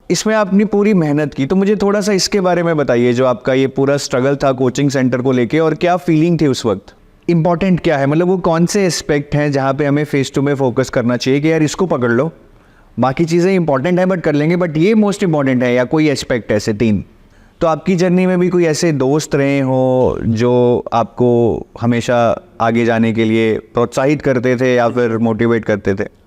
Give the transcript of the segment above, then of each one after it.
इसमें आपने पूरी मेहनत की, तो मुझे थोड़ा सा इसके बारे में बताइए, जो आपका ये पूरा स्ट्रगल था कोचिंग सेंटर को लेके, और क्या फीलिंग थी उस वक्त, इंपॉर्टेंट क्या है, मतलब वो कौन से एस्पेक्ट हैं जहाँ पे हमें फेस टू में फोकस करना चाहिए कि यार इसको पकड़ लो, बाकी चीज़ें इंपॉर्टेंट है बट कर लेंगे, बट ये मोस्ट इंपॉर्टेंट है, या कोई एस्पेक्ट ऐसे 3? तो आपकी जर्नी में भी कोई ऐसे दोस्त रहे हो जो आपको हमेशा आगे जाने के लिए प्रोत्साहित करते थे या फिर मोटिवेट करते थे?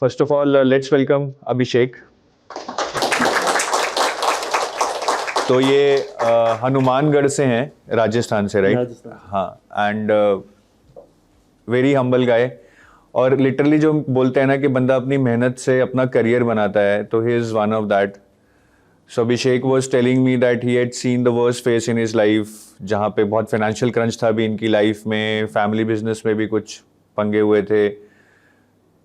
First of all let's welcome Abhishek. तो ये हनुमानगढ़ से हैं, राजस्थान से, राइट? हाँ, एंड वेरी हम्बल गाय। और लिटरली जो बोलते हैं ना कि बंदा अपनी मेहनत से अपना करियर बनाता है, तो he is one of that. So Abhishek was telling me that he had seen the worst face in his life, जहाँ पे बहुत फाइनेंशियल क्रंच था भी इनकी लाइफ में, फैमिली बिजनेस में भी कुछ पंगे हुए थे,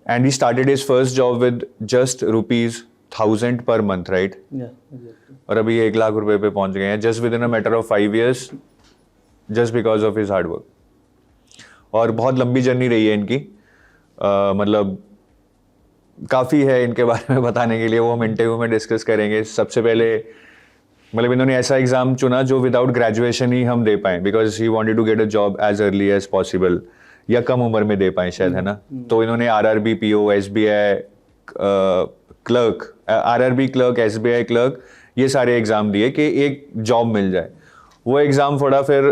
and he started his first job with just ₹1,000 per month, right? Yeah, exactly. और अभी 1 लाख रुपए पे पहुंच गए हैं just within a matter of 5 years, just because of his hard work. और बहुत लंबी जर्नी रही है इनकी, मतलब काफ़ी है इनके बारे में बताने के लिए, वो हम इंटरव्यू में डिस्कस करेंगे। सबसे पहले मतलब इन्होंने ऐसा एग्ज़ाम चुना जो विदाउट ग्रेजुएशन ही हम दे पाएँ, because he wanted to get a job as early as possible, या कम उम्र में दे पाए शायद, है ना? तो इन्होंने RRB PO, SBI clerk, RRB clerk, SBI clerk, ये सारे एग्जाम दिए कि एक जॉब मिल जाए। वो एग्जाम पढ़ा फिर,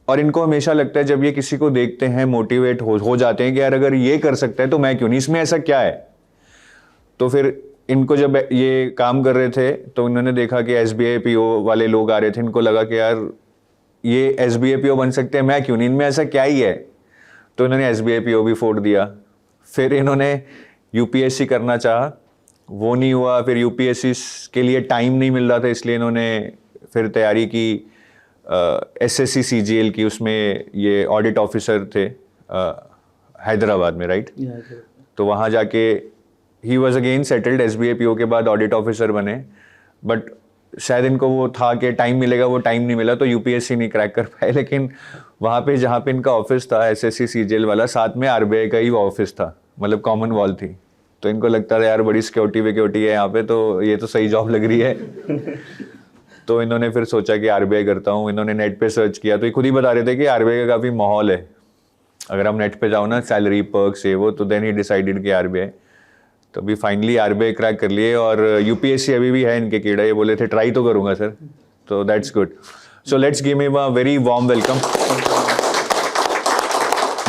और इनको हमेशा लगता है जब ये किसी को देखते हैं मोटिवेट हो जाते हैं कि यार अगर ये कर सकता है तो मैं क्यों नहीं, इसमें ऐसा क्या है। तो फिर इनको जब ये काम कर रहे थे तो इन्होंने देखा कि एसबीआई पीओ वाले लोग आ रहे थे, इनको लगा कि यार ये एसबीआई पीओ बन सकते हैं, मैं क्यों नहीं, इनमें ऐसा क्या ही है। तो इन्होंने एसबीआई पीओ भी फोड़ दिया। फिर इन्होंने यूपीएससी करना चाहा, वो नहीं हुआ। फिर यूपीएससी के लिए टाइम नहीं मिल रहा था, इसलिए इन्होंने फिर तैयारी की एसएससी सीजीएल की, उसमें ये ऑडिट ऑफिसर थे हैदराबाद में, राइट? तो वहाँ जाके he was again settled, SBI PO के बाद ऑडिट ऑफिसर बने, बट शायद इनको वो था कि टाइम मिलेगा, वो टाइम नहीं मिला, तो यूपीएससी नहीं क्रैक कर पाए। लेकिन वहाँ पे जहाँ पे इनका ऑफिस था एसएससी सीजीएल वाला, साथ में आरबीआई का ही ऑफिस था, मतलब कॉमन वॉल थी। तो इनको लगता था यार बड़ी सिक्योरिटी है यहाँ पे, तो ये तो सही जॉब लग रही है। तो इन्होंने फिर सोचा कि आरबीआई करता हूँ। इन्होंने नेट पे सर्च किया तो ये खुद ही बता रहे थे कि आरबीआई का काफ़ी माहौल है, अगर हम नेट पे जाओ ना, सैलरी पर्क्स ये वो, तो देन ही डिसाइडेड कि आरबीआई। तो अभी फाइनली आरबीआई क्रैक कर लिए, और यूपीएससी अभी भी है इनके कीड़ा। ये बोले थे ट्राई तो करूंगा सर, तो that's good. So let's give him a very warm welcome.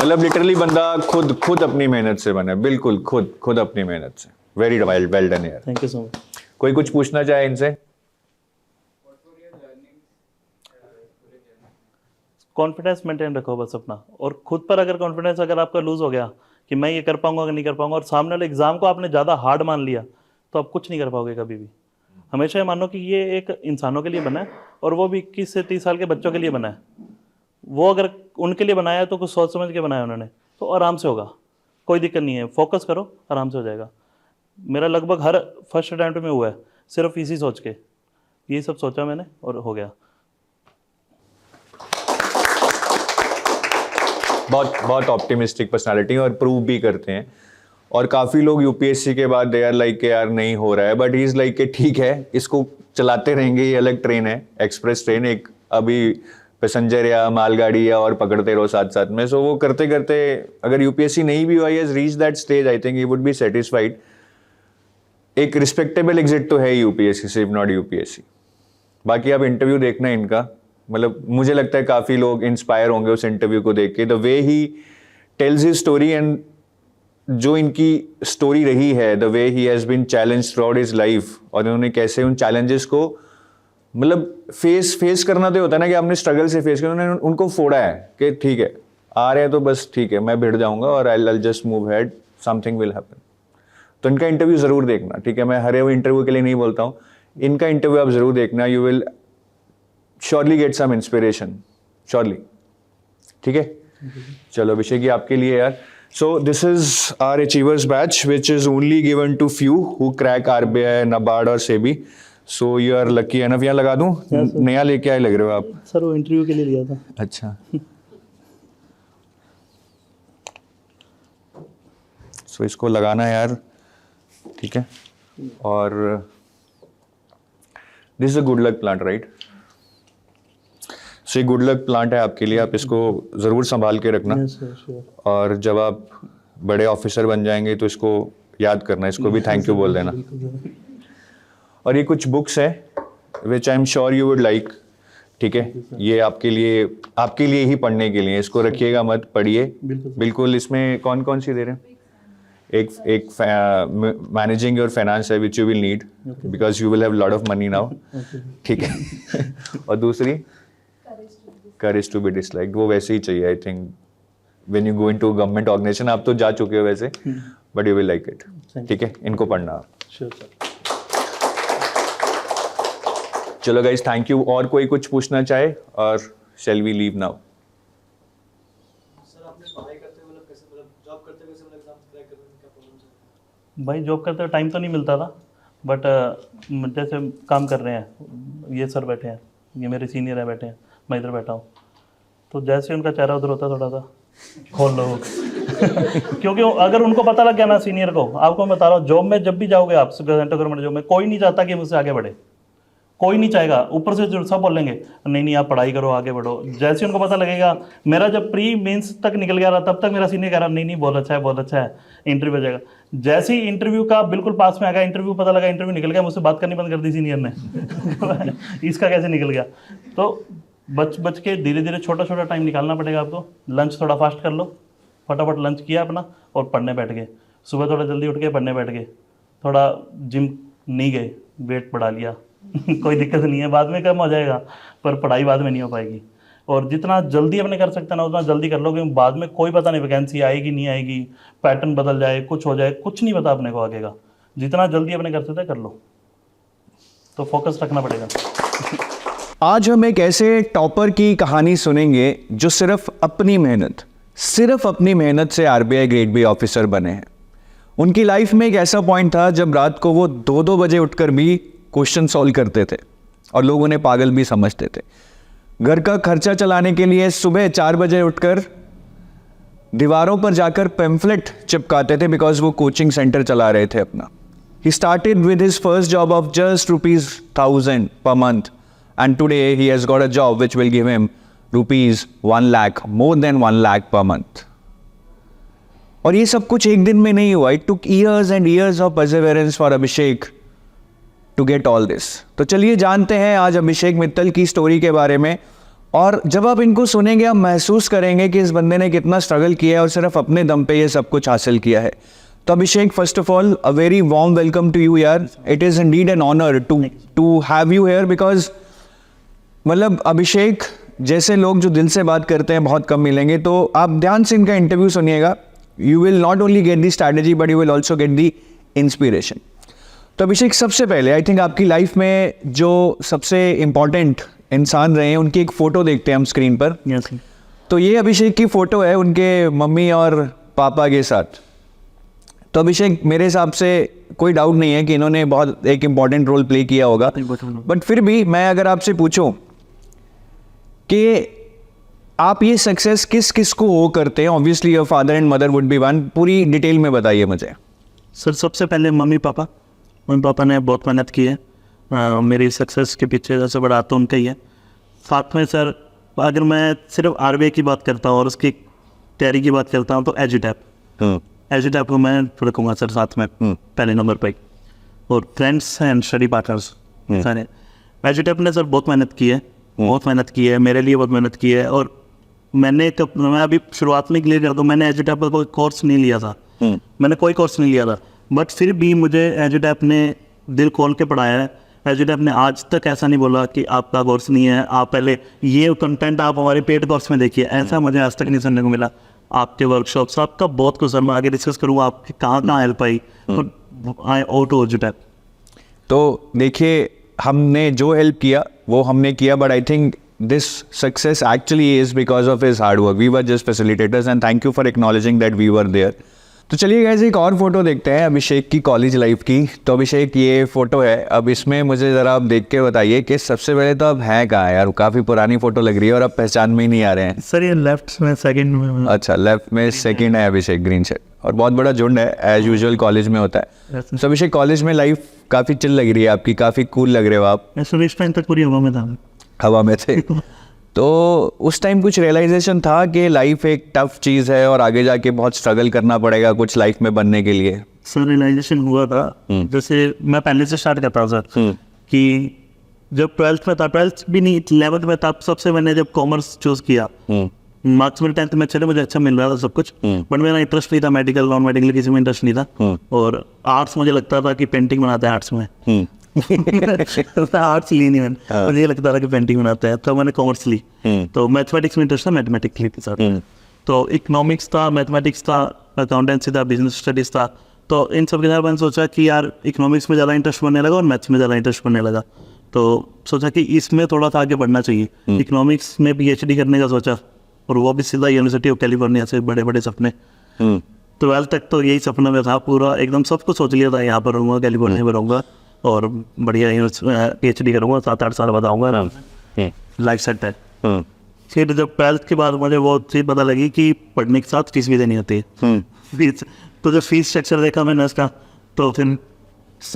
मतलब लिटरली बंदा खुद अपनी मेहनत से बना, बिल्कुल खुद अपनी मेहनत से। वेरी वेल डन यार, थैंक यू सो मच। कोई कुछ पूछना चाहे इनसे? कॉन्फिडेंस मेंटेन रखो बस अपना, और खुद पर अगर कॉन्फिडेंस अगर आपका लूज हो गया कि मैं ये कर पाऊंगा कि नहीं कर पाऊंगा, और सामने वाले एग्जाम को आपने ज़्यादा हार्ड मान लिया, तो आप कुछ नहीं कर पाओगे कभी भी। हमेशा ये मानो कि ये एक इंसानों के लिए बना है, और वो भी 21 से 30 साल के बच्चों के लिए बना है। वो अगर उनके लिए बनाया है तो कुछ सोच समझ के बनाया उन्होंने, तो आराम से होगा, कोई दिक्कत नहीं है। फोकस करो, आराम से हो जाएगा। मेरा लगभग हर फर्स्ट अटैम्प्ट में हुआ है, सिर्फ इसी सोच के, ये सब सोचा मैंने और हो गया। बहुत ऑप्टिमिस्टिक पर्सनालिटी, और प्रूव भी करते हैं। और काफ़ी लोग यूपीएससी के बाद दे आर लाइक के यार नहीं हो रहा है, बट ही इज़ लाइक के ठीक है, इसको चलाते रहेंगे, ये अलग ट्रेन है, एक्सप्रेस ट्रेन, एक अभी पैसेंजर या मालगाड़ी या और पकड़ते रहो साथ साथ में। सो वो करते करते अगर यूपीएससी नहीं भी हुआ, he has reach that stage, I think he would be satisfied. एक रिस्पेक्टेबल एग्जिट तो है यूपीएससी से, इफ नॉट यूपीएससी। बाकी आप इंटरव्यू देखना इनका, मतलब मुझे लगता है काफ़ी लोग इंस्पायर होंगे उस इंटरव्यू को देख के, the way he tells his story, and जो इनकी स्टोरी रही है, the way he has been challenge throughout his life, और इन्होंने कैसे उन चैलेंजेस को मतलब फेस करना तो होता है ना कि आपने स्ट्रगल से फेस किया, उन्होंने उनको फोड़ा है कि ठीक है आ रहे हैं तो बस ठीक है, मैं भिड़ जाऊंगा और I just move head, something will happen. तो इनका इंटरव्यू ज़रूर देखना, ठीक है? मैं हर इंटरव्यू के लिए नहीं बोलता हूँ, इनका इंटरव्यू आप ज़रूर देखना, you will surely get some inspiration, surely. ठीक है, चलो अभिषेक, ये आपके लिए यार। So this is our achievers batch which is only given to few who crack RBI, NABARD और SEBI। So you are lucky enough. यहाँ लगा दूं? नया लेके आए लग रहे हो आप। सर वो इंटरव्यू के लिए लिया था। अच्छा। सो इसको लगाना है यार, ठीक है। और this is a good luck plant, right? So ये गुड लक प्लांट है आपके लिए, आप इसको ज़रूर संभाल के रखना। और जब आप बड़े ऑफिसर बन जाएंगे तो इसको याद करना, इसको भी थैंक यू बोल देना। और ये कुछ बुक्स हैं which I am sure you would like, ठीक है। ये आपके लिए ही पढ़ने के लिए, इसको रखिएगा मत, पढ़िए बिल्कुल। इसमें कौन कौन सी दे रहे हैं? एक मैनेजिंग योर फाइनेंस है which you will need because you will have lot of money now, ठीक है। और दूसरी करेज टू बी डिसलाइक्ड, वो वैसे ही चाहिए I think when you go into government organisation. आप तो जा चुके हो वैसे, but you will like it, ठीक है। इनको पढ़ना आप। चलो गाइस, थैंक यू। और कोई कुछ पूछना चाहे और शैल वी लीव नाउ? भाई जॉब करते हुए टाइम तो नहीं मिलता था, बट जैसे काम कर रहे हैं, ये सर बैठे हैं, ये मेरे सीनियर है बैठे हैं, मैं इधर बैठा हूँ, तो जैसे उनका चेहरा उधर होता है थोड़ा सा खोल लो क्योंकि अगर उनको पता लग गया ना सीनियर को, आपको मैं बता रहा हूँ, जॉब में जब भी जाओगे आप सेंट्रल गवर्नमेंट जॉब में, कोई नहीं चाहता कि मुझसे आगे बढ़े, कोई नहीं चाहेगा। ऊपर से जो सब बोलेंगे नहीं नहीं आप पढ़ाई करो आगे बढ़ो। जैसे उनको पता लगेगा, मेरा जब प्री मेंस तक निकल गया रहा, तब तक मेरा सीनियर कह रहा नहीं नहीं बहुत अच्छा है बहुत अच्छा है, इंटरव्यू आ जाएगा। जैसे ही इंटरव्यू का बिल्कुल पास में आ गया, इंटरव्यू पता लगा, इंटरव्यू निकल गया, मुझसे बात करनी बंद कर दी सीनियर ने इसका कैसे निकल गया? तो बच के धीरे धीरे छोटा छोटा टाइम निकालना पड़ेगा आपको। लंच थोड़ा फास्ट कर लो, फटाफट लंच किया अपना और पढ़ने बैठ गए। सुबह थोड़ा जल्दी उठ के पढ़ने बैठ गए, थोड़ा जिम नहीं गए, वेट बढ़ा लिया कोई दिक्कत नहीं है, बाद में कम हो जाएगा, पर पढ़ाई बाद में नहीं हो पाएगी। और जितना जल्दी अपने कर सकते हैं ना, उतना जल्दी कर लो, क्योंकि बाद में कोई पता नहीं वैकेंसी आएगी नहीं आएगी, पैटर्न बदल जाए, कुछ हो जाए, कुछ नहीं पता अपने को आगे का। जितना जल्दी अपने कर सकते हैं कर लो, तो फोकस रखना पड़ेगा। आज हम एक ऐसे टॉपर की कहानी सुनेंगे जो सिर्फ अपनी मेहनत से RBI ग्रेड बी ऑफिसर बने हैं। उनकी लाइफ में एक ऐसा पॉइंट था जब रात को वो 2-2 बजे उठकर भी क्वेश्चन सॉल्व करते थे और लोग उन्हें पागल भी समझते थे। घर का खर्चा चलाने के लिए सुबह 4 बजे उठकर दीवारों पर जाकर पैम्फलेट चिपकाते थे बिकॉज वो कोचिंग सेंटर चला रहे थे अपना। He started with his first job of just ₹1000 per month and today he has got a job which will give him ₹1 lakh, more than 1 lakh per month. और ये सब कुछ एक दिन में नहीं हुआ। It took years and years of perseverance for Abhishek to get all this. तो चलिए जानते हैं आज अभिषेक मित्तल की स्टोरी के बारे में। और जब आप इनको सुनेंगे आप महसूस करेंगे कि इस बंदे ने कितना स्ट्रगल किया है और सिर्फ अपने दम पे ये सब कुछ हासिल किया है। तो Abhishek, first of all a very warm welcome to you यार। It is indeed an honour to have you here because मतलब अभिषेक जैसे लोग जो दिल से बात करते हैं बहुत कम मिलेंगे। तो आप ध्यान से इनका इंटरव्यू सुनिएगा। You will not only get the strategy but you will also get the inspiration. तो अभिषेक, सबसे पहले आई थिंक आपकी लाइफ में जो सबसे इम्पॉर्टेंट इंसान रहे हैं उनकी एक फ़ोटो देखते हैं हम स्क्रीन पर। yes. तो ये अभिषेक की फ़ोटो है उनके मम्मी और पापा के साथ। तो अभिषेक, मेरे हिसाब से कोई डाउट नहीं है कि इन्होंने बहुत एक इम्पॉर्टेंट रोल प्ले किया होगा, बट फिर भी मैं अगर आपसे पूछूं कि आप ये सक्सेस किस किस को वो करते हैं, obviously your father and mother would be one, पूरी डिटेल में बताइए मुझे। सर सबसे पहले मम्मी पापा ने बहुत मेहनत की है मेरी सक्सेस के पीछे, सबसे बड़ा हाथ तो उनका ही है। साथ में सर अगर मैं सिर्फ RBI की बात करता हूँ और उसकी तैयारी की बात करता हूँ तो एजुटैप को मैं रखूँगा सर साथ में पहले नंबर पर। और फ्रेंड्स एंड स्टडी पार्टनर्स सारे। एजुटैप ने सर बहुत मेहनत की है, मेरे लिए बहुत मेहनत की है। और मैं अभी शुरुआत में क्लियर कर दूँ, मैंने एजुटैप पर कोई कोर्स नहीं लिया था, मैंने कोई कोर्स नहीं लिया था, बट फिर भी मुझे एजुटैप ने दिल खोल के पढ़ाया है। एजुटैप ने आज तक ऐसा नहीं बोला कि आपका कोर्स नहीं है, आप पहले ये कंटेंट आप हमारे पेड कोर्स में देखिए, ऐसा मुझे आज तक नहीं सुनने को मिला। आपके वर्कशॉप्स, आपका बहुत कुछ सर, मैं आगे डिस्कस करूँगा आपकी कहाँ हेल्प आई, तो आई ओ टू एजुटैप। तो देखिए, हमने जो हेल्प किया वो हमने किया, but I think this success actually is because of his hard work. We were just facilitators and thank you for acknowledging that we were there. तो चलिए गाइस एक और फोटो देखते हैं अभिषेक की कॉलेज लाइफ की. तो अभिषेक ये फोटो है. अब इसमें मुझे ज़रा आप देख के बताइए कि सबसे पहले तो अब हैं कहाँ यार, काफ़ी पुरानी फोटो लग रही है और अब पहचान में ही नहीं आ रहे हैं. सर ये लेफ्ट में सेकंड में. अच्छा, लेफ्ट में सेकंड है अभिषेक, ग्रीन शर्ट. और बहुत बड़ा झुंड है एज यूजुअल कॉलेज में होता है. तो अभिषेक कॉलेज में लाइफ काफ़ी चिल लग रही है आपकी, काफ़ी कूल लग रहे हो आप. मैं सुरेश टाइम तक पूरी हवा में था. हवा में थे. तो उस टाइम कुछ रियलाइजेशन था कि लाइफ एक टफ चीज़ है और आगे जाके बहुत स्ट्रगल करना पड़ेगा कुछ लाइफ में बनने के लिए. सर रियलाइजेशन हुआ था, जैसे मैं पहले से स्टार्ट करता हूँ सर, कि जब 12th में था, 12th भी नहीं 11th में था, सबसे मैंने जब कॉमर्स चूज किया, मार्क्स मेरे 10th में चले, मुझे अच्छा मिल रहा था सब कुछ, बट मेरा इंटरेस्ट नहीं था मेडिकल नॉन मेडिकल किसी में इंटरेस्ट नहीं था. और आर्ट्स मुझे लगता था कि पेंटिंग बनाते हैं आर्ट्स में. आर्ट्स ली नहीं मैंने, मुझे लगता था कि पेंटिंग बनाते हैं, तो मैंने कॉमर्स ली. तो मैथमेटिक्स में इंटरेस्ट था, मैथमेटिक्स ली थी सर. तो इकोनॉमिक्स था, मैथमेटिक्स था, अकाउंटेंसी था, बिजनेस स्टडीज था. तो इन सब के साथ मैंने सोचा कि यार इकोनॉमिक्स में ज़्यादा इंटरेस्ट बनने लगा और मैथ्स में ज़्यादा इंटरेस्ट बनने लगा. तो सोचा कि इसमें थोड़ा सा आगे बढ़ना चाहिए. इकोनॉमिक्स में PhD करने का सोचा, और वो भी सीधा यूनिवर्सिटी ऑफ कैलिफोर्निया से. बड़े बड़े सपने. 12th तक तो यही सपना में था पूरा, एकदम सब कुछ सोच लिया था, यहाँ पर रहूँगा, कैलिफोर्निया में रहूँगा और बढ़िया PhD करूँगा, 7-8 साल बताऊँगा आराम से, लाइफ सेट है. फिर जब 12th के बाद मुझे वो चीज़ पता लगी कि पढ़ने के साथ फीस भी देनी होती है. फीस तो जब फीस स्ट्रक्चर देखा मैंने इसका, तो फिर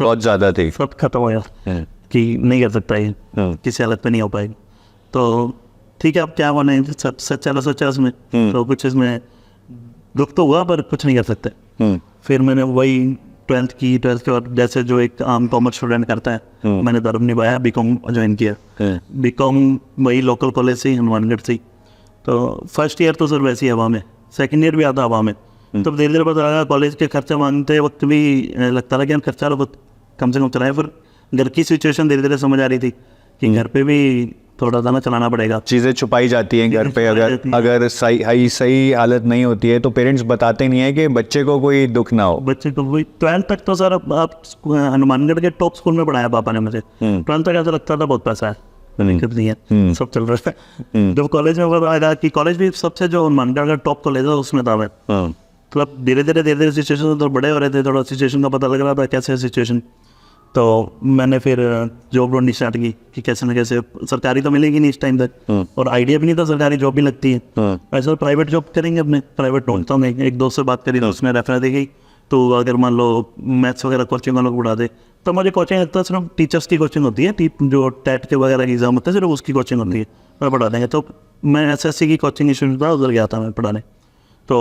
बहुत ज़्यादा थी. सब खत्म हो गया कि नहीं कर सकता ये, किसी हालत पे नहीं हो पाएगी. तो ठीक है, अब क्या बने, सोचा उसमें. तो कुछ इसमें दुख तो हुआ पर कुछ नहीं कर सकते. फिर मैंने वही 12th के बाद जैसे जो एक आम कॉमर्स स्टूडेंट करता है, मैंने धर्म निभाया, BCom ज्वाइन किया. BCom वही लोकल कॉलेज से, हनुमानगढ़ से. तो फर्स्ट ईयर तो सर वैसे ही हवा में, सेकंड ईयर भी आता हवा में. तब धीरे धीरे पता लगा कॉलेज के खर्चा मांगते वक्त भी लगता था कि हम खर्चा बहुत कम से कम चलाएं. फिर घर की सिचुएशन धीरे धीरे समझ आ रही थी कि घर पे भी थोड़ा सा ना चलाना पड़ेगा. चीज़ें छुपाई जाती हैं घर पे. अगर सही हालत नहीं होती है तो पेरेंट्स बताते नहीं है कि बच्चे को कोई दुख ना हो. बच्चे को वही 12th तक तो सर आप हनुमानगढ़ के टॉप स्कूल में पढ़ाया पापा ने मुझे. 12th तक ऐसा लगता था बहुत पैसा है, दिक्कत नहीं है, सब चल रहा है. जब कॉलेज में पता लगा कि कॉलेज भी सबसे जो हनुमानगढ़ का टॉप कॉलेज है उसमें था मैं. मतलब धीरे धीरे सिचुएशन तो बड़े हो रहे थे, थोड़ा सिचुएशन का पता लग रहा था कैसे सिचुएशन. तो मैंने फिर जॉब ढूंढनी स्टार्ट की कि कैसे न कैसे, सरकारी तो मिलेगी नहीं इस टाइम तक, और आइडिया भी नहीं था सरकारी जॉब भी लगती है. ऐसा प्राइवेट जॉब करेंगे, अपने प्राइवेट ढूंढता हूँ. एक दोस्त से बात करी तो उसने रेफरेंस दी गई, तो अगर मान लो मैथ्स वगैरह कोचिंग वालों को बढ़ा दे, तो मुझे कोचिंग लगता है सिर्फ टीचर्स की कोचिंग होती है, जो टेट के वगैरह एग्जाम होते हैं सिर्फ उसकी कोचिंग होती है, मैं पढ़ा देंगे. तो मैं SSC की कोचिंग इंस्टीट्यूट था, उधर गया था मैं पढ़ाने. तो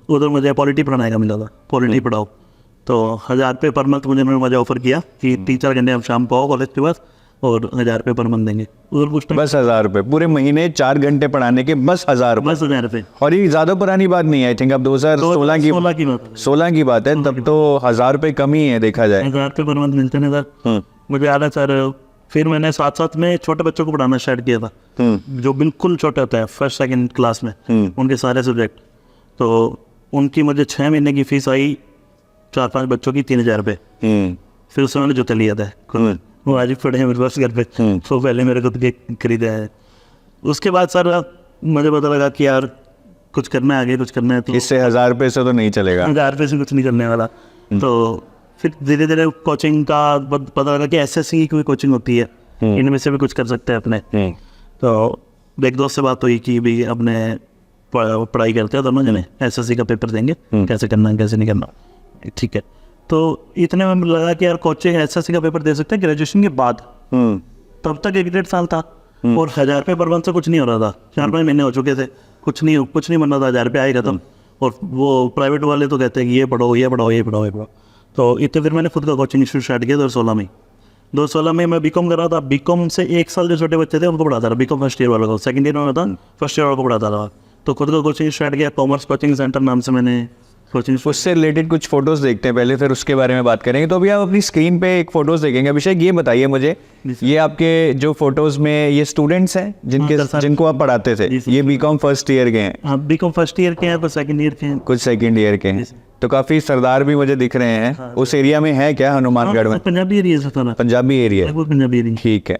उधर मुझे पॉलिटी पढ़ाने का मिला था, पॉलिटी पढ़ाओ. तो 1000 रुपये पर मंथ मुझे ऑफर किया कि 3-4 घंटे हम शाम को आओ कॉलेज के बाद और 1000 रुपये पर मंथ देंगे. उधर कुछ बस 1000 रुपये पूरे महीने 4 घंटे पढ़ाने के, बस 1000 रुपये. बस 1000 रुपये. और ये ज़्यादा पुरानी बात नहीं है, आई थिंक अब 2016 की बात है. तब तो 1000 रुपये कम ही है देखा जाए. 1000 रुपये पर मंथ मिलते हैं सर. मुझे याद है सर. फिर मैंने साथ में छोटे बच्चों को पढ़ाना स्टार्ट किया था, जो बिल्कुल छोटे होते हैं, 1st-2nd क्लास में, उनके सारे सब्जेक्ट. तो उनकी मुझे 6 महीने की फीस आई, 4-5 बच्चों की 3000 रुपये. फिर उसमें मैंने जूते लिया था, वो आज भी पड़े हैं मेरे पास घर पे. तो पहले मेरे खुद के खरीदे हैं. उसके बाद सर मुझे पता लगा कि यार कुछ करना है, आगे कुछ करना है. तो इससे 1000 रुपये से तो नहीं चलेगा, 1000 रुपये से कुछ नहीं करने वाला. तो फिर धीरे धीरे कोचिंग का पता लगा कि SSC की कोई कोचिंग होती है, इनमें से भी कुछ कर सकते हैं अपने. तो एक दोस्त से बात हुई कि भाई अपने पढ़ाई करते हैं दोनों जने, SSC का पेपर देंगे, कैसे करना है कैसे नहीं करना. ठीक है. तो इतने में लगा कि यार कोचिंग SSC का पेपर दे सकते हैं ग्रेजुएशन के बाद. तब तक 1-1.5 साल था और 1000 रुपये पर मंथ से कुछ नहीं हो रहा था. 4-5 महीने हो चुके थे, कुछ नहीं बन रहा था. 1000 रुपये आई खत्म. और वो प्राइवेट वाले तो कहते हैं कि ये पढ़ो. तो इतने फिर मैंने खुद का कोचिंग इंस्टीट्यूट स्टार्ट किया 2016 में मैं BCom कर रहा था. BCom से 1 साल जो छोटे बच्चे थे उनको पढ़ाता था, BCom फर्स्ट ईयर वालों को. सेकंड ईयर में था, फर्स्ट ईयर वालों को पढ़ाता था. तो खुद का कोचिंग स्टार्ट किया, कॉमर्स कोचिंग सेंटर नाम से मैंने कोचिंग. उससे रिलेटेड कुछ फोटोज देखते हैं पहले, फिर उसके बारे में बात करेंगे. तो अभी आप अपनी स्क्रीन पे एक फोटोज देखेंगे. अभिषेक ये बताइए मुझे, ये आपके जो फोटोज में ये स्टूडेंट्स हैं जिनको आप पढ़ाते थे, ये BCom फर्स्ट ईयर के हैं? हाँ, BCom फर्स्ट ईयर के हैं, कुछ सेकंड ईयर के हैं, कुछ सेकंड ईयर के हैं. तो काफी सरदार भी मुझे दिख रहे हैं। उस एरिया में है क्या हनुमानगढ़ में? पंजाबी एरिया से था ना, पंजाबी एरिया, वो पंजाबी एरिया। ठीक है।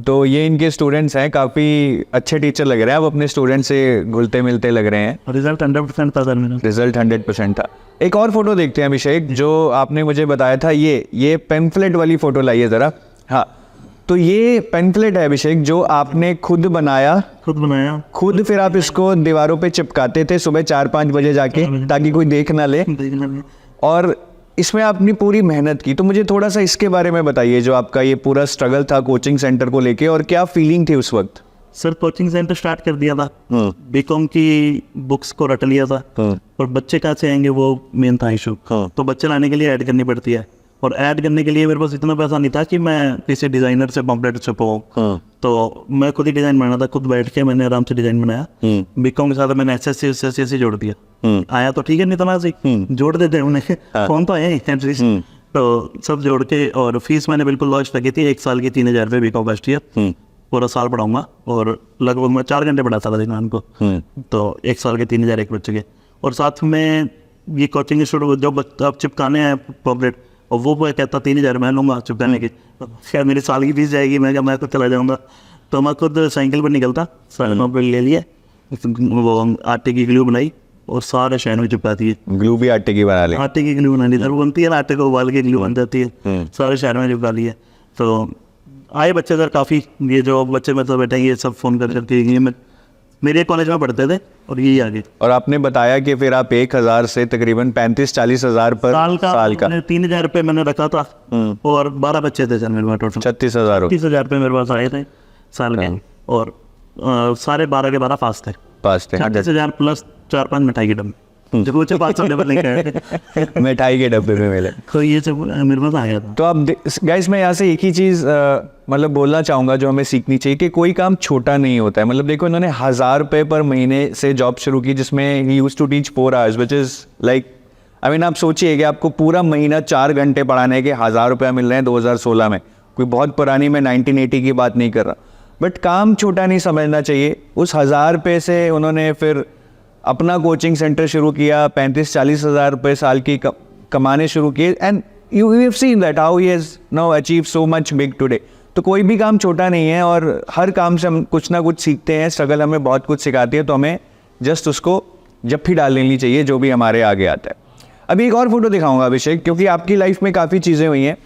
तो ये इनके स्टूडेंट्स हैं, काफी अच्छे टीचर लग रहे हैं, आप अपने स्टूडेंट से घुलते मिलते लग रहे हैं। रिजल्ट 100% था सर मेरा। रिजल्ट 100% था। एक और फोटो देखते हैं अभिषेक, जो आपने मुझे बताया था, ये पेम्फलेट वाली फोटो लाइए जरा। हाँ, तो ये पेम्फलेट है अभिषेक, जो आपने खुद बनाया, खुद फिर आप इसको दीवारों पे चिपकाते थे सुबह 4-5 बजे जाके, ताकि कोई देख ना ले, और इसमें आपने पूरी मेहनत की। तो मुझे थोड़ा सा इसके बारे में बताइए, जो आपका ये पूरा स्ट्रगल था कोचिंग सेंटर को लेके, और क्या फीलिंग थी उस वक्त? सर कोचिंग सेंटर स्टार्ट कर दिया था, बीकॉम की बुक्स को रट लिया था, और बच्चे कहाँ से आएंगे वो मेन था इशू। तो बच्चे लाने के लिए ऐड करनी पड़ती है, और ऐड करने के लिए मेरे पास इतना पैसा नहीं था कि मैं किसी डिजाइनर से पम्पलेट छपवाऊँ। तो मैं खुद ही डिजाइन बनाना था, खुद बैठ के मैंने आराम से डिजाइन बनाया। बीकॉम के साथ मैंने SSC जोड़ दिया। आया तो ठीक है, नहीं तो ना सही जोड़ देते उन्हें, फोन तो आया ही एटलीस्ट। तो सब जोड़ के, और फीस मैंने बिल्कुल लॉन्च लगी थी, 1 साल की 3000 रुपये बीकॉम फर्स्ट ईयर, पूरा साल पढ़ाऊंगा, और लगभग मैं 4 घंटे पढ़ाता था दिन को। तो 1 साल के 3000 एक बच्चे के, और साथ में ये कोचिंग इंस्टीट्यूट जो आप चिपकाने हैं पम्पलेट, और वो कहता 3000 मैं लूँगा चिपकाने की, खैर मेरी साल की फीस जाएगी, मैं तो चला जाऊँगा। तो मैं खुद साइकिल पर निकलता, सारे पम्पलेट ले लिए, वो आटे की ग्लू बनाई और सारे शहर में चिपकाती है। ग्लू भी आटे की बना ली? आटे की ग्लू बनानी, वो बनती है ना, आटे को उबाल के ग्लू बन जाती है, सारे शहर में चिपका ली है। तो आए बच्चे सर काफ़ी, ये जो बच्चे में तो बैठे ये सब फ़ोन करके, ये मेरे कॉलेज में पढ़ते थे, और यही आगे। और आपने बताया कि फिर आप 1000 से तकरीबन 35-40 हज़ार पर साल का 3000 रुपये मैंने रखा था, और 12 बच्चे थे सर मेरे पास टोटल। 36,000 रुपये मेरे पास आए थे साल के, और सारे 12 के 12 पास थे। 36,000 प्लस 4-5 मिठाई के डब्बे, जो बच्चे 500 डब्बे लेके मिठाई के डब्बे में मिले, तो ये सब मेरे पास आ गया था। तो आप गाइस, मैं यहाँ से एक ही चीज़ मतलब बोलना चाहूँगा जो हमें सीखनी चाहिए, कि कोई काम छोटा नहीं होता है। मतलब देखो, इन्होंने 1000 रुपये पर महीने से जॉब शुरू की, जिसमें he used to teach 4 hours, which is like, I mean आप सोचिए कि आपको पूरा महीना 4 घंटे पढ़ाने के 1000 रुपये मिल रहे हैं 2016 में। कोई बहुत पुरानी, मैं 1980 की बात नहीं कर रहा, बट काम छोटा नहीं समझना चाहिए। उस 1000 रुपये से उन्होंने फिर अपना कोचिंग सेंटर शुरू किया, 35-40 हज़ार रुपये साल की कमाने शुरू किए, and you have seen that how he has now achieve so much big today. तो कोई भी काम छोटा नहीं है, और हर काम से हम कुछ ना कुछ सीखते हैं। स्ट्रगल हमें बहुत कुछ सिखाती है, तो हमें जस्ट उसको जप्फी डाल लेनी चाहिए जो भी हमारे आगे आता है। अभी एक और फोटो दिखाऊंगा अभिषेक, क्योंकि आपकी लाइफ में काफ़ी चीज़ें हुई हैं।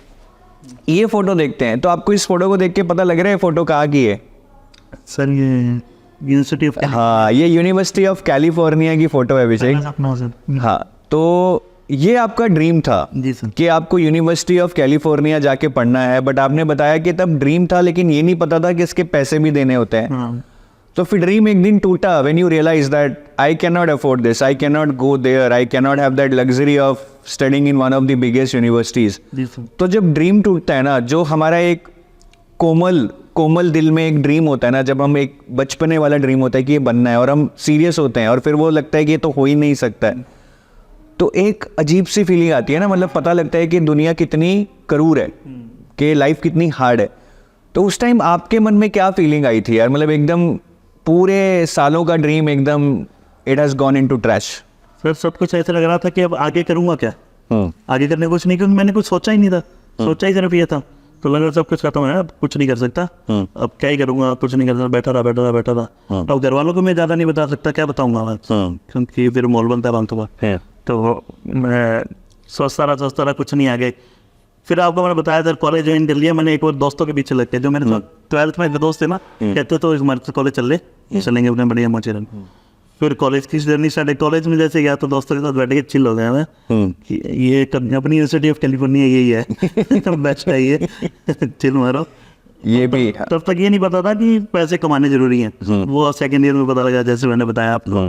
ये फोटो देखते हैं, तो आपको इस फोटो को देख के पता लग रहा है फोटो कहाँ की है? सर ये यूनिवर्सिटी ऑफ, हाँ, ये यूनिवर्सिटी ऑफ कैलिफोर्निया की फोटो है अभिषेक। हाँ, तो ये आपका ड्रीम था जी सर, कि आपको यूनिवर्सिटी ऑफ कैलिफोर्निया जाके पढ़ना है, बट आपने बताया कि तब ड्रीम था, लेकिन ये नहीं पता था कि इसके पैसे भी देने होते हैं। हाँ। तो फिर ड्रीम एक दिन टूटा when you realise that I can not afford this, I can not go there, I can not have that luxury of studying in one of the biggest universities. तो जब ड्रीम टूटता है ना, जो हमारा एक कोमल दिल में एक ड्रीम होता है ना, जब हम एक बचपने वाला ड्रीम होता है कि ये बनना है, और हम सीरियस होते हैं, और फिर वो लगता है कि ये तो हो ही नहीं सकता है, तो एक अजीब सी फीलिंग आती है ना। मतलब पता लगता है कि दुनिया कितनी करूर है, कि लाइफ कितनी हार्ड है। तो उस टाइम आपके मन में क्या फीलिंग आई थी यार? मतलब एकदम पूरे सालों का ड्रीम एकदम it has gone into trash. Sir सब कुछ ऐसा लग रहा था कि अब आगे करूँगा क्या, आगे करने कुछ नहीं, क्योंकि मैंने कुछ सोचा ही नहीं था, सोचा ही सिर्फ ये था। तो लग रहा सब कुछ खत्म है, अब कुछ नहीं कर सकता, अब क्या ही करूँगा, कुछ नहीं कर सकता, बैठा रहा। अब घर वालों को मैं ज़्यादा नहीं बता सकता, क्या बताऊँगा मैं, क्योंकि फिर माहौल बनता है बांग तो मैं सोचता रहा कुछ नहीं आगे। फिर आपको मैंने बताया था कॉलेज ज्वाइन कर लिया मैंने, एक और दोस्तों के पीछे लग के, जो मेरे 12th में दोस्त थे ना, कहते तो हमारे कॉलेज चलेंगे अपने बढ़िया मौजे। फिर कॉलेज की जर्नी स्टार्ट, कॉलेज में जैसे गया तो दोस्तों के साथ बैठ के चिल हो गया मैं कि ये अपनी यूनिवर्सिटी ऑफ कैलिफोर्निया यही है बेस्ट है ये चिल मारो। ये भी तब तक ये नहीं पता था कि पैसे कमाने जरूरी हैं, वो सेकेंड ईयर में पता लगा, जैसे मैंने बताया आपको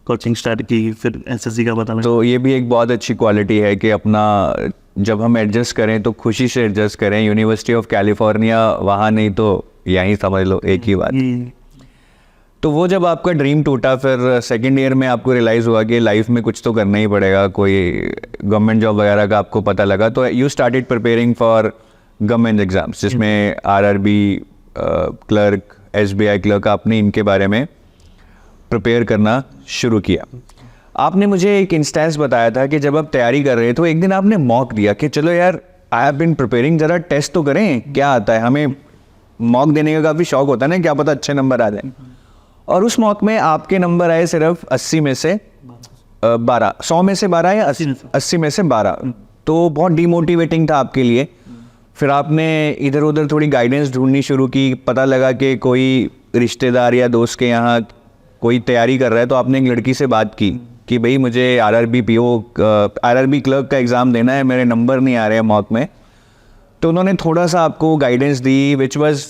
कोचिंग स्टार्ट की, फिर SSC का पता लगा। तो ये भी एक बहुत अच्छी क्वालिटी है कि अपना जब हम एडजस्ट करें तो खुशी से एडजस्ट करें। यूनिवर्सिटी ऑफ कैलिफोर्निया वहाँ नहीं तो यहीं समझ लो, एक ही बात। तो वो जब आपका ड्रीम टूटा, फिर सेकेंड ईयर में आपको रियलाइज़ हुआ कि लाइफ में कुछ तो करना ही पड़ेगा, कोई गवर्नमेंट जॉब वगैरह का आपको पता लगा, तो you started preparing for government exams, जिसमें RRB क्लर्क, SBI क्लर्क, आपने इनके बारे में प्रिपेयर करना शुरू किया। आपने मुझे एक इंस्टेंस बताया था कि जब आप तैयारी कर रहे थे तो एक दिन आपने मॉक दिया कि चलो यार आई हैव बीन प्रिपेयरिंग, जरा टेस्ट तो करें क्या आता है। हमें मॉक देने का काफ़ी शौक होता है ना, क्या पता अच्छे नंबर आ जाए। और उस मॉक में आपके नंबर आए सिर्फ 80 में से 12, 100 में से 12 या 80 में से 12, तो बहुत डीमोटिवेटिंग था आपके लिए। फिर आपने इधर उधर थोड़ी गाइडेंस ढूंढनी शुरू की, पता लगा कि कोई रिश्तेदार या दोस्त के यहाँ कोई तैयारी कर रहा है, तो आपने एक लड़की से बात की कि भाई मुझे आरआरबी क्लर्क का एग्ज़ाम देना है, मेरे नंबर नहीं आ रहे हैं मॉक में। तो उन्होंने थोड़ा सा आपको guidance the which was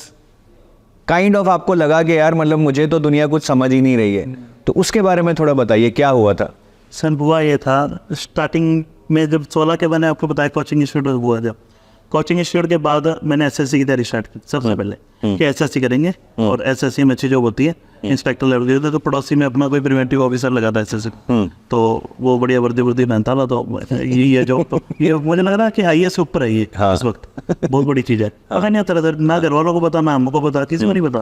kind of, आपको लगा कि यार मतलब मुझे तो दुनिया कुछ समझ ही नहीं रही है। तो उसके बारे में थोड़ा बताइए क्या हुआ था। सर हुआ ये था, स्टार्टिंग में जब 16 के मैंने आपको बताया कोचिंग इंस्टीट्यूट हुआ, जब कोचिंग इंस्टीट्यूट के बाद मैंने एसएससी की तैयारी स्टार्ट की सबसे पहले कि एसएससी करेंगे, और एसएससी में अच्छी जॉब होती है, इंस्पेक्टर लेवल की। तो पड़ोसी में अपना कोई प्रिवेंटिव ऑफिसर लगा था एसएससी, तो वो बढ़िया वर्दी पहनता था, तो ये जो ये मुझे लग रहा है कि आईएएस से ऊपर है ये इस वक्त, बहुत बड़ी चीज़ है। पता नहीं आता था, ना घर वालों को पता, ना हमको पता, किसी को नहीं पता।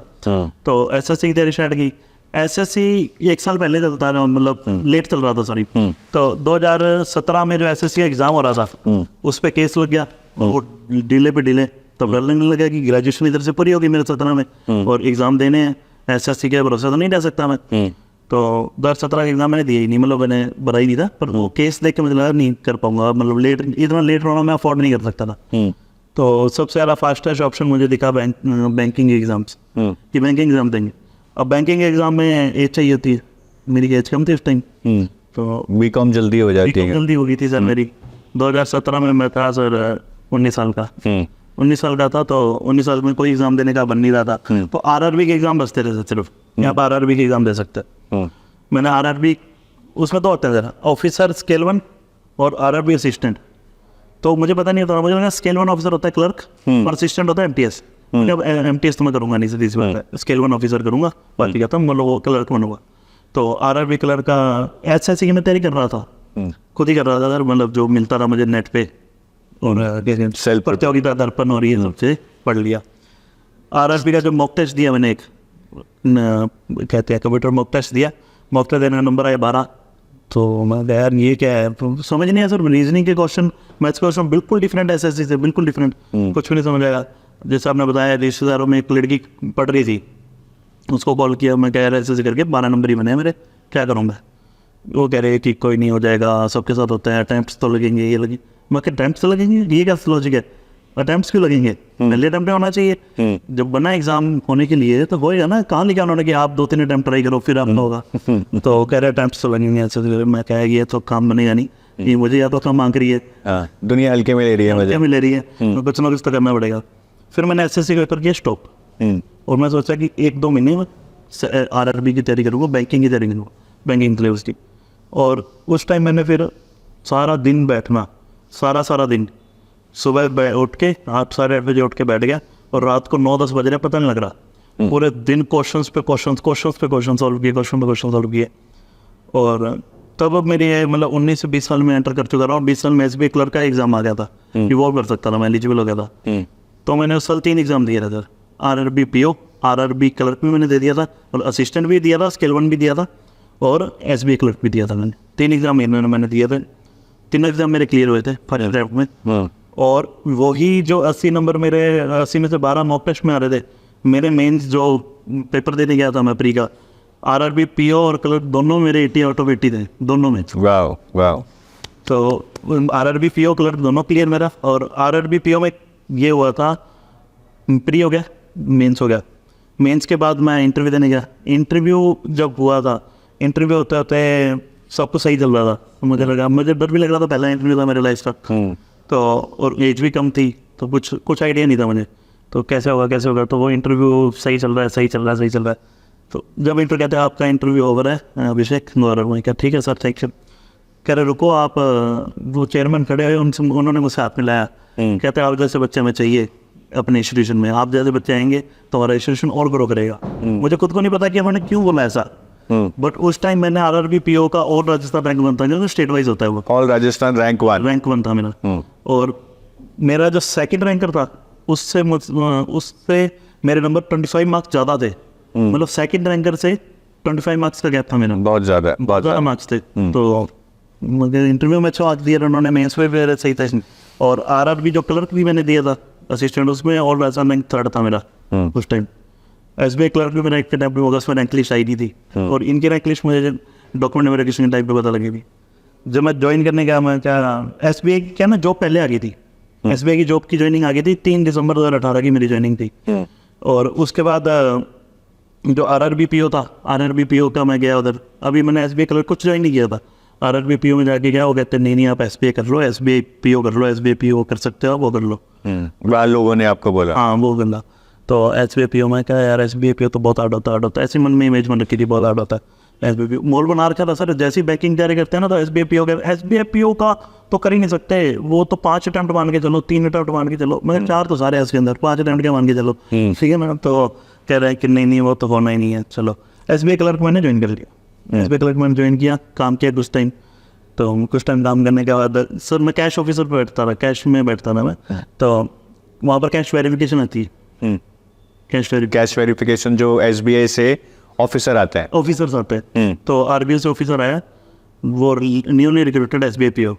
तो एसएससी की तैयारी स्टार्ट की। एसएससी 1 साल पहले चलता है, मतलब लेट चल रहा था, सॉरी। तो 2017 में जो एसएससी का एग्जाम हो रहा था उस पर केस लग गया, और डिले पे डिले, तब डर लगने लगा कि ग्रेजुएशन इधर से पूरी होगी मेरे 17 में और एग्जाम देने हैं, एसएससी के भरोसा तो नहीं रह सकता मैं। तो 2017 का एग्जाम मैंने दिया ही नहीं, मतलब मैंने भरा ही नहीं था, पर वो केस देख के मुझे लगा नहीं कर पाऊंगा, मतलब इतना लेट होना मैं अफोर्ड नहीं कर सकता था। तो सबसे ज़्यादा फास्टेस्ट ऑप्शन मुझे दिखा बैंकिंग एग्जाम्स, कि बैंकिंग एग्जाम देंगे। अब बैंकिंग एग्जाम में एज चाहिए होती है, मेरी एज कम थी उस टाइम, तो बीकॉम जल्दी हो जाती है। जल्दी हो गई थी सर मेरी। 2017 में मैं था सर 19 साल का, 19 साल का था, तो 19 साल में कोई एग्जाम देने का बन नहीं रहा था। तो आरआरबी के एग्जाम बचते थे सिर्फ, यहाँ पर आरआरबी के एग्जाम दे सकते हैं। मैंने आरआरबी, उसमें तो होते हैं जरा ऑफिसर स्केल 1 और आरआरबी असिस्टेंट। तो मुझे पता नहीं होता, मुझे लगा स्केल 1 ऑफिसर होता है क्लर्क और असिस्टेंट होता है एमटीएस। अब एमटीएस तो मैं करूँगा नहीं, सीधी सी बात है, स्केल 1 ऑफिसर करूँगा, बाकी क्या था मतलब वो क्लर्क बनूंगा। तो आरआरबी क्लर्क का एसएससी की मैं तैयारी कर रहा था, खुद ही कर रहा था सर, मतलब जो मिलता रहा मुझे नेट पे, और सेल्फ प्रतियोगिता दर्पण और ये सबसे पढ़ लिया। आरआरबी का जो मॉक टेस्ट दिया मैंने, एक कहते हैं कंप्यूटर मॉक टेस्ट दिया, मॉक टेस्ट देने का नंबर आया 12। तो मैं यार ये क्या है, समझ नहीं आया सर, रीजनिंग के क्वेश्चन, मैथ्स क्वेश्चन बिल्कुल डिफरेंट, एसएससी से बिल्कुल डिफरेंट, कुछ भी नहीं समझ आया। जैसे आपने बताया रिश्तेदारों में एक लड़की पढ़ रही थी, उसको कॉल किया, मैं कह रहा एसएससी करके 12 नंबर ही बने मेरे, क्या करूँगा। वो कह रहे कि कोई नहीं हो जाएगा, सबके साथ होता है, अटैम्प्ट्स तो लगेंगे, ये लगे। मैं कह अटैम्प्ट्स तो लगेंगे, ये क्या लॉजिक है, अटैम्प्ट्स क्यों लगेंगे, पहले अटैम्प्ट में होना चाहिए। जब बना एग्जाम होने के लिए तो होएगा ना, कहाँ लिखा उन्होंने कि आप 2-3 अटैम्प्ट ट्राई करो फिर आपका होगा। तो कह रहे अटैम्प्ट्स तो लगेंगे ऐसे। मैं कह ये तो काम बनेगा नहीं, ये मुझे या तो काम मांग रही है, दुनिया हल्के में ले रही है, हल्के में ले रही है, तो कुछ ना कुछ तो करना पड़ेगा। फिर मैंने एसएससी का पेपर किया स्टॉप, और मैं सोचा कि 1-2 महीने में आरआरबी की तैयारी करूँगा, बैंकिंग की तैयारी करूँगा, बैंकिंग क्लेवर्स की। और उस टाइम मैंने फिर सारा दिन बैठना, सारा दिन, सुबह उठ के 8-8:30 बजे उठ के बैठ गया, और रात को 9-10 बज रहे पता नहीं लग रहा। पूरे दिन क्वेश्चंस पे क्वेश्चन सॉल्व किए, क्वेश्चन सॉल्व किए। और तब अब मेरी मतलब 19 से 20 साल में एंटर कर चुका रहा, और 20 साल में एसबीआई क्लर्क का एग्जाम आ गया था, वो कर सकता था, मैं एलिजिबल हो गया था। तो मैंने उस साल 3 एग्जाम दिए थे sir, RRB PO, RRB clerk भी मैंने दे दिया था, और असिस्टेंट भी दिया था, स्केल 1 भी दिया था, और एसबीआई क्लर्क भी दिया था मैंने। 3 एग्जाम मैंने दिए थे, 3 एग्जाम मेरे क्लियर हुए थे फर्स्ट अटैम्प्ट में। और वही जो 80 नंबर मेरे 80 में से 12 मॉक टेस्ट में आ रहे थे, मेरे मेंस जो पेपर देने गया था मैं प्री का, आरआरबी पीओ और क्लर्क दोनों मेरे 80 आउट ऑफ 80 थे, दोनों में। वाओ। तो आरआरबी पीओ क्लर्क दोनों क्लियर मेरा। और आरआरबी पीओ में ये हुआ था, प्री हो गया, मेंस हो गया। मेंस के बाद मैं इंटरव्यू देने गया। इंटरव्यू जब हुआ था, इंटरव्यू होते होते सब कुछ सही चल रहा था, मुझे डर भी लग रहा था, पहला इंटरव्यू था मेरे लाइफ का। तो और एज भी कम थी, तो कुछ आइडिया नहीं था मुझे, तो कैसे होगा। तो वो इंटरव्यू सही चल रहा है। तो जब इंटरव्यू कहते हैं आपका इंटरव्यू ओवर है अभिषेक गौरव, मैं क्या ठीक है सर, थैंक यू। कह रहे रुको आप, वो चेयरमैन खड़े हुए, उन्होंने मुझसे हाथ मिलाया, कहते हैं आप जैसे बच्चे हमें चाहिए अपने इंस्टीट्यूशन में, आप जैसे बच्चे आएंगे तो हमारा इंस्टीट्यूशन और ग्रो करेगा। मुझे खुद को नहीं पता कि उन्होंने क्यों बोला ऐसा, बट उस टाइम मैंने आरआरबी पीओ का और राजस्थान रैंक 1 था, जो स्टेट वाइज होता है वो, ऑल राजस्थान रैंक 1 था मेरा। और मेरा जो सेकंड रैंकर था उससे मेरे नंबर 25 मार्क्स ज़्यादा थे, मतलब सेकंड रैंकर से 25 मार्क्स का गैप था मेरा, बहुत ज़्यादा, बहुत ज़्यादा मार्क्स थे। तो मगर इंटरव्यू में अच्छा मार्क्स दिया उन्होंने, मेंस में भी सही था इसमें। और आरआरबी जो क्लर्क भी मैंने दिया था असिस्टेंट, उसमें और वैसा रैंक 3rd था मेरा उस टाइम। एसबीआई क्लर्क भी मेरा एक टाइम पे होगा, उसमें रैंक लिस्ट आई थी। और इनकी रैंक लिस्ट मुझे डॉक्यूमेंट वेरिफिकेशन के टाइम पे पता लगी थी। जब मैं ज्वाइन करने गया, मैं क्या एसबीआई क्या ना जॉब पहले आ गई थी, एसबीआई की जॉब की ज्वाइनिंग आ गई थी, 3 दिसंबर 2018 की मेरी ज्वाइनिंग थी। और उसके बाद जो आरआरबी पीओ था, आरआरबी पीओ का मैं गया उधर। अभी मैंने एसबीआई क्लर्क कुछ ज्वाइन नहीं किया था, आरआरबी पीओ में जाके गया, वो कहते नहीं आप एसबीआई कर लो, एसबीआई पीओ कर लो, एसबीआई पीओ कर सकते हो, वो कर लो। लोगों ने आपको बोला? हाँ, वो गंदा। तो एसबीआई पीओ में क्या यार, एसबीआई पीओ तो बहुत हार्ड होता है, ऐसे मन में इमेज बन रखी थी, बहुत हार्ड होता है एसबीआई पीओ। मोल बना रखा था सर, जैसी बैंकिंग तैयारी करते हैं ना, तो एसबीआई पीओ का तो कर ही नहीं सकते। वो तो 5 अटेम्प्ट मान के चलो, 3 अटेम्प्ट मान के चलो, मगर 4 तो सारे हैं उसके अंदर, 5 अटेम्प्ट के मान के चलो, ठीक है ना। तो कह रहे हैं कि नहीं वो तो होना ही नहीं है। चलो एसबीआई क्लर्क मैंने ज्वाइन कर लिया, एसबीआई क्लर्क मैंने ज्वाइन किया, काम किया कुछ टाइम। तो कुछ टाइम काम करने के बाद सर मैं कैश ऑफिसर पर बैठता था, कैश में बैठता था मैं। तो वहाँ पर कैश वेरिफिकेशन आती है, कैश वेरिफिकेशन जो एसबीआई से ऑफिसर आता है, ऑफिसर्स आते हैं। तो आरबीआई से ऑफिसर आया, वो न्यूली रिक्रूटेड एसबीआई पीओ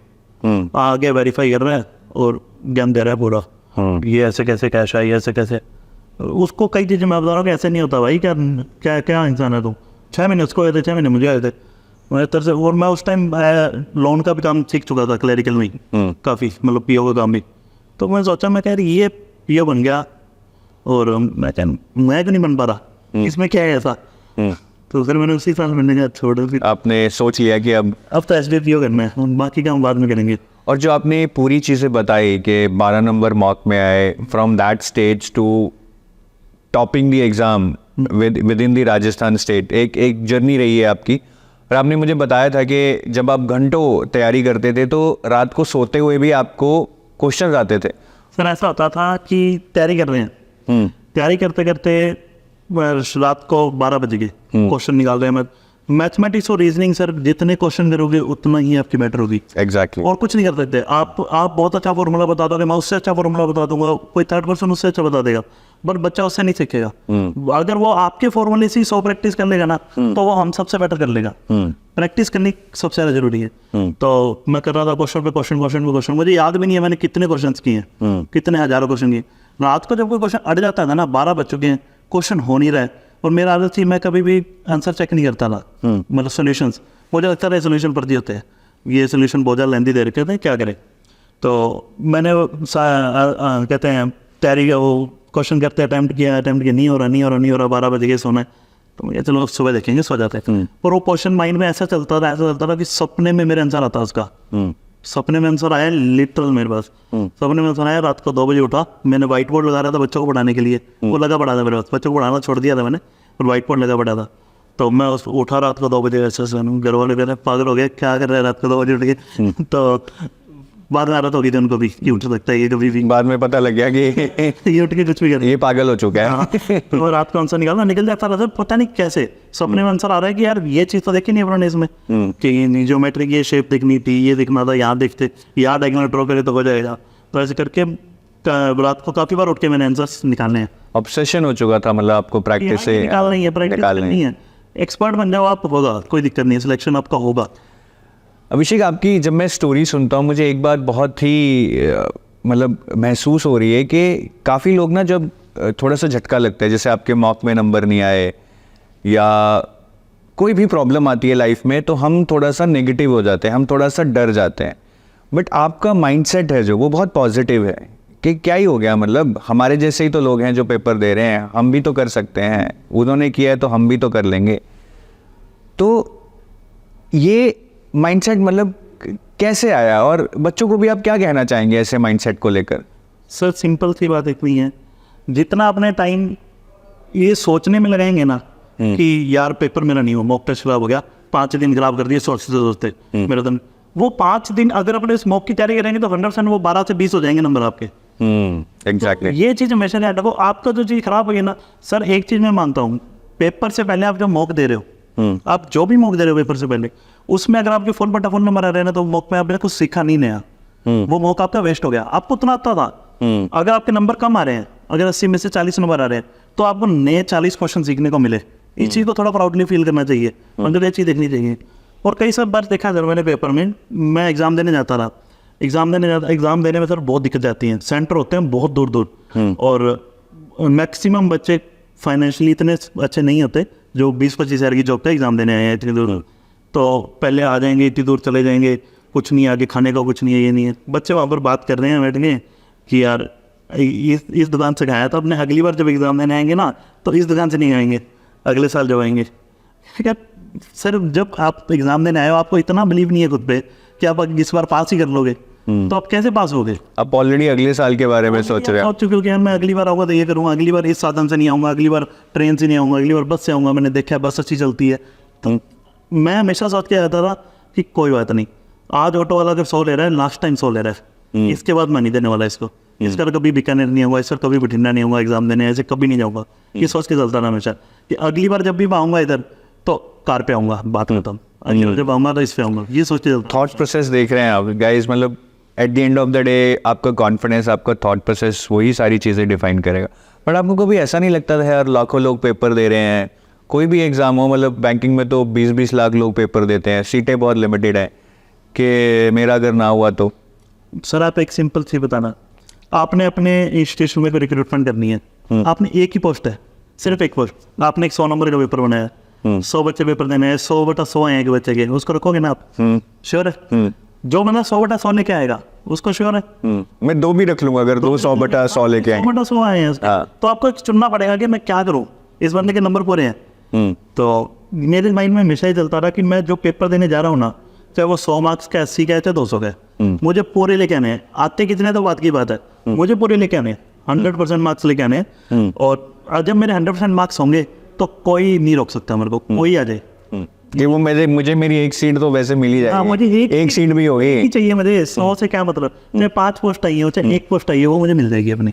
आगे वेरीफाई कर रहा है और ज्ञान दे रहा है पूरा, ये ऐसे कैसे कैश आई, ऐसे कैसे। उसको कई चीज़ें मैं बता रहा हूँ कि ऐसे नहीं होता भाई, क्या क्या क्या इंसान है तुम। 6 महीने उसको आए थे, 6 महीने मुझे आए थे मैं तरह से। और मैं उस टाइम लोन का भी काम सीख चुका था, क्लरिकल में काफ़ी, मतलब पीओ का काम भी। तो मैं सोचा, मैं कह रही ये पीओ बन गया और मैं क्यों नहीं बन पा रहा, इसमें क्या है ऐसा। तो फिर मैंने उसी साल मैंने कहा छोड़, फिर आपने सोच लिया कि अब तो एसबीआई पीओ करना है, बाकी काम बाद में करेंगे। और जो आपने पूरी चीज़ें बताई कि 12 नंबर मॉक में आए, from that stage to topping the exam within the Rajasthan state, एक जर्नी रही है आपकी। और आपने मुझे बताया था कि जब आप घंटों तैयारी करते थे तो रात को सोते हुए भी आपको क्वेश्चन आते थे। सर ऐसा होता था कि तैयारी कर रहे हैं, तैयारी करते करते रात को 12 बज गए, क्वेश्चन निकाल रहे हैं। मैथमेटिक्स और रीजनिंग सर, जितने क्वेश्चन करोगे उतना ही आपकी बेटर होगी। एग्जैक्टली। और कुछ नहीं कर सकते आप बहुत अच्छा फॉर्मूला बता दोगे, मैं उससे अच्छा फॉर्मूला बता दूंगा, कोई 3rd पर्सन उससे अच्छा बता देगा, बट बच्चा उससे नहीं सीखेगा। अगर वो आपके फॉर्मूले से 100 प्रैक्टिस कर लेगा ना, तो वो हम सबसे बेटर कर लेगा। प्रैक्टिस करनी सबसे ज़्यादा जरूरी है। तो मैं कर रहा था क्वेश्चन पे क्वेश्चन, मुझे याद भी नहीं है मैंने कितने क्वेश्चन किए हैं, कितने हज़ारों क्वेश्चन किए। रात को जब कोई क्वेश्चन अड़ जाता था ना, 12 बज चुके हैं, क्वेश्चन हो नहीं रहा है, और मेरा आदत थी मैं कभी भी आंसर चेक नहीं करता था, मतलब सोल्यूशंस। मुझे लगता था सोल्यूशन पढ़ दिए होते हैं, ये सोल्यूशन बहुत ज़्यादा लेंदी दे रखे थे, क्या करें। तो मैंने कहते हैं तैयारी का वो क्वेश्चन करते अटैम्प्ट किया, नहीं हो रहा 12 बज गए, सोना है। तो मुझे चलो सुबह देखेंगे, सो जाते हैं। पर वो क्वेश्चन माइंड में ऐसा चलता था कि सपने में मेरे आंसर आता उसका। सपने में आंसर आया लिटरल मेरे पास, सपने में आंसर आया। रात को 2 बजे उठा, मैंने व्हाइट बोर्ड लगा रहा था बच्चों को पढ़ाने के लिए, वो लगा पड़ा था मेरे पास, बच्चों को पढ़ाना छोड़ दिया था मैंने, और व्हाइट बोर्ड लगा पड़ा था। तो मैं उठा रात को 2 बजे, ऐसे घर वाले कह रहे पागल हो गए, क्या कर रहे हैं रात को 2 बजे उठ के। तो बाद में आदत होगी थी उनको भी कि उठ सकता है ये कभी भी, बाद में पता लग गया कि ये उठ के कुछ भी कर ये पागल हो चुका है। तो रात को आंसर निकल जाता था, पता नहीं कैसे सपने में आंसर आ रहा है कि यार ये चीज़ तो देखी नहीं अपने इसमें, कि ज्योमेट्री की ये शेप दिखनी थी, ये दिखना था, यहाँ दिखते, यहाँ डायगोनल ड्रॉ करे तो हो जाएगा। तो ऐसे करके रात को काफ़ी बार उठ के मैंने आंसर्स निकालने हैं। ऑब्सेशन हो चुका था, मतलब आपको प्रैक्टिस से निकाल नहीं है, प्रैक्टिस नहीं है। एक्सपर्ट बन जाओ आप, होगा, कोई दिक्कत नहीं है, सिलेक्शन आपका होगा। अभिषेक, आपकी जब मैं स्टोरी सुनता हूँ, मुझे एक बात बहुत ही मतलब महसूस हो रही है कि काफ़ी लोग ना, जब थोड़ा सा झटका लगता है, जैसे आपके मॉक में नंबर नहीं आए या कोई भी प्रॉब्लम आती है लाइफ में, तो हम थोड़ा सा नेगेटिव हो जाते हैं, हम थोड़ा सा डर जाते हैं। बट आपका माइंडसेट है जो, वो बहुत पॉजिटिव है कि क्या ही हो गया, मतलब हमारे जैसे ही तो लोग हैं जो पेपर दे रहे हैं, हम भी तो कर सकते हैं, उन्होंने किया है तो हम भी तो कर लेंगे। तो ये माइंडसेट मतलब कैसे आया, और बच्चों को भी आप क्या कहना चाहेंगे ऐसे माइंडसेट को लेकर? सर सिंपल सी बात इतनी है, जितना अपने टाइम ये सोचने में लगाएंगे ना कि यार पेपर मेरा नहीं हो, मॉक टेस्ट खराब हो गया, 5 दिन खराब कर दिए सोचते मेरा दिन, वो 5 दिन अगर अपने इस मॉक की तैयारी करेंगे तो 100% वो 12 से 20 हो जाएंगे नंबर आपके। एग्जैक्टली। तो ये चीज़ हमेशा याद रखो, आपका जो चीज़ खराब हो गई ना सर, एक चीज़ मैं मानता हूँ, पेपर से पहले आप जो मॉक दे रहे हो, आप जो भी मॉक दे रहे हो पेपर से पहले, उसमें अगर आपके फुल बटा फुल नंबर आ रहे हैं ना, तो मॉक में आपने कुछ सीखा नहीं नया, वो मॉक आपका वेस्ट हो गया। आपको उतना आता था, अगर आपके नंबर कम आ रहे हैं, अगर 80 में से 40 नंबर आ रहे हैं, तो आपको नए 40 क्वेश्चन सीखने को मिले इस चीज़ को थोड़ा प्राउडली फील करना चाहिए, मतलब ये चीज़ देखनी चाहिए। और कई सब बार देखा सर मैंने पेपर में, मैं एग्ज़ाम देने जाता रहा, एग्ज़ाम देने में सर बहुत दिक्कत आती है, सेंटर होते हैं बहुत दूर दूर, और मैक्सिमम बच्चे फाइनेंशियली इतने अच्छे नहीं होते जो 20-25 हज़ार की जॉब पे एग्ज़ाम देने आए हैं इतनी दूर, तो पहले आ जाएंगे, इतनी दूर चले जाएंगे, कुछ नहीं आगे खाने का कुछ नहीं है, ये नहीं है। बच्चे वहाँ पर बात कर रहे हैं बैठ के कि यार इस दुकान से खाया था, अपने अगली बार जब एग्ज़ाम देने आएंगे ना तो इस दुकान से नहीं आएंगे, अगले साल जब आएंगे। क्या सर, जब आप एग्ज़ाम देने आए हो आपको इतना बिलीव नहीं है खुद पे कि आप इस बार पास ही कर लोगे, तो आप कैसे पास होगे? आप ऑलरेडी अगले साल के बारे में सोच रहे हैं। सोच चुके हो कि यार मैं अगली बार आऊँगा तो ये करूँगा, अगली बार इस साधन से नहीं आऊँगा, अगली बार ट्रेन से नहीं आऊँगा, अगली बार बस से आऊँगा, मैंने देखा है बस अच्छी चलती है। तो मैं हमेशा सोच के आता था कि कोई बात नहीं, आज ऑटो वाला जब 100 ले रहा है, लास्ट टाइम 100 ले रहा है, इसके बाद मैं नहीं देने वाला इसको, इसका कभी बीकानेर नहीं होगा, इसका कभी बठिंडा नहीं होगा एग्जाम देने, ऐसे कभी नहीं जाऊँगा। ये सोच के चलता ना हमेशा कि अगली बार जब भी मैं आऊँगा इधर तो कार पे आऊँगा, बात खत्म, अगली बार जब आऊँगा तो इस पे आऊँगा, ये सोच के चलता। थॉट प्रोसेस देख रहे हैं आप गाइस, मतलब at the end of the day आपका कॉन्फिडेंस, आपका थॉट प्रोसेस वही सारी चीज़ें डिफाइन करेगा। बट आपको कभी ऐसा नहीं लगता था यार लाखों लोग पेपर दे रहे हैं, कोई भी एग्ज़ाम हो, मतलब बैंकिंग में तो 20-20 लाख लोग पेपर देते हैं, सीटें बहुत लिमिटेड है, कि मेरा अगर ना हुआ तो? सर आप एक सिंपल चीज़ बताना, आपने अपने इंस्टीट्यूशन में कोई रिक्रूटमेंट करनी है, आपने एक ही पोस्ट है, सिर्फ एक पोस्ट, आपने एक 100 नंबर का पेपर बनाया, 100 बच्चे पेपर देने हैं, 100/100 आए हैं बच्चे के, उसको रखोगे ना आप? श्योर है? जो मतलब 100/100 लेके आएगा उसको श्योर है? मैं 2 भी रख लूँगा अगर 2 100/100 लेके आए। 100/100 आए हैं उसके, तो आपको चुनना पड़ेगा कि मैं क्या करूँ, इस बंदे के नंबर पूरे हैं। तो मेरे माइंड में हमेशा ही चलता रहा कि मैं जो पेपर देने जा रहा हूँ ना, चाहे वो 100 मार्क्स का, 80 का है, चाहे 200 का है, मुझे पूरे लेके आने हैं। आते कितने तो बात की बात है, मुझे पूरे लेके आने हैं, 100% मार्क्स लेके आने हैं। और जब मेरे 100% मार्क्स होंगे तो कोई नहीं रोक सकता मेरे को, कोई आ जाए कि वो मुझे मेरी एक सीट तो वैसे मिल ही जाएगी। मुझे एक सीट भी होगी ही चाहिए मुझे, 100 से क्या मतलब, चाहे 5 पोस्ट आई हो, चाहे 1 पोस्ट आई हो, वो मुझे मिल जाएगी अपनी।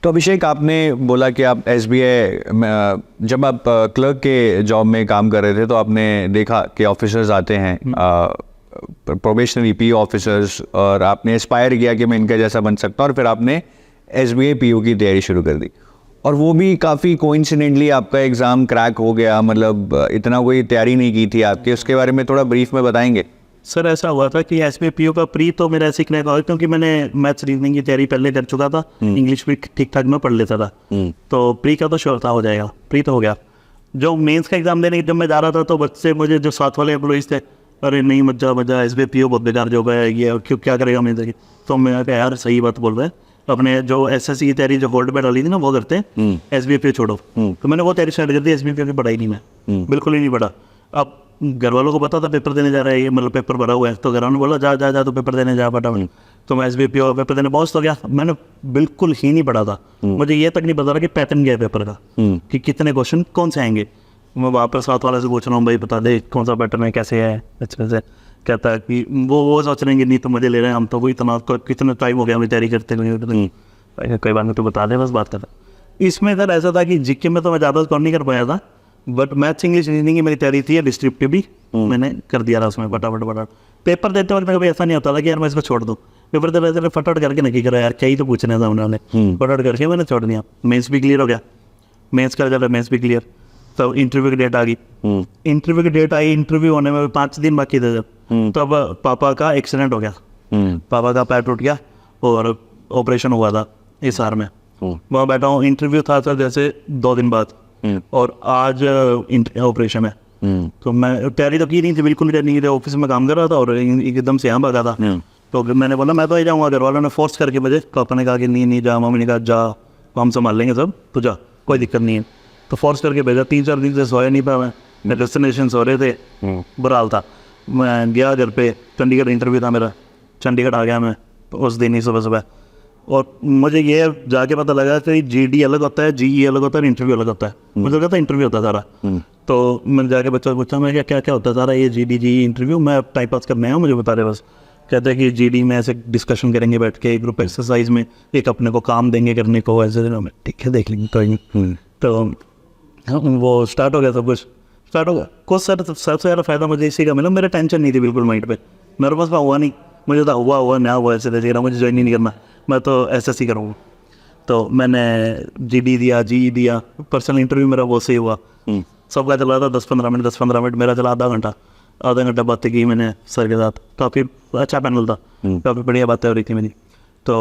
तो अभिषेक, आपने बोला कि आप SBI जब आप क्लर्क के जॉब में काम कर रहे थे तो आपने देखा कि ऑफिसर्स आते हैं, प्रोबेशनरी PO ऑफिसर्स, और आपने एस्पायर किया कि मैं इनका जैसा बन सकता हूँ, और फिर आपने SBI PO की तैयारी शुरू कर दी, और वो भी काफ़ी कोइंसिडेंटली आपका एग्ज़ाम क्रैक हो गया, मतलब इतना कोई तैयारी नहीं की थी आपकी, उसके बारे में थोड़ा ब्रीफ में बताएंगे? सर ऐसा हुआ था कि SBI PO का प्री तो मेरा सीखने का, क्योंकि मैंने मैथ्स रीजनिंग की तैयारी पहले कर चुका था, इंग्लिश भी ठीक ठाक मैं पढ़ लेता था, तो प्री का तो श्योर था हो जाएगा, प्री तो हो गया। जो मेंस का एग्जाम देने जब मैं जा रहा था तो बच्चे मुझे, जो साथ वाले एम्प्लॉइज थे, अरे नहीं मत जा SBI PO बहुत बेकार जॉब है, ये क्यों क्या करेगा मेरे से। तो मैं कहा यार सही बात बोल रहे हैं, अपने जो SSC की तैयारी जो होल्ड पे डाली थी ना वो करते हैं, SBI PO छोड़ो। तो मैंने वो तैयारी स्टार्ट कर दी, SBI PO की पढ़ाई नहीं मैं बिल्कुल ही नहीं पढ़ा। अब घर वालों को पता था पेपर देने जा रहा है ये, मतलब पेपर भरा हुआ है, तो घर वालों ने बोला जा जा जा तो पेपर देने जा फटाफट। तो मैं SBI PO पेपर देने पहुँच तो गया, मैंने बिल्कुल ही नहीं पढ़ा था, मुझे ये तक नहीं पता था कि पैटर्न क्या है पेपर का, कि कितने क्वेश्चन कौन से आएंगे। मैं वापस साथ वाले से पूछ रहा हूँ, भाई बता दे कौन सा पैटर्न है, कैसे है, अच्छे से। कहता है कि वो सोच रहे हैं नहीं तो मुझे ले रहे हैं हम, तो वो इतना कितना टाइम हो गया हमें तैयारी करते हुए, कोई बात नहीं तो बता दे, बस बात कर। इसमें सर ऐसा था कि GK में तो मैं ज़्यादा स्कोर नहीं कर पाया था, बट मैथ्स इंग्लिश रीजनिंग की मेरी तैयारी थी, डिस्क्रिप्टिव भी मैंने कर दिया था उसमें फटाफट। पेपर देते वक्त कभी ऐसा नहीं होता था कि यार मैं इसको छोड़ दूँ, पेपर देते देते फटाफट करके नहीं करा यार, क्या ही तो पूछना था उन्होंने, फटाफट करके मैंने छोड़ दिया। मेंस भी क्लियर हो गया, मेंस का रिजल्ट मेंस भी क्लियर, तो इंटरव्यू की डेट आ गई, इंटरव्यू की डेट आई, इंटरव्यू होने में 5 दिन बाकी थे जब, तो अब पापा का एक्सीडेंट हो गया, पापा का पैर टूट गया और ऑपरेशन हुआ था SR में। वहाँ बैठा हूँ, इंटरव्यू था सर जैसे 2 दिन बाद, और आज ऑपरेशन है। तो मैं तैयारी तो की नहीं थी, बिल्कुल नहीं की थी, ऑफिस में काम कर रहा था और एकदम से यहाँ भागा था। तो मैंने बोला मैं तो ही जाऊँगा, घर वालों ने फोर्स करके मुझे, पापा ने कहा कि नहीं जा, मम्मी ने कहा जा, हम संभाल लेंगे सब, तो जा कोई दिक्कत नहीं है। तो फोर्स करके भेजा, 3-4 दिन से सोया नहीं पाया मैं, डेस्टिनेशन सो रहे थे, बुरा हाल था। मैं गया घर पे, चंडीगढ़ इंटरव्यू था मेरा, चंडीगढ़ आ गया मैं उस दिन ही सुबह, और मुझे ये जाके पता लगा कि GD अलग होता है, GE अलग होता है, इंटरव्यू अलग होता है। मुझे लगा था इंटरव्यू होता सारा, तो मैंने जाके बच्चों को पूछा, मैं क्या क्या होता है सारा ये GD GE इंटरव्यू, मैं टाइम पास करने आया, मुझे बता रहे बस। कहते हैं कि GD में ऐसे डिस्कशन करेंगे बैठ के, ग्रुप एक्सरसाइज में एक अपने को काम देंगे करने को, ऐसे दिनों में ठीक है देख लेंगे कोई नहीं। तो वो स्टार्ट हो गया, सब कुछ स्टार्ट हो गया। कुछ सबसे ज़्यादा फायदा मुझे इसी का मिला, मेरा टेंशन नहीं थी बिल्कुल माइंड पे, मेरे पास हुआ नहीं, मुझे तो हुआ ना हुआ ऐसे दे रहा, मुझे ज्वाइन नहीं करना, मैं तो SSC करूँगा। तो मैंने GD दिया, GE दिया, पर्सनल इंटरव्यू मेरा वो से ही हुआ। सबका चला था 10-15 मिनट, मेरा चला आधा घंटा बातें की मैंने सर के साथ। काफ़ी अच्छा पैनल था, काफ़ी बढ़िया बातें हो रही थी मेरी। तो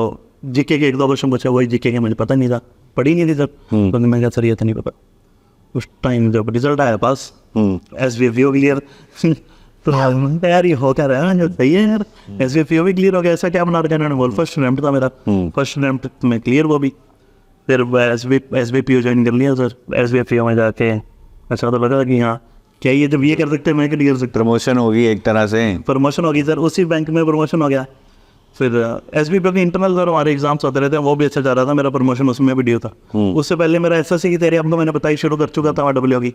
GK के 1-2 क्वेश्चन पूछा, वही GK के मुझे पता नहीं था, पढ़ी नहीं थी सर। तो मैं क्या सर ये तो नहीं पता। उस टाइम जब रिजल्ट आया पास, SVPO क्लियर, तो यार ये हो क्या रहा है, जो सही है यार, SVPO भी क्लियर हो गया, ऐसा क्या बना रखा इन्होंने। बोल फर्स्ट अटेम्प्ट था मेरा, फर्स्ट अटेम्प्ट में क्लियर वो भी। फिर SVPO ज्वाइन कर लिया सर। SVPO में जाके अच्छा तो लगा कि हाँ क्या ये जब ये कर सकते हैं मैं क्यों नहीं कर सकता। प्रमोशन होगी एक तरह से। प्रमोशन होगी सर, उसी बैंक में प्रमोशन हो गया। फिर SVPO के इंटरनल सर हमारे एग्जाम्स होते रहते हैं, वो भी अच्छा जा रहा था, मेरा प्रमोशन उसमें भी ड्यू था। उससे पहले मेरा SSC की तैयारी आपको मैंने बताई शुरू कर चुका था RW की।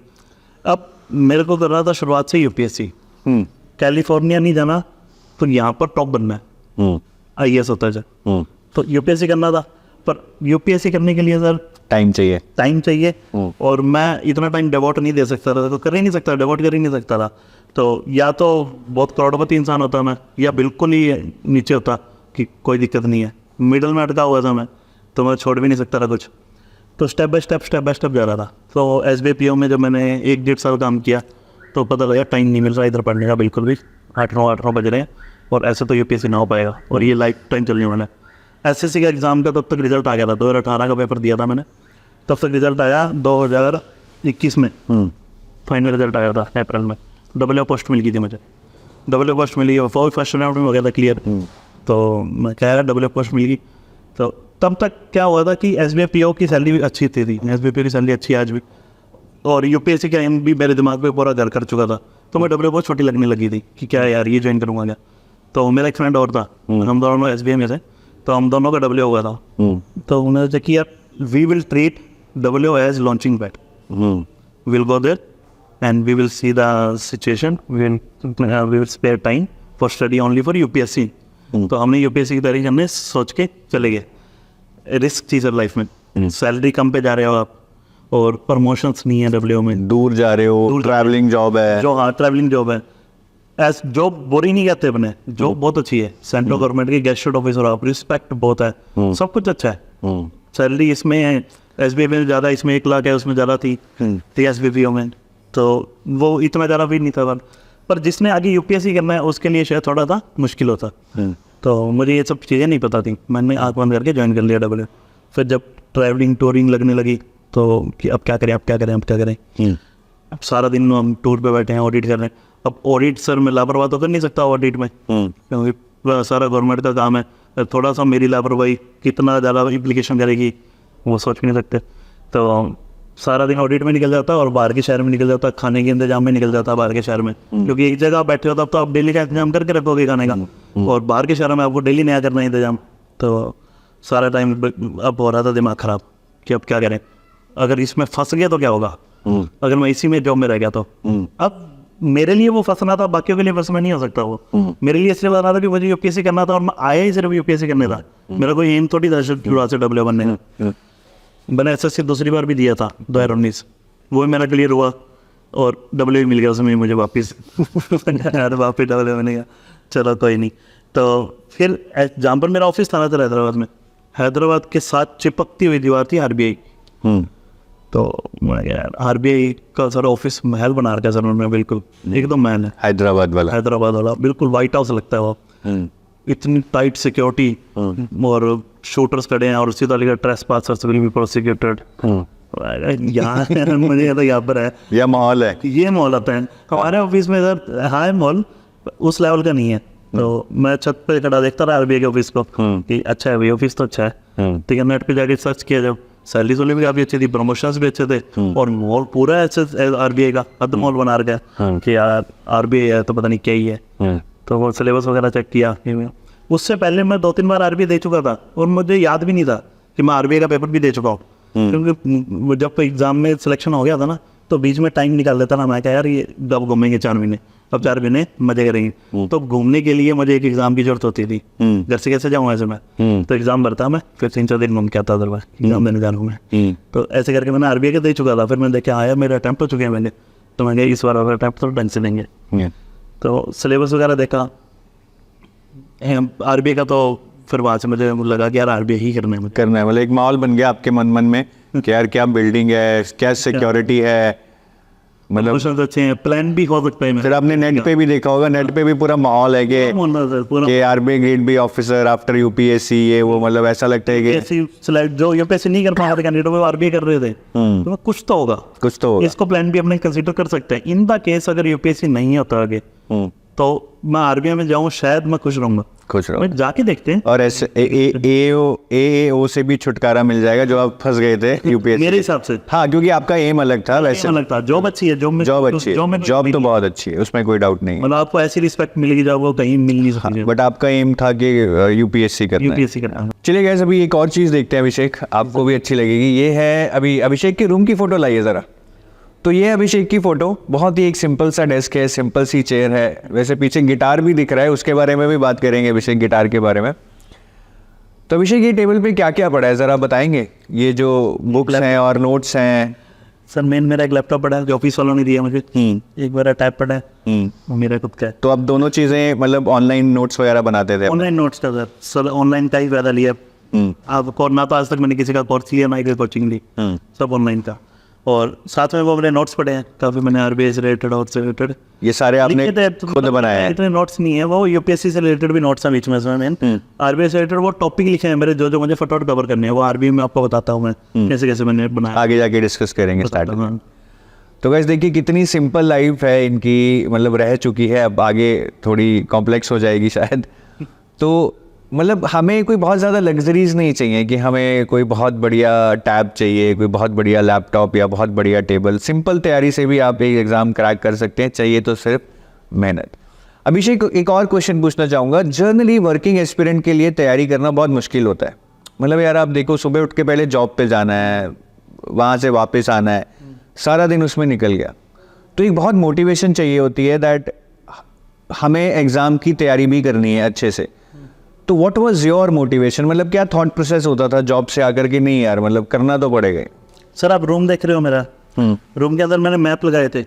अब मेरे को कर रहा था शुरुआत से UPSC। कैलिफोर्निया नहीं जाना तो यहाँ पर टॉप बनना है, IAS होता है सर। तो UPSC करना था, पर UPSC करने के लिए सर टाइम चाहिए। और मैं इतना टाइम डिवोट नहीं दे सकता था, तो कर ही नहीं सकता, डिवोट कर ही नहीं सकता था। तो या तो बहुत करोड़पति इंसान होता मैं, या बिल्कुल ही नीचे होता कि कोई दिक्कत नहीं है, मिडल में अटका हुआ था मैं, तो मैं छोड़ भी नहीं सकता था कुछ। तो स्टेप बाय स्टेप जा रहा था। तो SVPO में जब मैंने 1-1.5 साल काम किया तो पता लगा टाइम नहीं मिल रहा इधर पढ़ने का बिल्कुल भी। 8-9 बज रहे हैं और ऐसे तो UPSC ना हो पाएगा, और ये लाइफ टाइम चलने वाला है। SSC का एग्ज़ाम का तब तक रिजल्ट आ गया था, 2018 का पेपर दिया था मैंने, तब तक रिजल्ट आया 2021 में, फाइनल रिजल्ट आया था अप्रैल में। WO पोस्ट मिल गई थी मुझे, WO पोस्ट मिली, और फर्स्ट राउंड में हो गया था क्लियर। तो मैं कह रहा WO पोस्ट मिल गई। तो तब तक क्या हुआ था कि SVPO की सैलरी भी अच्छी थी, SVPO की सैलरी अच्छी है आज भी, और UPSC का एम भी मेरे दिमाग पे पूरा घर कर चुका था। तो मैं WO बहुत छोटी लगने लगी थी कि क्या यार ये ज्वाइन करूँगा क्या। तो मेरा एक फ्रेंड और था, हम दोनों SBI में से, तो हम दोनों का WO हुआ था। तो उन्होंने सोचा कि यार we will treat WO as launching pad, will go there and we will see the situation, we will spare time for study only for UPSC। तो हमने UPSC की तैयारी करने सोच के चले गए। रिस्क थी सर लाइफ में, सैलरी कम पे जा रहे हो आप, और प्रमोशंस नहीं है WO में, दूर जा रहे हो, ट्रैवलिंग जॉब है, जो हाँ ट्रैवलिंग जॉब है। एज जॉब बुरी नहीं कहते अपने, जॉब बहुत अच्छी है, सेंट्रल गवर्नमेंट की गेस्टेड ऑफिसर आप, रिस्पेक्ट बहुत है, सब कुछ अच्छा है। सैलरी इसमें है SBI में ज़्यादा, इसमें 1 लाख है, उसमें ज़्यादा थी SVPO में, तो वो इतना ज़्यादा भी नहीं था। पर जिसने आगे UPSC करना है उसके लिए शायद थोड़ा सा मुश्किल होता। तो मुझे ये सब चीज़ें नहीं पता थी, मैंने आँख बंद करके ज्वाइन कर लिया WO। फिर जब ट्रैवलिंग टूरिंग लगने लगी तो कि अब क्या करें। अब सारा दिन हम टूर पे बैठे हैं, ऑडिट कर रहे हैं। अब ऑडिट सर मैं लापरवाही तो कर नहीं सकता ऑडिट में, क्योंकि सारा गवर्नमेंट का काम है। थोड़ा सा मेरी लापरवाही कितना ज़्यादा इम्प्लीकेशन करेगी वो सोच भी नहीं सकते। तो सारा दिन ऑडिट में निकल जाता और बाहर के शहर में निकल जाता, खाने के इंतजाम में निकल जाता बाहर के शहर में, क्योंकि एक जगह आप बैठे हो तब तो आप डेली का इंतजाम करके रखोगे खाने का, और बाहर के शहर में आपको डेली नया करना है इंतजाम। तो सारा टाइम अब हो रहा था दिमाग ख़राब कि अब क्या करें, अगर इसमें फंस गया तो क्या होगा, अगर मैं इसी में जॉब में रह गया तो। अब मेरे लिए वो फंसना था, बाकियों के लिए फंसना नहीं हो सकता वो। मेरे लिए इसलिए बता था कि मुझे UPSC करना था, और मैं आया ही सिर्फ UPSC करने था, मेरा कोई एम थोड़ी था शुरुआत से WO बनने का। मैंने SSC दूसरी बार भी दिया था 2019, वो भी मेरा क्लियर हुआ और WO मिल गया उसमें मुझे वापस वापस WO बनेगा, चलो कोई नहीं। तो फिर जहाँ पर मेरा ऑफिस था ना हैदराबाद में, हैदराबाद के साथ चिपकती हुई दीवार थी RBI। तो मैं यार RBI का सर ऑफिस महल बना रखा है सर उन्होंने, बिल्कुल एकदम महल है, हैदराबाद वाला बिल्कुल व्हाइट हाउस लगता है वो। इतनी टाइट सिक्योरिटी, और शूटर्स खड़े हैं, और उसी तरह ट्रेसपासर्स विल बी प्रोसिक्यूटेड। यहाँ मुझे तो यहाँ पर है, यह माहौल है, ये माहौल आता है हमारे ऑफिस में सर। हाई माहौल उस लेवल का नहीं है। तो मैं छत पे खड़ा देखता रहा RBI के ऑफिस को कि अच्छा है भाई, ऑफिस तो अच्छा है, ठीक है। नेट पे जाके सर्च किया, जब सैलरी सोलरी भी काफ़ी अच्छी थी, प्रमोशंस भी अच्छे थे, और मॉल पूरा ऐसे RBI का अद मॉल बना रखा है कि यार RBI है तो पता नहीं क्या ही है। तो वो सिलेबस वगैरह चेक किया। उससे पहले मैं 2-3 बार RBI दे चुका था, और मुझे याद भी नहीं था कि मैं RBI का पेपर भी दे चुका हूँ, क्योंकि जब एग्जाम में सिलेक्शन हो गया था ना, तो बीच में टाइम निकाल लेता ना मैं, क्या यार ये अब घूमेंगे 4 महीने, अब 4 महीने मजे करेंगे। तो घूमने के लिए मुझे एक एग्जाम की जरूरत होती थी, घर से कैसे जाऊँ ऐसे मैं, तो एग्जाम भरता मैं, फिर 3-4 दिन घूम के आता अदरवाइज एग्जाम देने जा रहा हूँ मैं। तो ऐसे करके मैंने RBI का दे चुका था। फिर मैंने देखा आया मेरे अटैम्प्ट हो चुके हैं मैंने, तो मैं इस बार अगर अटैम्प्ट तो ढंग से देंगे। तो सिलेबस वगैरह देखा, RBI का तो फिर वहाँ से मुझे लगा कि यार आरबीआई ही करना है मुझे। करना है, मतलब एक माहौल बन गया आपके मन में कि यार क्या बिल्डिंग है, क्या सिक्योरिटी है, मतलब ऑप्शंस अच्छे हैं, प्लान भी हो सकता है। फिर आपने नेट पे भी देखा होगा, नेट पे भी पूरा माहौल है कि RBI grade B officer after UPSC, ये वो, मतलब ऐसा लगता है कि ऐसी सिलेक्ट जो यूपीएससी नहीं कर पा रहे कैंडिडेट वो आरबीआई कर रहे थे, तो कुछ तो होगा, कुछ तो होगा। इसको प्लान भी अपने कंसीडर कर सकते हैं। इन द केस अगर यूपीएससी नहीं होता आगे तो मैं आरबीआई में जाऊँ, शायद मैं खुश रहूंगा। खुश रहो, मैं जाके देखते हैं। और ऐसे एओ से भी छुटकारा मिल जाएगा जो आप फंस गए थे यूपीएससी। मेरे हिसाब से हाँ, क्योंकि आपका एम अलग था, वैसे अलग था। जॉब अच्छी है, जॉब अच्छी है, जॉब तो बहुत अच्छी है, उसमें कोई डाउट नहीं है, मतलब आपको ऐसी रिस्पेक्ट मिलेगी जब वो कहीं मिल नहीं सकती। बट आपका एम था कि यूपीएससी करना है। यूपीएससी करना। चलिए गैस, अभी एक और चीज़ देखते हैं अभिषेक, आपको भी अच्छी लगेगी। ये है, अभी अभिषेक के रूम की फ़ोटो लाइए ज़रा। तो ये अभिषेक की फ़ोटो, बहुत ही एक सिंपल सा डेस्क है, सिंपल सी चेयर है, वैसे पीछे गिटार भी दिख रहा है, उसके बारे में भी बात करेंगे अभिषेक, गिटार के बारे में। तो अभिषेक ये टेबल पे क्या क्या पड़ा है ज़रा बताएंगे? ये जो बुक्स हैं और नोट्स हैं। सर मेन मेरा एक लैपटॉप पड़ा है जो ऑफिस वालों ने दिया मुझे, एक मेरा टैब पड़ा है, वो मेरा खुद का है। तो अब दोनों चीज़ें, मतलब ऑनलाइन नोट्स वगैरह बनाते थे? ऑनलाइन नोट्स का सर ऑनलाइन का ही फायदा लिया। अब ना तो आज तक मैंने किसी का कोर्स लिया, ना ही कोचिंग ली, सब ऑनलाइन का। और साथ में वो मेरे नोट्स पड़े हैं काफ़ी, मैंने आरबीआई से रिलेटेड और से रिलेटेड ये सारे आपने खुद बनाए हैं? इतने नोट्स नहीं है, वो यूपीएससी से रिलेटेड भी नोट्स हैं बीच में मेन। आरबीआई से रिलेटेड वो टॉपिक लिखे हैं मेरे, जो मुझे फटाफट कवर करने हैं, वो आरबीआई में आपको बताता हूँ मैं कैसे कैसे मैंने बनाया, आगे जाके डिस्कस करेंगे स्टार्टिंग में। तो गाइस देखिए कितनी सिंपल लाइफ है इनकी, मतलब रह चुकी है, अब आगे थोड़ी कॉम्प्लेक्स हो जाएगी शायद। तो मतलब हमें कोई बहुत ज़्यादा लग्जरीज नहीं चाहिए कि हमें कोई बहुत बढ़िया टैब चाहिए, कोई बहुत बढ़िया लैपटॉप या बहुत बढ़िया टेबल। सिंपल तैयारी से भी आप एक एग्ज़ाम क्रैक कर सकते हैं, चाहिए तो सिर्फ मेहनत। अभिषेक एक और क्वेश्चन पूछना चाहूँगा, जनरली वर्किंग एस्पिरेंट के लिए तैयारी करना बहुत मुश्किल होता है। मतलब यार आप देखो, सुबह उठ के पहले जॉब पे जाना है, वहाँ से वापस आना है, सारा दिन उसमें निकल गया, तो एक बहुत मोटिवेशन चाहिए होती है दैट हमें एग्ज़ाम की तैयारी भी करनी है अच्छे से। तो व्हाट वाज योर मोटिवेशन, मतलब क्या थॉट प्रोसेस होता था जॉब से आकर के, नहीं यार मतलब करना तो पड़ेगा? सर आप रूम देख रहे हो मेरा, रूम के अंदर मैंने मैप लगाए थे,